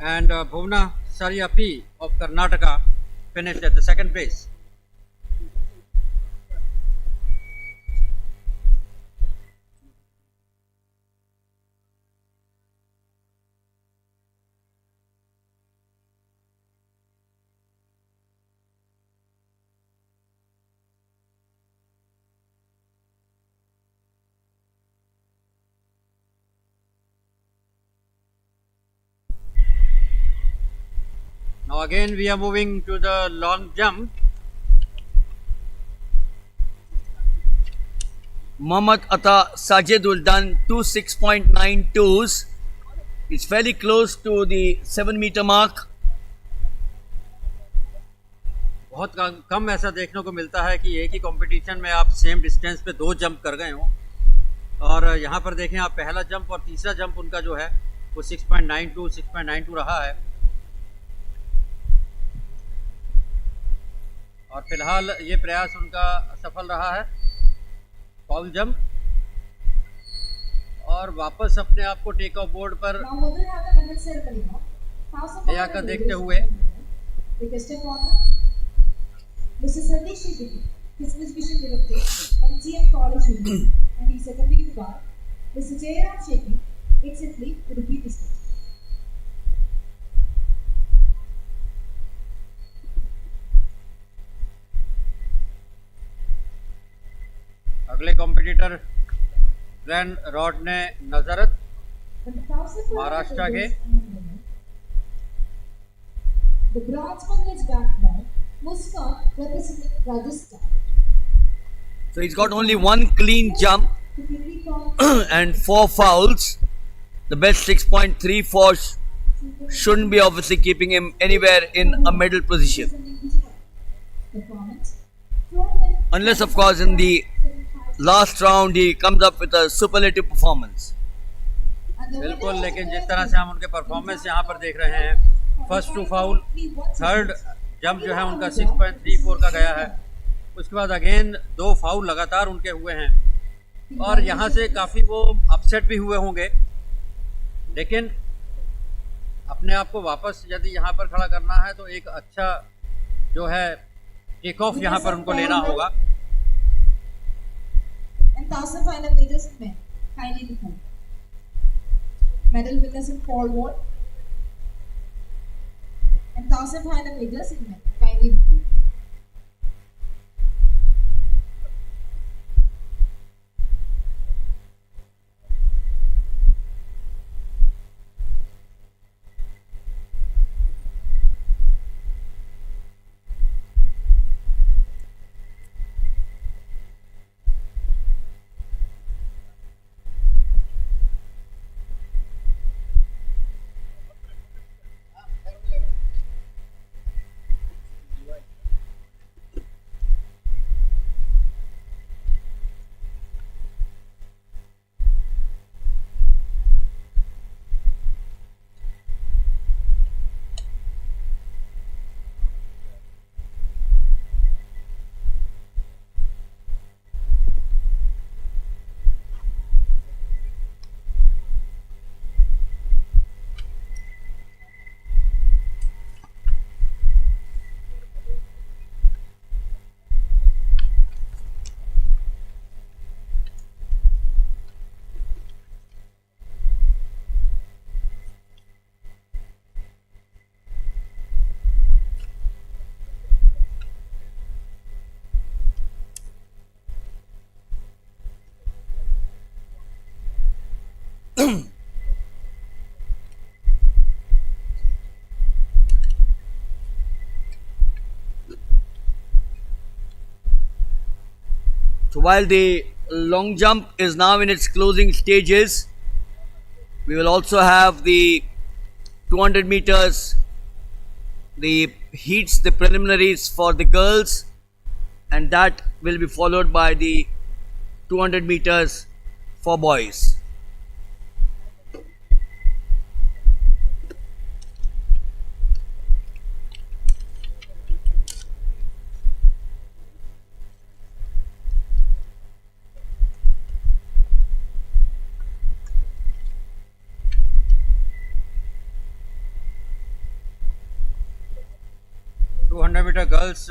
And Bhuvna Sarya P of Karnataka finished at the second place. Now again we are moving to the long jump. Mohammad Atta Sajidul done 2 6.92s. It's fairly close to the 7 meter mark. बहुत कम ऐसा देखने को मिलता है कि एक ही competition में आप सेम डिस्टेंस पे दो जंप कर गए हो. और यहाँ पर देखें आप, पहला जंप और तीसरा जंप उनका जो है वो 6.92 रहा है. और फिलहाल ये प्रयास उनका सफल रहा है, फाउल जंप, और वापस अपने आप को टेक ऑफ बोर्ड पर Now, mother have a medal ceremony. House of ले आकर देखते हुए The guest of honor, Mr. Satish Shetty, His Vision Director, MGM College Union, and he is accompanied by Mr. Jayram Shetty, ex-athlete, Udupi district. अगले competitor Glen Rodney Nazareth And the 1,000 Maharashtra के the bronze medal is backed by Muskan representing Rajasthan. So he's got only one clean jump To quickly call and 4 fouls. The best 6.34 shouldn't be obviously keeping him anywhere in a medal position. performance. 4 minutes. Unless, of course, in the last round he comes up with a superlative performance. And the बिल्कुल, winner लेकिन of जिस the तरह से हम उनके performance यहाँ पर देख रहे हैं, first two foul, third jump जो है उनका 6.34 का गया है, उसके बाद अगेन 2 फाउल लगातार उनके हुए हैं और यहाँ से काफ़ी वो अपसेट भी हुए होंगे, लेकिन अपने आप को वापस यदि यहाँ पर खड़ा करना है तो एक अच्छा जो है टेक ऑफ यहाँ पर उनको लेना होगा. And 1,500 meters in men. Kindly report. Medal winners in pole vault. And 1,500 meters in men. Kindly report. So while the long jump is now in its closing stages, we will also have the 200 meters, the heats, the preliminaries for the girls, and that will be followed by the 200 meters for boys. Metre girls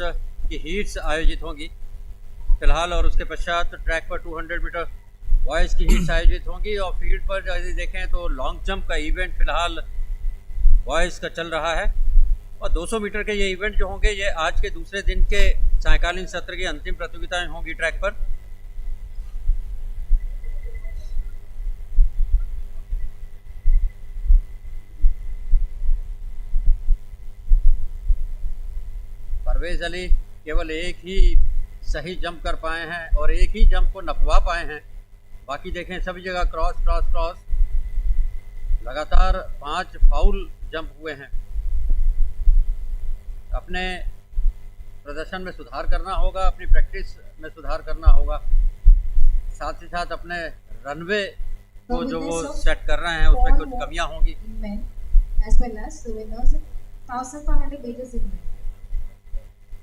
की heats आयोजित होंगी फिलहाल, और उसके पश्चात track पर 200 metre boys की heats आयोजित होंगी. और फील्ड पर यदि देखें तो लॉन्ग जंप का इवेंट फिलहाल बॉयज़ का चल रहा है, और 200 मीटर के ये इवेंट जो होंगे ये आज के दूसरे दिन के सायकालीन सत्र की अंतिम प्रतियोगिताएं होंगी ट्रैक पर. परवेज अली केवल एक ही सही जंप कर पाए हैं और एक ही जंप को नपवा पाए हैं. बाकी देखें सभी जगह क्रॉस क्रॉस क्रॉस, लगातार 5 फाउल जंप हुए हैं. अपने प्रदर्शन में सुधार करना होगा, अपनी प्रैक्टिस में सुधार करना होगा, साथ ही साथ अपने रनवे को जो वो सेट कर रहे हैं उसमें कुछ कमियां होंगी. As well as the winners of 1,500 meters in men.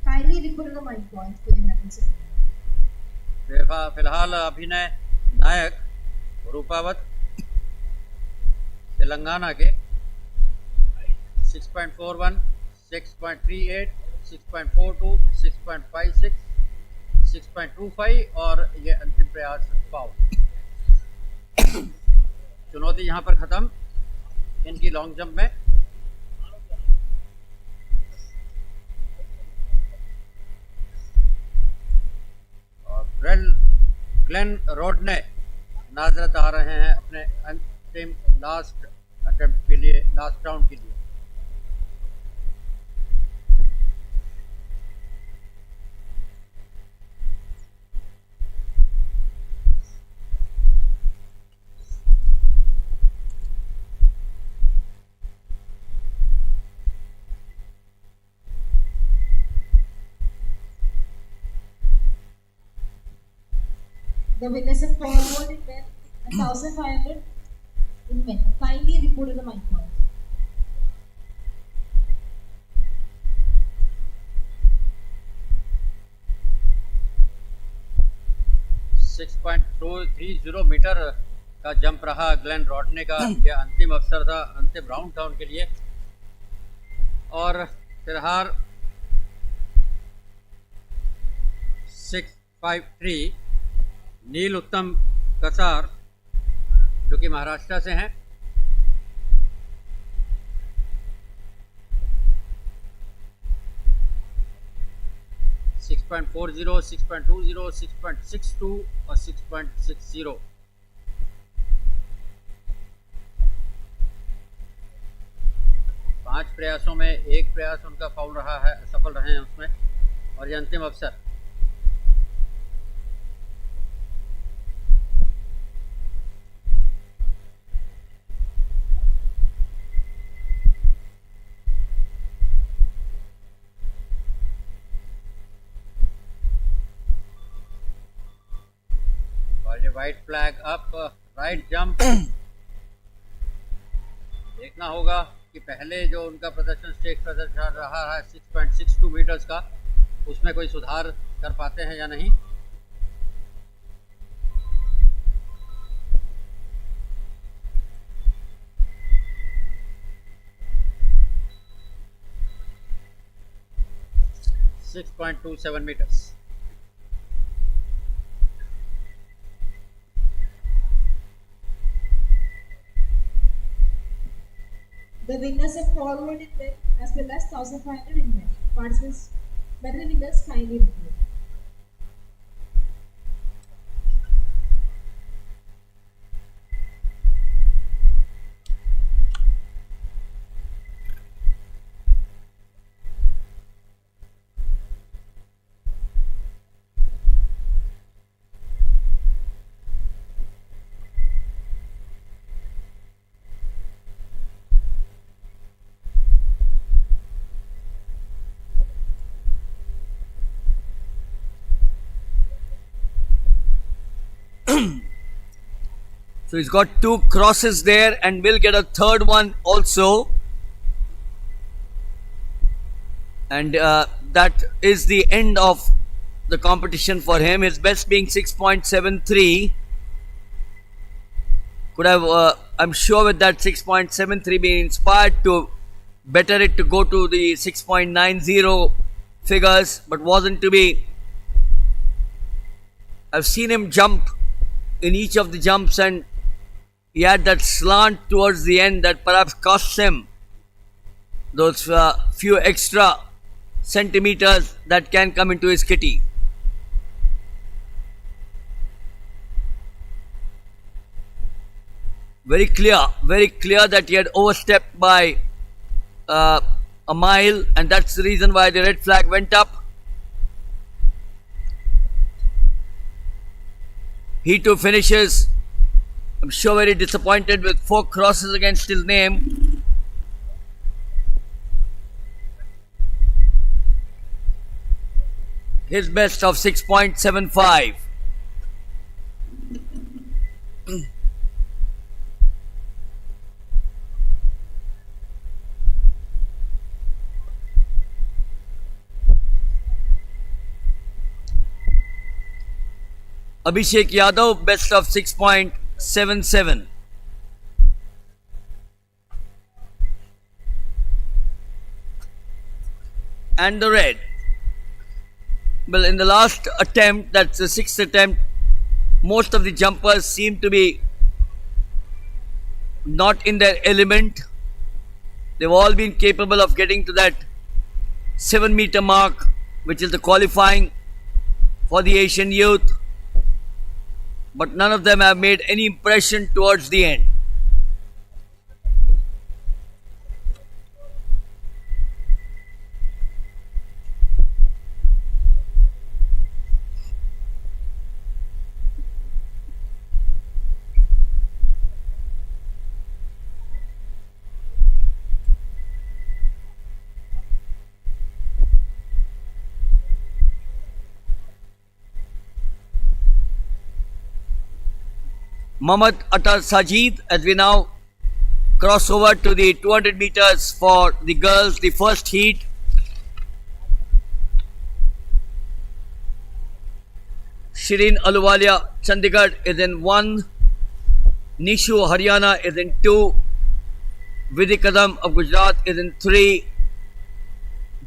Kindly report the mic points for the medal ceremony. फिलहाल अभिनय नायक रूपावत तेलंगाना के 6.41, 6.38, 6.42, 6.56, 6.25 और ये अंतिम प्रयास फाउल। चुनौती यहाँ पर खत्म इनकी लॉन्ग जंप में। और ग्लेन रोडने नाजरत आ रहे हैं अपने अंतिम लास्ट अटेम्प्ट के लिए, लास्ट राउंड के लिए। The winners of forward in men and 1500 in men. Kindly report at the mic point. .230 metre का जंप रहा ग्लेन रॉडने का। यह अंतिम अवसर था, अंतिम राउंड था उनके लिए। और फिलहाल 653 नील उत्तम कसार जो कि महाराष्ट्र से हैं, सिक्स 6.40, 6.20, 6.62 और 6.60। पांच प्रयासों में एक प्रयास उनका फाउल रहा है, असफल रहे हैं उसमें। और ये अंतिम अवसर। White flag up, right jump. देखना होगा कि पहले जो उनका प्रदर्शन, स्टेज प्रदर्शन रहा है 6.62 मीटर्स का, उसमें कोई सुधार कर पाते हैं या नहीं। .27 metres. The winners of forward in men as well as 1500 in men. Participants, medal winners kindly report. So he's got two crosses there and will get a third one also. And that is the end of the competition for him. His best being 6.73. Could have, I'm sure with that 6.73 being inspired to better it to go to the 6.90 figures, but wasn't to be. I've seen him jump in each of the jumps, and he had that slant towards the end that perhaps cost him those few extra centimeters that can come into his kitty. Very clear that he had overstepped by a mile, and that's the reason why the red flag went up. He too finishes, I'm sure, very disappointed with 4 crosses against his name. His best of 6.75. Abhishek Yadav, best of 6.77. and the red. Well, in the last attempt, that's the sixth attempt, most of the jumpers seem to be not in their element. They've all been capable of getting to that 7 meter mark, which is the qualifying for the Asian youth, but none of them have made any impression towards the end. Mohammad Atar Sajid, as we now cross over to the 200 meters for the girls, the first heat. Shireen Aluwalia, Chandigarh is in 1, Nishu Haryana is in 2, Vidhi Kadam of Gujarat is in 3,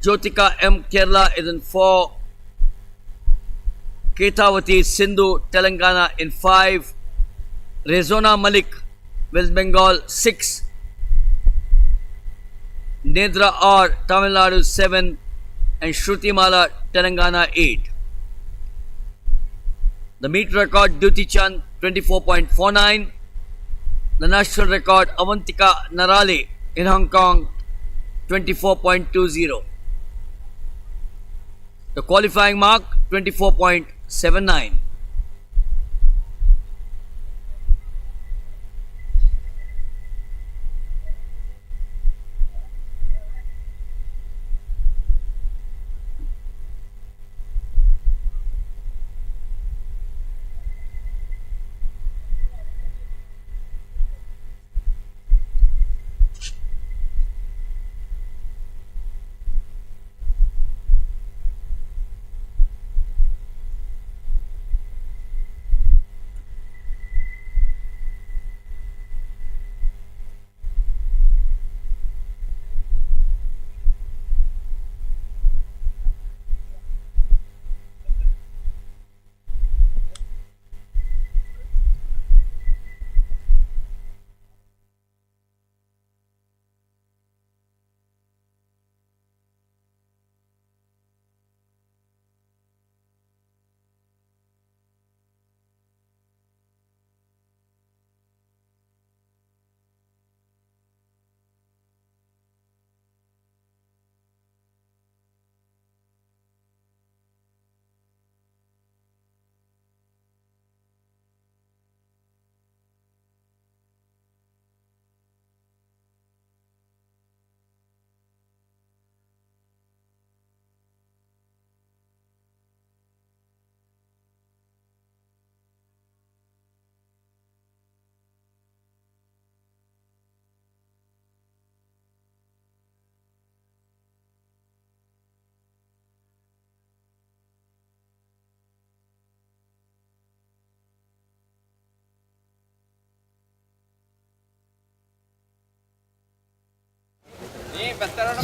Jyotika M Kerala is in 4, Ketavati Sindhu Telangana in 5, Rezona Malik West Bengal 6, Nedra R Tamil Nadu 7, and Shruti Mala Telangana 8. The meet record Duti Chand 24.49. The national record Avantika Narali in Hong Kong 24.20. The qualifying mark 24.79.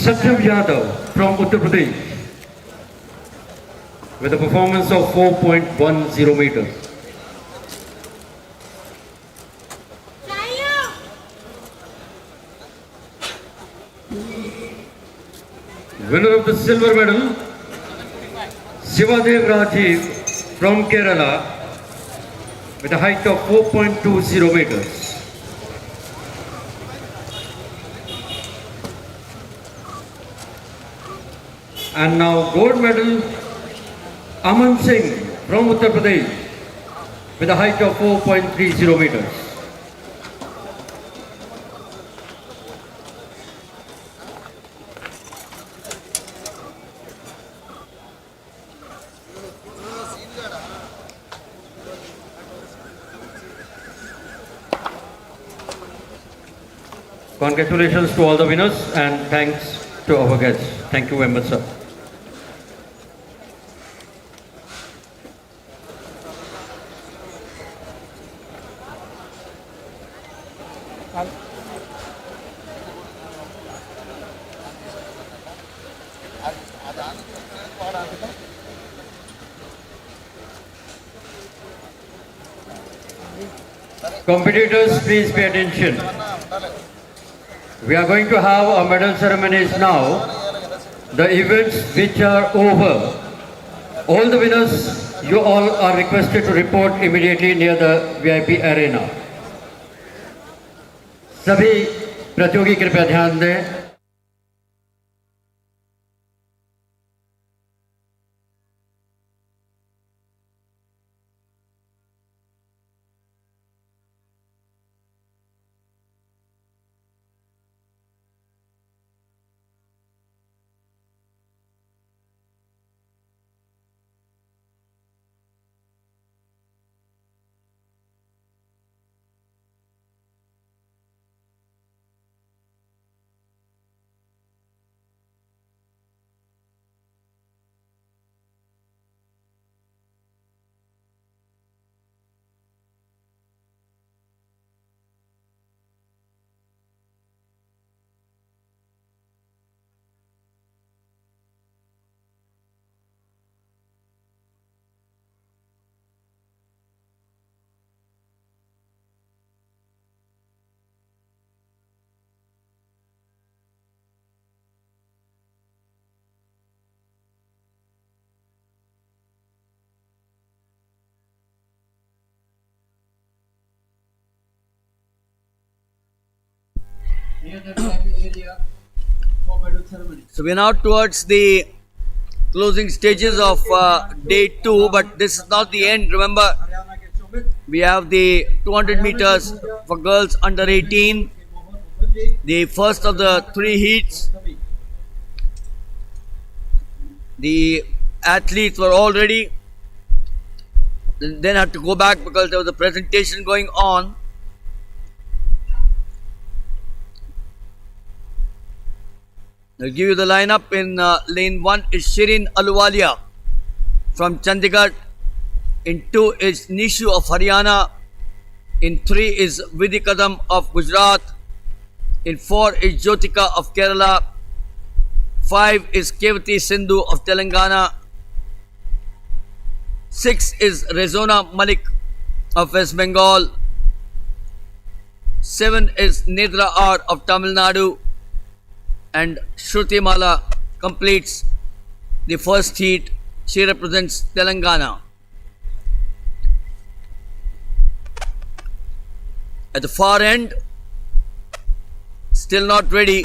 Satyam Yadav from Uttar Pradesh with a performance of 4.10 meters. Winner of the silver medal, Shivadev Rajiv from Kerala with a height of 4.20 meters. And now gold medal, Aman Singh from Uttar Pradesh with a height of 4.30 meters. Congratulations to all the winners and thanks to our guests. Thank you very much, sir. Competitors, please pay attention. We are going to have our medal ceremonies now. The events which are over. All the winners, you all are requested to report immediately near the VIP arena. सभी प्रतियोगी कृपया ध्यान दें. So we're now towards the closing stages of day 2, but this is not the end. Remember, we have the 200 meters for girls under 18, the first of the 3 heats. The athletes were all ready, then had to go back because there was a presentation going on. I'll give you the lineup. In lane 1 is Shirin Aluwalia from Chandigarh. In 2 is Nishu of Haryana. In 3 is Vidhi Kadam of Gujarat. In 4 is Jyotika of Kerala. 5 is Kevati Sindhu of Telangana. 6 is Rezona Malik of West Bengal. 7 is Nedra R of Tamil Nadu. And Shruti Mala completes the first heat. She represents Telangana. At the far end, still not ready,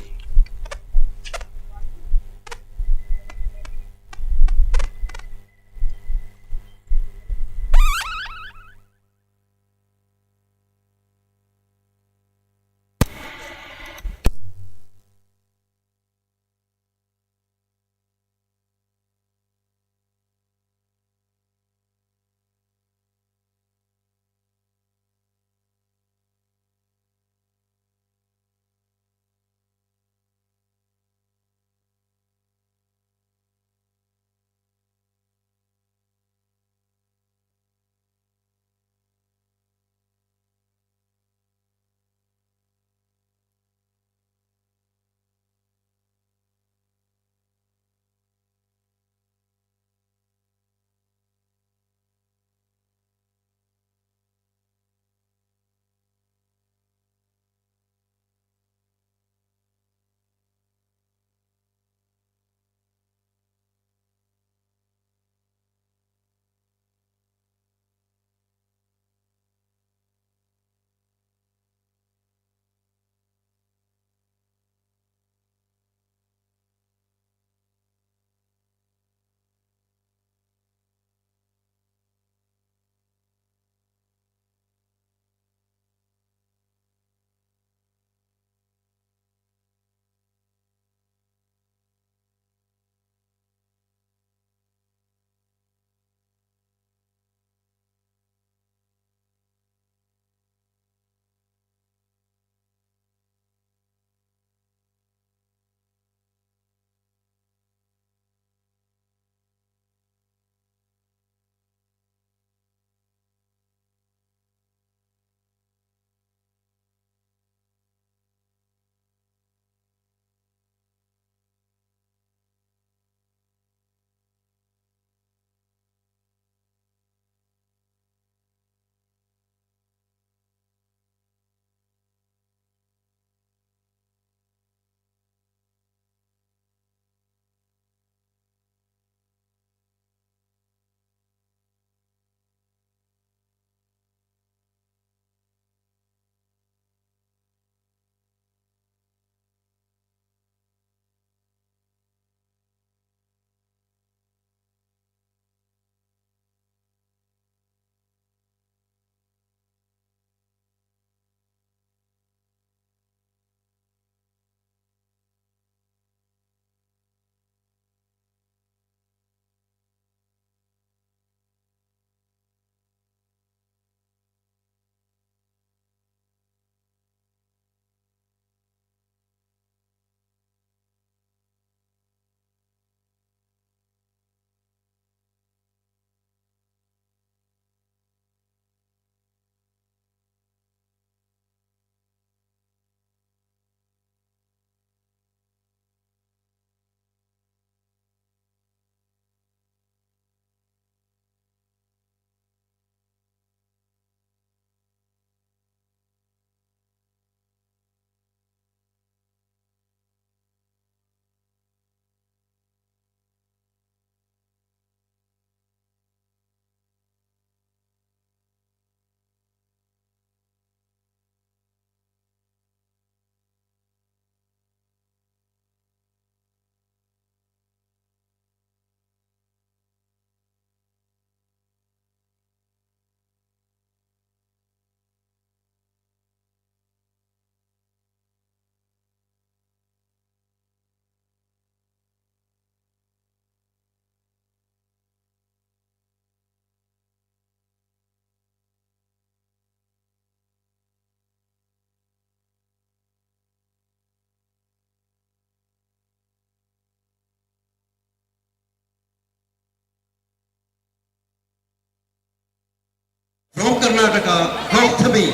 Karnataka, Udupi,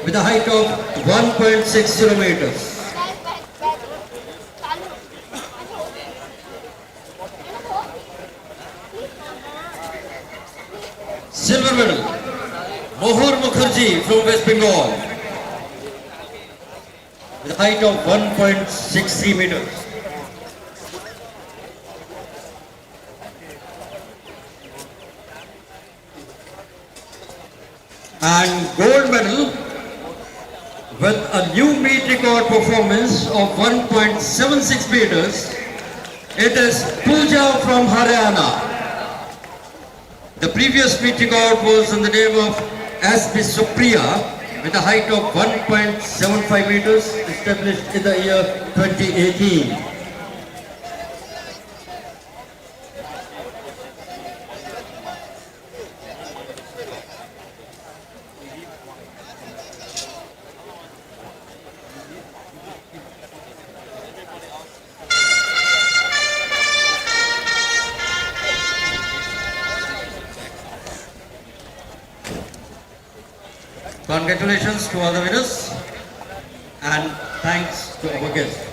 with a height of 1.60 meters. Silver medal, Mohur Mukherjee from West Bengal, with a height of 1.63 meters. And gold medal with a new meet record performance of 1.76 meters. It is Pooja from Haryana. The previous meet record was in the name of S.B. Supriya with a height of 1.75 meters, established in the year 2018. Congratulations to all the winners and thanks to our guests.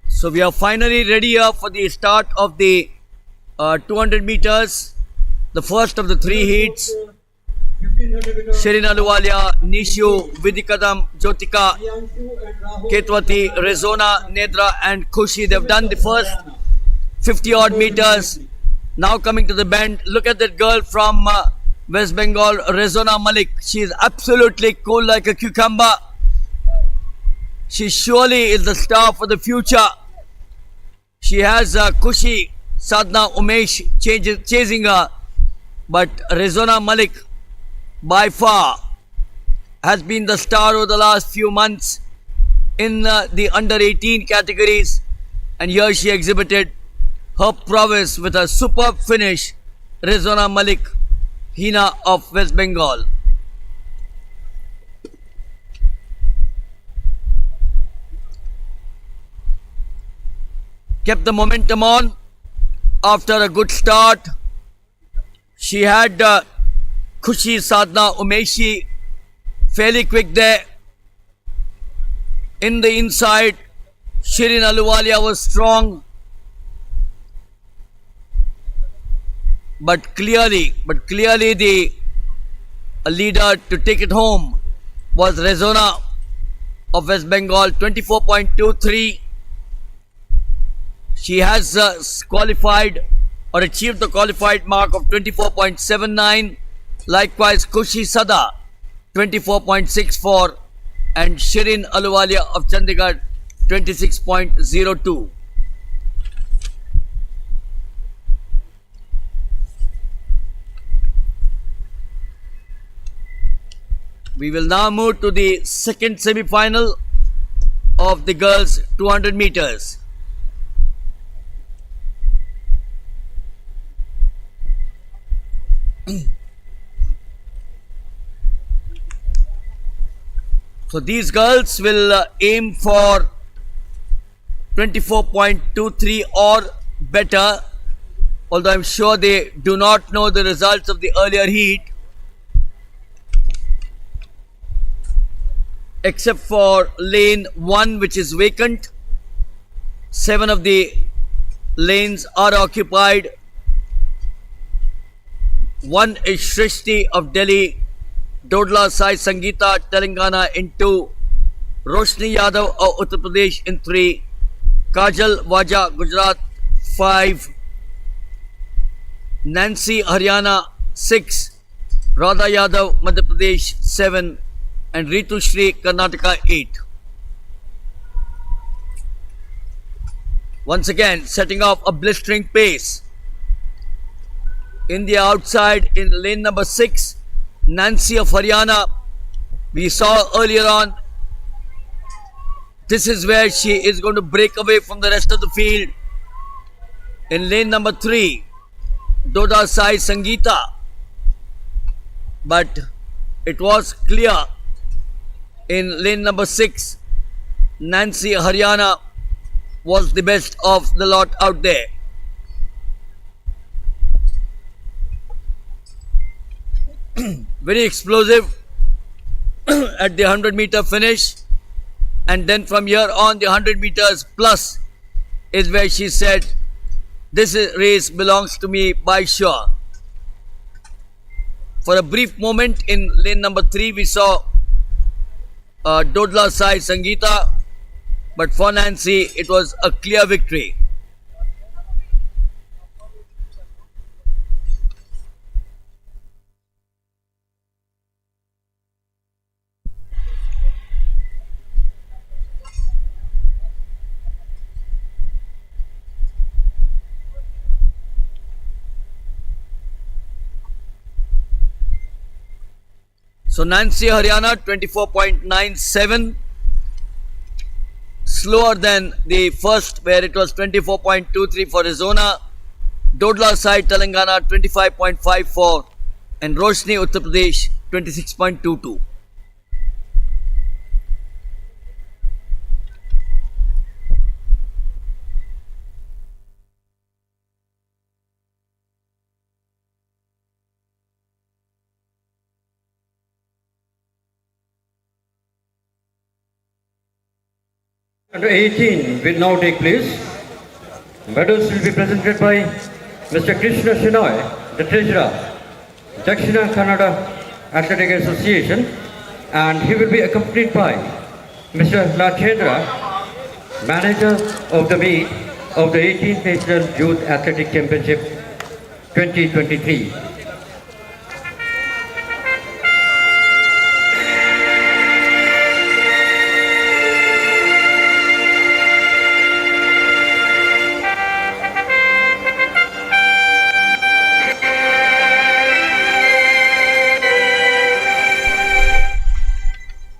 So we are finally ready here for the start of the 200 meters, the first of the three heats. Shirin Aluwalia, Nishu, Vidikadam, Jyotika, Ketwati, Rezona, Nedra and Khushi. They've done the first 50 odd meters. Now coming to the bend. Look at that girl from West Bengal, Rezona Malik. She is absolutely cool like a cucumber. She surely is the star for the future. She has Khushi, Sadhna, Umesh chasing her. But Rezona Malik by far has been the star over the last few months in the under 18 categories, and here she exhibited her prowess with a superb finish. Rezona Malik, Hina of West Bengal. Kept the momentum on after a good start. She had Khushi, Sadhna, Umeshi fairly quick there. In the inside, Shirin Aluwalia was strong. But clearly the leader to take it home was Rezona of West Bengal, 24.23. She has qualified or achieved the qualified mark of 24.79. Likewise, Khushi Sada, 24.64. And Shirin Aluwalia of Chandigarh, 26.02. We will now move to the second semi-final of the girls 200 meters. So these girls will aim for 24.23 or better, although I'm sure they do not know the results of the earlier heat, except for lane 1, which is vacant. 7 of the lanes are occupied. One is Shrishti of Delhi, Dodla Sai Sangeeta, Telangana in 2, Roshni Yadav of Uttar Pradesh in 3, Kajal Waja, Gujarat 5, Nancy Haryana 6, Radha Yadav, Madhya Pradesh 7, and Ritu Shri, Karnataka 8. Once again, setting off a blistering pace. In the outside, in lane number 6, Nancy of Haryana. We saw earlier on, this is where she is going to break away from the rest of the field. In lane number 3, Doda Sai Sangeeta, but it was clear in lane number 6. Nancy Haryana was the best of the lot out there. Very explosive at the 100-meter finish, and then from here on, the 100 meters plus is where she said, "This race belongs to me by sure." For a brief moment in lane number 3, we saw Dodla Sai Sangeeta, but for Nancy, it was a clear victory. So Nancy Haryana 24.97, slower than the first where it was 24.23 for Arizona. Dodla Sai Telangana 25.54 and Roshni Uttar Pradesh 26.22. Under 18 will now take place. Medals will be presented by Mr. Krishna Shinoy, the Treasurer, Dakshina Kannada Athletic Association, and he will be accompanied by Mr. Lachendra, Manager of the meet of the 18th National Youth Athletic Championship 2023.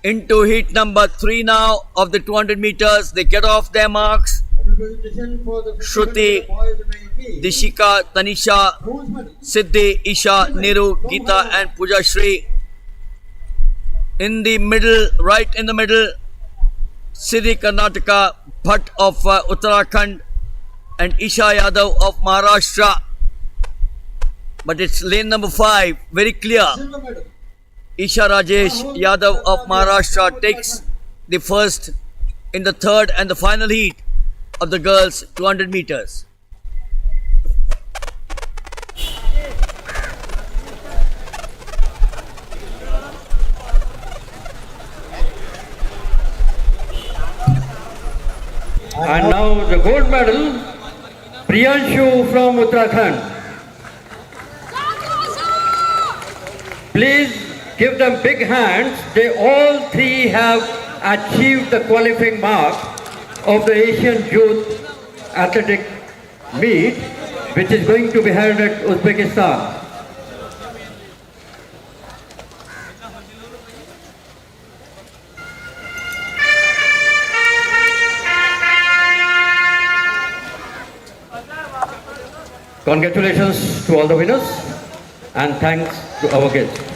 Into heat number 3 now of the 200 meters. They get off their marks. Shruti, Dishika, Tanisha, Siddhi, Isha, Niru, Geeta and Pooja Shri. In the middle, right in the middle, Siddhi Karnataka, Bhatt of Uttarakhand and Isha Yadav of Maharashtra. But it's lane number 5, very clear. Isha Rajesh Yadav of Maharashtra takes the first in the third and the final heat of the girls 200 meters. And now the gold medal, Priyanshu from Uttarakhand. Please give them big hands. They all three have achieved the qualifying mark of the Asian Youth Athletic Meet, which is going to be held at Uzbekistan. Congratulations to all the winners and thanks to our guests.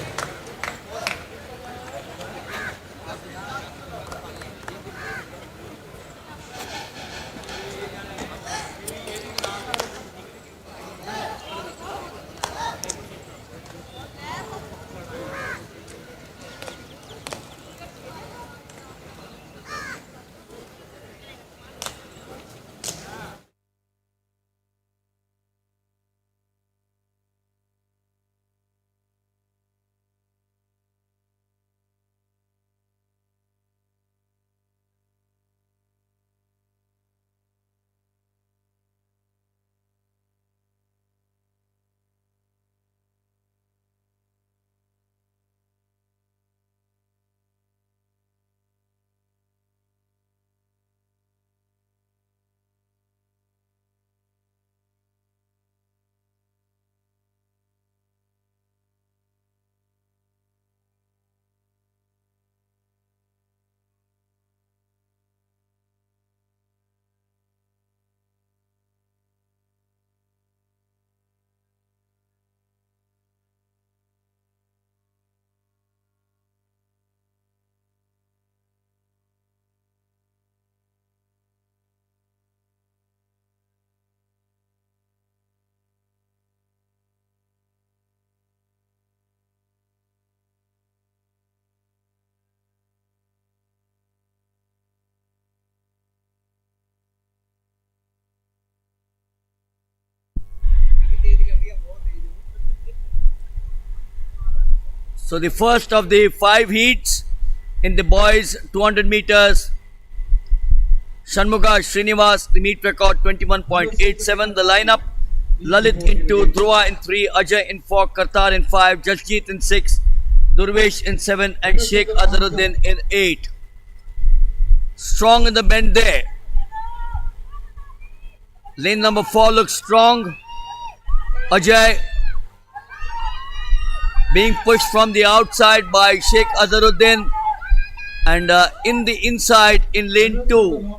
So the first of the 5 heats in the boys 200 meters, Shanmuga Srinivas, the meet record 21.87. The lineup: Lalit in 2, Dhruva in 3, Ajay in 4, Kartar in 5, Jasjeet in 6, Durvesh in 7, and Sheikh Azharuddin in 8. Strong in the bend there. Lane number 4 looks strong. Ajay being pushed from the outside by Sheikh Azharuddin, and in the inside in lane 2,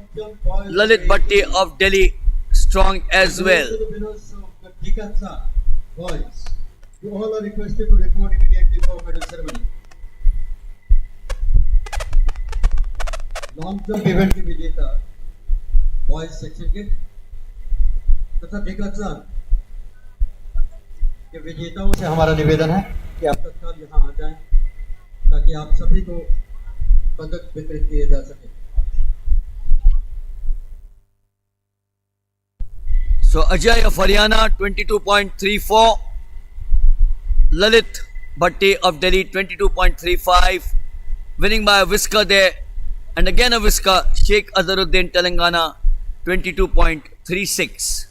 Lalit Bhatti of Delhi strong as well. The winners of the Decathlon boys. You all are requested to report immediately for medal ceremony. Long jump event के विजेता boys section के तथा Decathlon के विजेताओं से हमारा निवेदन है कि आप तत्काल यहाँ आ जाएं ताकि आप सभी को पदक वितरित किए जा सके. So Ajay of Haryana 22.34, Lalit Bhatti of Delhi 22.35, winning by a whisker there, and again a whisker, Sheikh Azharuddin Telangana 22.36.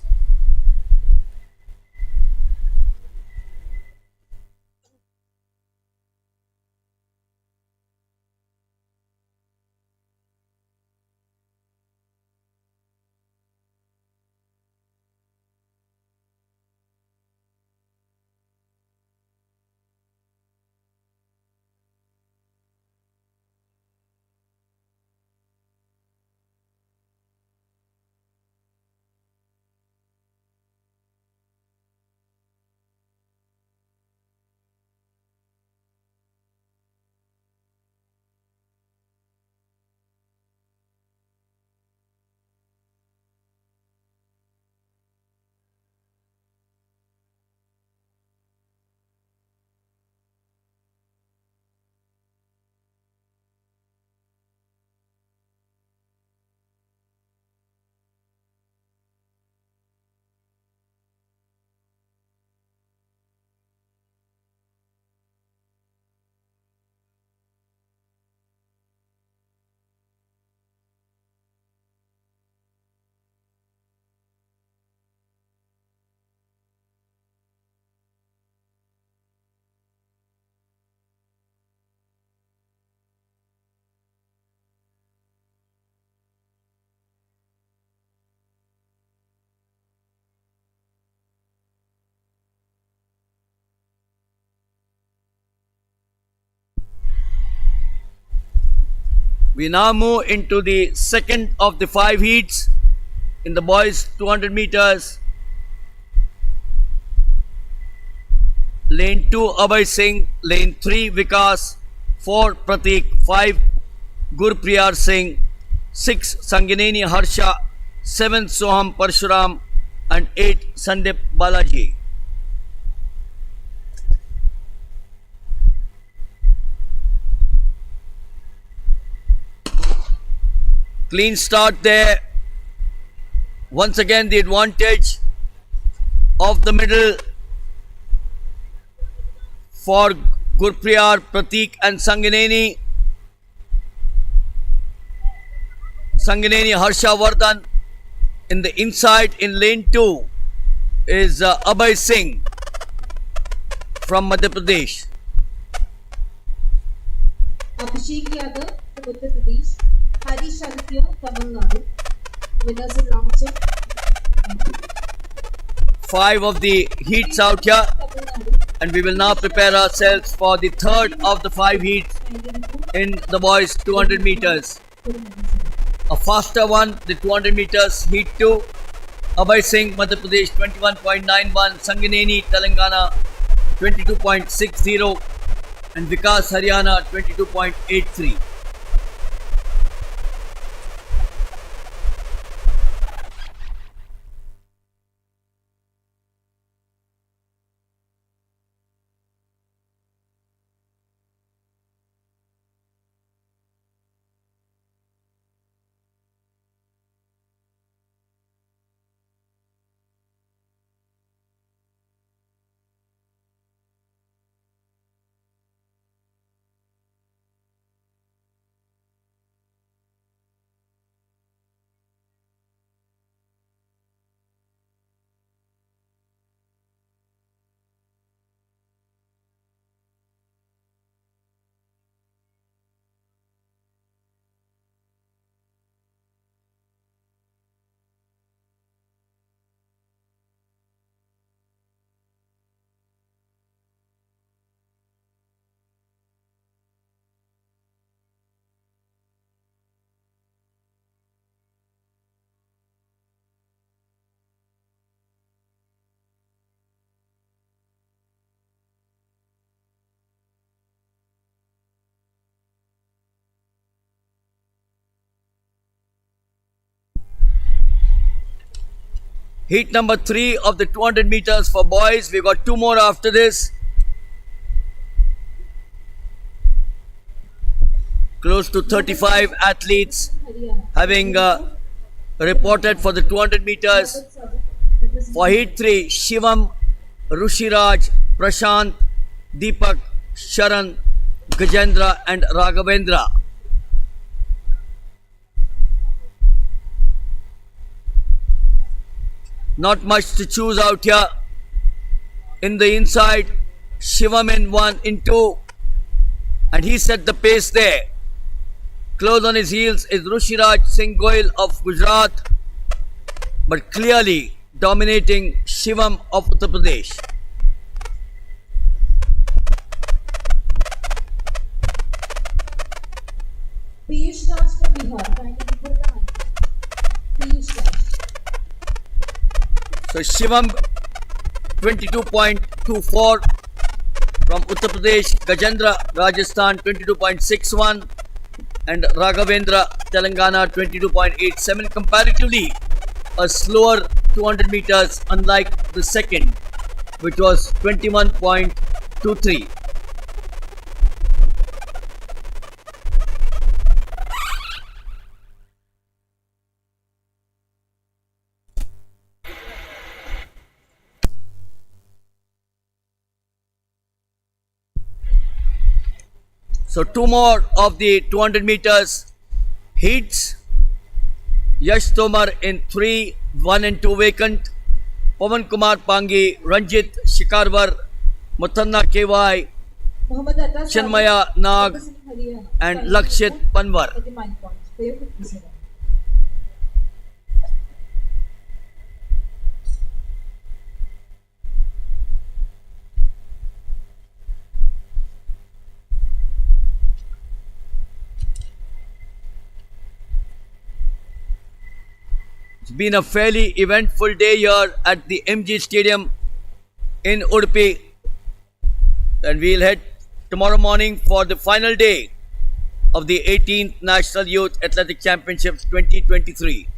We now move into the second of the 5 heats in the boys 200 meters. Lane 2 Abhay Singh, lane 3 Vikas, 4 Pratik, 5 Gurpriyar Singh, 6 Sangineni Harsha, 7 Soham Parshuram, and 8 Sandip Balaji. Clean start there. Once again the advantage of the middle for Gurpriyar, Pratik and Sangineni. Sangineni Harsha Vardhan. In the inside in lane 2 is Abhay Singh from Madhya Pradesh. Abhishek Yadav from Uttar Pradesh, Hari Shalkya, Tamil Nadu, winners in long jump. 5 of the heats out here, Tamil Nadu, and we will now prepare ourselves for the third of the 5 heats in the boys 200 meters. A faster one, the 200 meters heat 2. Abhay Singh, Madhya Pradesh 21.91, Sangineni, Telangana 22.60, and Vikas, Haryana 22.83. Heat number 3 of the 200 meters for boys. We got 2 more after this. Close to 35 athletes having reported for the 200 meters. For Heat 3, Shivam, Rushiraj, Prashant, Deepak, Sharan, Gajendra and Raghavendra. Not much to choose out here. In the inside, Shivam in 1, in 2, and he set the pace there. Close on his heels is Rushiraj Singh Goyal of Gujarat, but clearly dominating Shivam of Uttar Pradesh. Piyush Raj from Bihar. Kindly report the mic. Piyush Raj. So Shivam 22.24 from Uttar Pradesh, Gajendra Rajasthan 22.61 and Raghavendra Telangana 22.87. Comparatively a slower 200 meters unlike the second, which was 21.23. So 2 more of the 200 meters heats. Yash Tomar in 3, 1 and 2 vacant. Pavan Kumar Pangi, Ranjit Shikarwar, Mutanna KY, Mohammad Atta Chinmaya Nag and Lakshit Panwar. at the mic point. For your 57. It's been a fairly eventful day here at the MG Stadium in Udupi, and we'll head tomorrow morning for the final day of the 18th National Youth Athletic Championships 2023.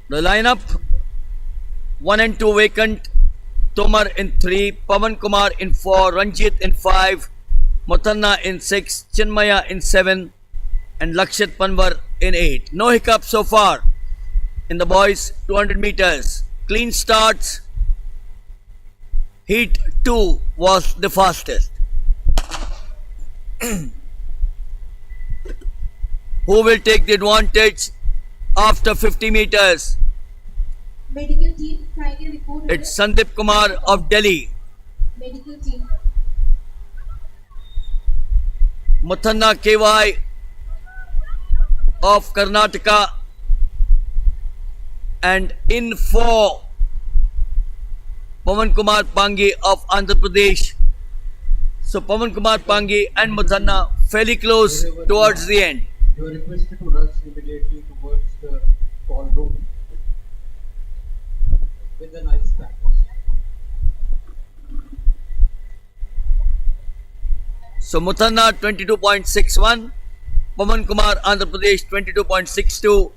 The lineup: 1 and 2 vacant, Tomar in 3, Pavan Kumar in 4, Ranjit in 5, Mutanna in 6, Chinmaya in 7 and Lakshit Panwar in 8. No hiccups so far in the boys 200 meters. Clean starts. Heat 2 was the fastest. Who will take the advantage after 50 meters? Medical team, kindly report. It's Sandeep Kumar of Delhi. Medical team. Mutanna KY of Karnataka, and in 4 Pavan Kumar Pangi of Andhra Pradesh. So Pavan Kumar Pangi and Mutanna fairly close towards the end. You are requested to rush immediately towards the call room with a nice pack. So Mutanna 22.61, Pavan Kumar Andhra Pradesh 22.62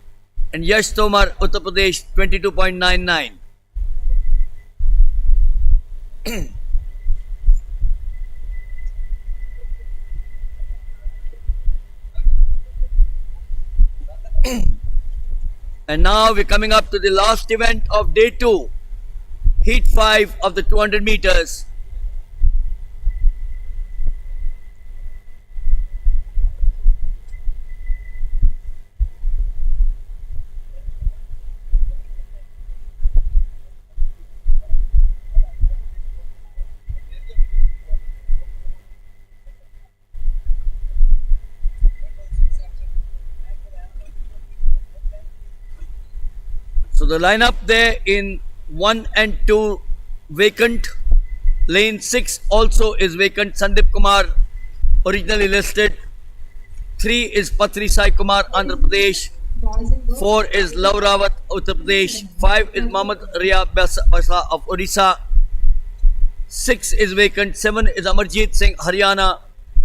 and Yash Tomar Uttar Pradesh 22.99. And now we're coming up to the last event of day 2, heat 5 of the 200 meters. So the lineup there in 1 and 2 vacant. Lane 6 also is vacant. Sandeep Kumar, originally listed. 3 is Patri Sai Kumar, Andhra Pradesh. Boys and girls. 4 is Laurawat, Uttar Pradesh. 5 is Mohammad Ria Basa of Odisha. 6 is vacant. 7 is Amarjeet Singh, Haryana.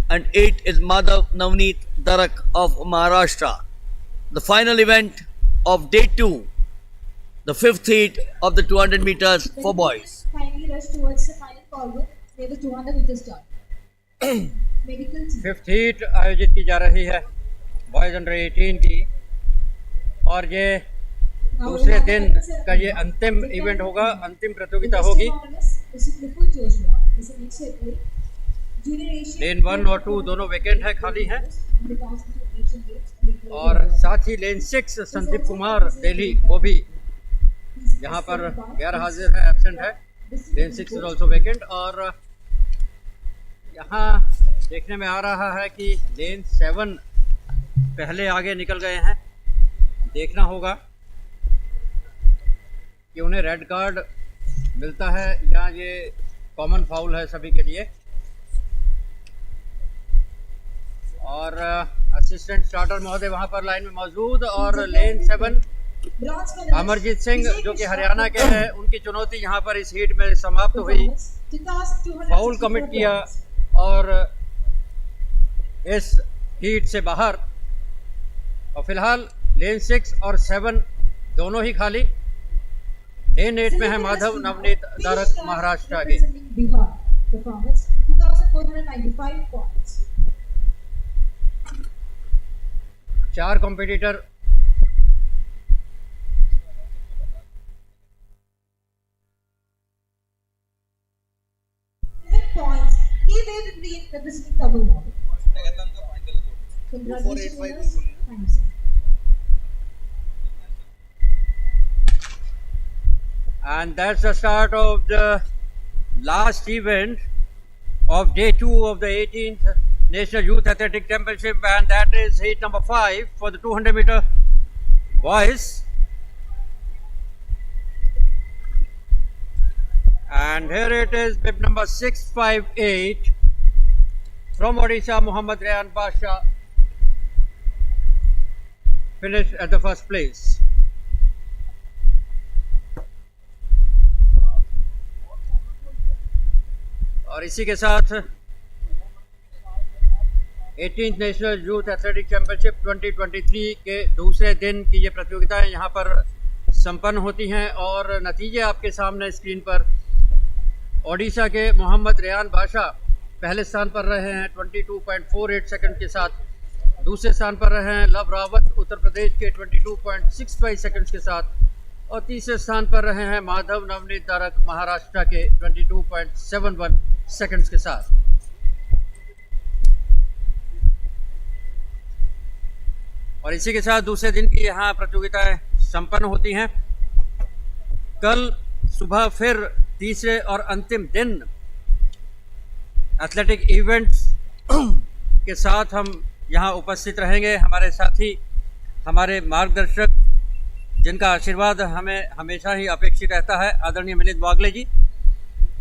And 8 is Madhav Navneet Darak of Maharashtra. The final event of day 2, the fifth heat of the 200 meters for boys. Kindly rush towards the final call where the 200 meters start. Medical team. Fifth heat आयोजित की जा रही है boys under 18 की, और ये दूसरे दिन का ये अंतिम इवेंट होगा, अंतिम प्रतियोगिता होगी। लेन 1 और 2 दोनों वेकेंट है, खाली है, और साथ ही लेन 6 संदीप कुमार दिल्ली वो भी यहाँ पर गैर हाजिर है, एब्सेंट है। लेन 6 इज ऑल्सो वेकेंट। और यहाँ देखने में आ रहा है कि लेन 7 पहले आगे निकल गए हैं। देखना होगा कि उन्हें रेड कार्ड मिलता है या ये कॉमन फाउल है सभी के लिए। और असिस्टेंट स्टार्टर महोदय वहाँ पर लाइन में मौजूद। और लेन 7 अमरजीत सिंह जो कि हरियाणा के हैं, उनकी चुनौती यहाँ पर इस हीट में समाप्त हुई, फाउल कमिट किया और इस हीट से बाहर। और फिलहाल लेन 6 और 7 दोनों ही खाली। लेन 8 में है माधव नवनीत दारक महाराष्ट्र के। चार competitor points. He will be representing Tamil Nadu. Congratulations. Thank you, sir. and that's the start of the last event of day 2 of the 18th National Youth Athletic Championship, and that is heat number 5 for the 200 meter boys. And here it is, bib number 658 from Odisha, Muhammad Rayan Pasha finished at the first place. और इसी के साथ 18th national youth athletic championship 2023 के दूसरे दिन की ये प्रतियोगिताएं यहाँ पर संपन्न होती हैं। और नतीजे आपके सामने स्क्रीन पर। ओडिशा के मोहम्मद रेयान बादशाह पहले स्थान पर रहे हैं 22.48 सेकंड के साथ। दूसरे स्थान पर रहे हैं लव रावत उत्तर प्रदेश के 22.65 सेकंड के साथ। और तीसरे स्थान पर रहे हैं माधव नवनीत दारक महाराष्ट्र के 22.71 सेकंड्स के साथ। और इसी के साथ दूसरे दिन की यहाँ प्रतियोगिताएं संपन्न होती हैं। कल सुबह फिर तीसरे और अंतिम दिन एथलेटिक इवेंट्स के साथ हम यहाँ उपस्थित रहेंगे। हमारे साथी, हमारे मार्गदर्शक, जिनका आशीर्वाद हमें हमेशा ही अपेक्षित रहता है, आदरणीय मिलिंद वागले जी।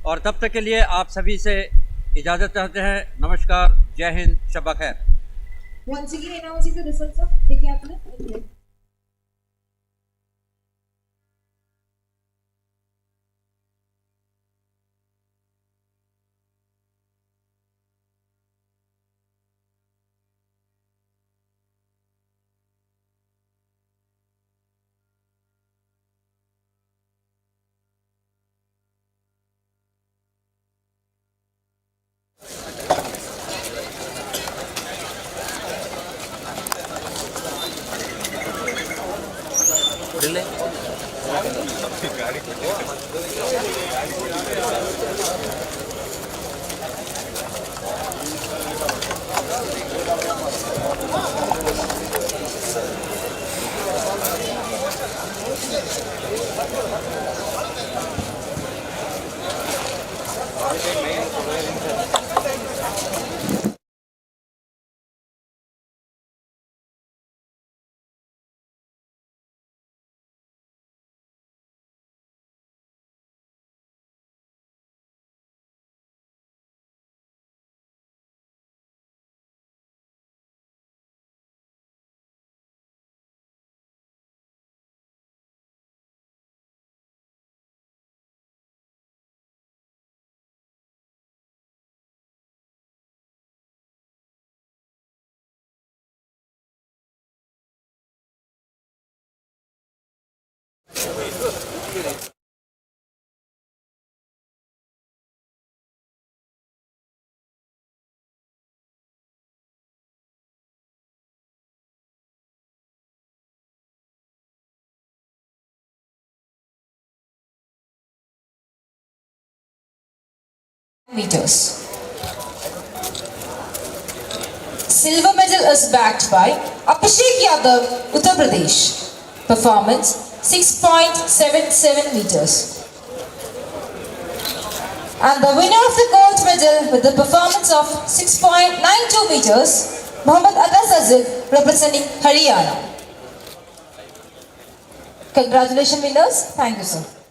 और तब तक के लिए आप सभी से इजाज़त चाहते हैं। नमस्कार, जय हिंद, शब्बा खैर। Once again announcing the results of decathlon. meters. Silver medal is backed by Abhishek Yadav, Uttar Pradesh. Performance 6.77 meters. And the winner of the gold medal with the performance of 6.92 meters, Mohammad Abbas Azid, representing Haryana. Congratulations winners. Thank you sir.